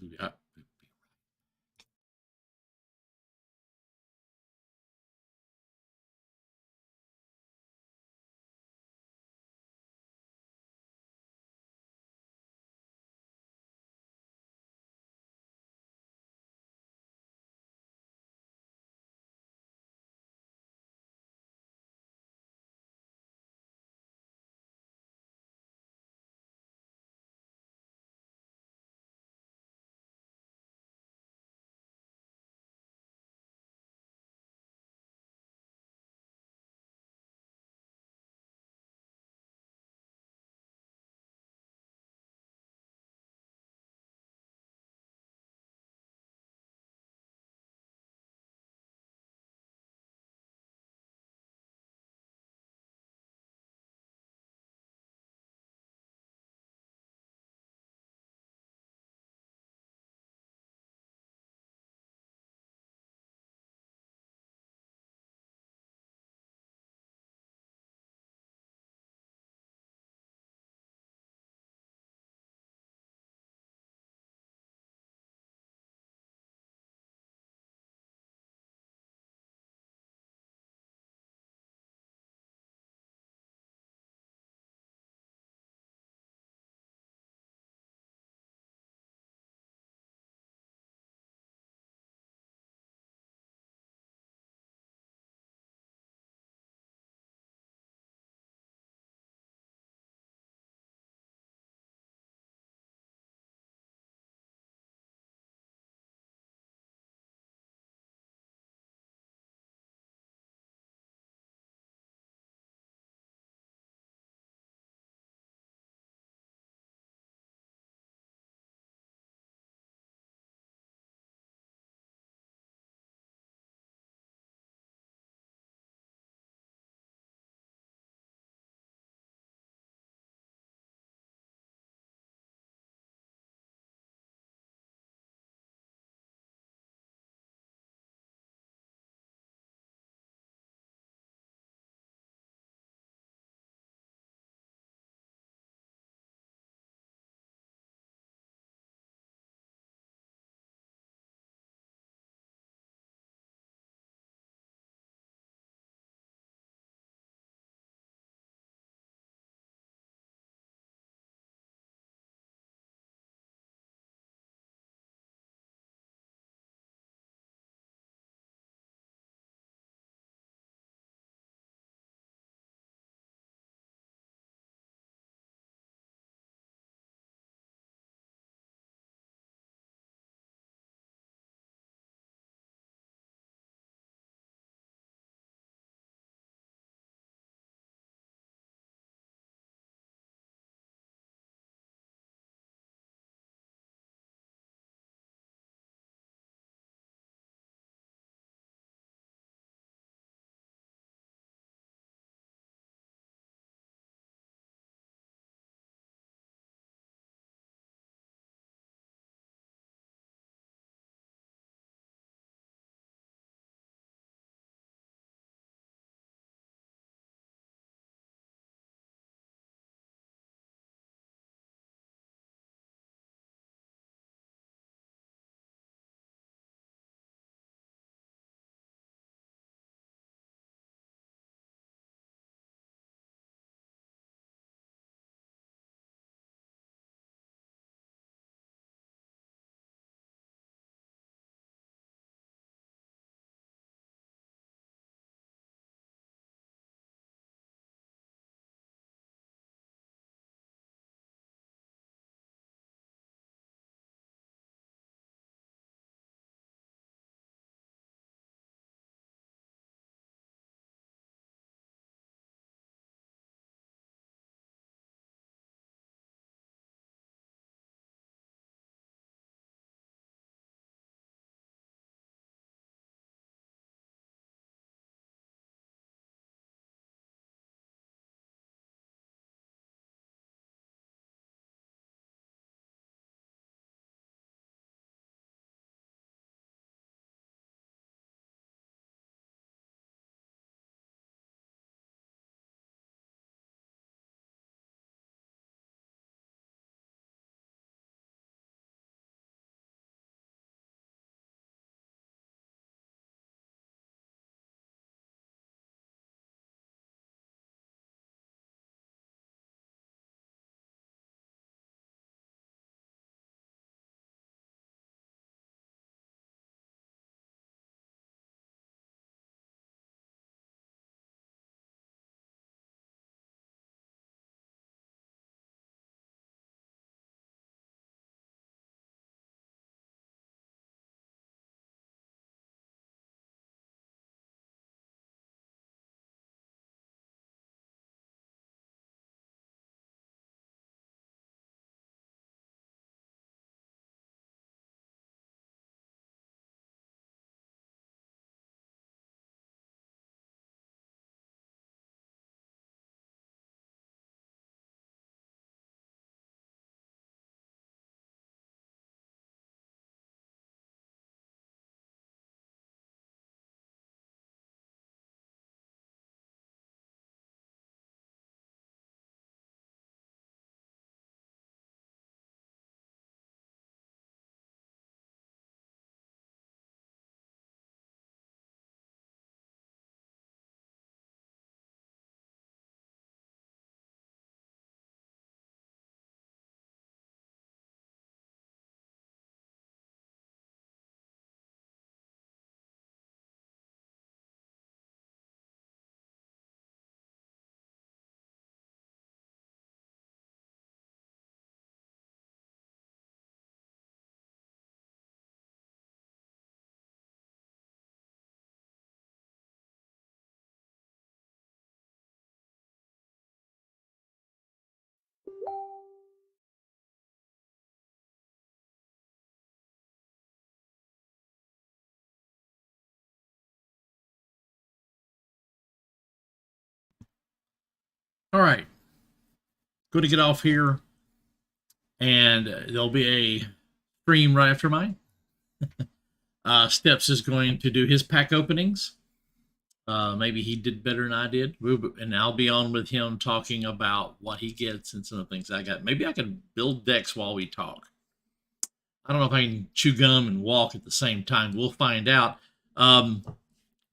All right. Going to get off here, and there'll be a stream right after mine. Steps is going to do his pack openings. Maybe he did better than I did, and I'll be on with him talking about what he gets and some of the things I got. Maybe I can build decks while we talk. I don't know if I can chew gum and walk at the same time. We'll find out.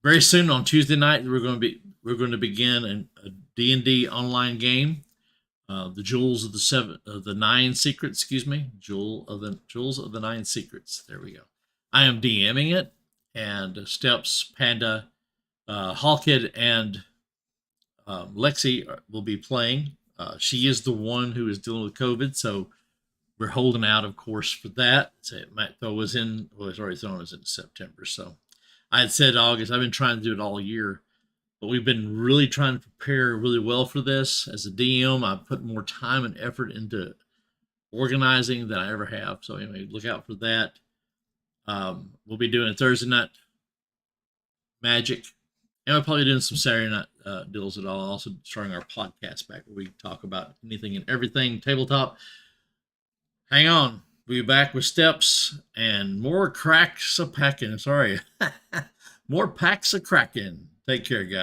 Very soon on Tuesday night, we're going to begin a D&D online game. The Jewels of the Nine Secrets. Excuse me, Jewels of the Nine Secrets. There we go. I am DMing it, and Steps, Panda, Hawkhead, and Lexi will be playing. She is the one who is dealing with COVID, so we're holding out, of course, for that. So it might throw us in. Well, it's already thrown us in September. So I had said August. I've been trying to do it all year, but we've been really trying to prepare really well for this. As a DM, I've put more time and effort into organizing than I ever have. So anyway, look out for that. We'll be doing a Thursday night Magic, and we're probably doing some Saturday night deals at all. Also starting our podcast back where we talk about anything and everything tabletop. Hang on. We'll be back with Steps and more cracks a packing. Sorry. More packs a cracking. Take care, guys.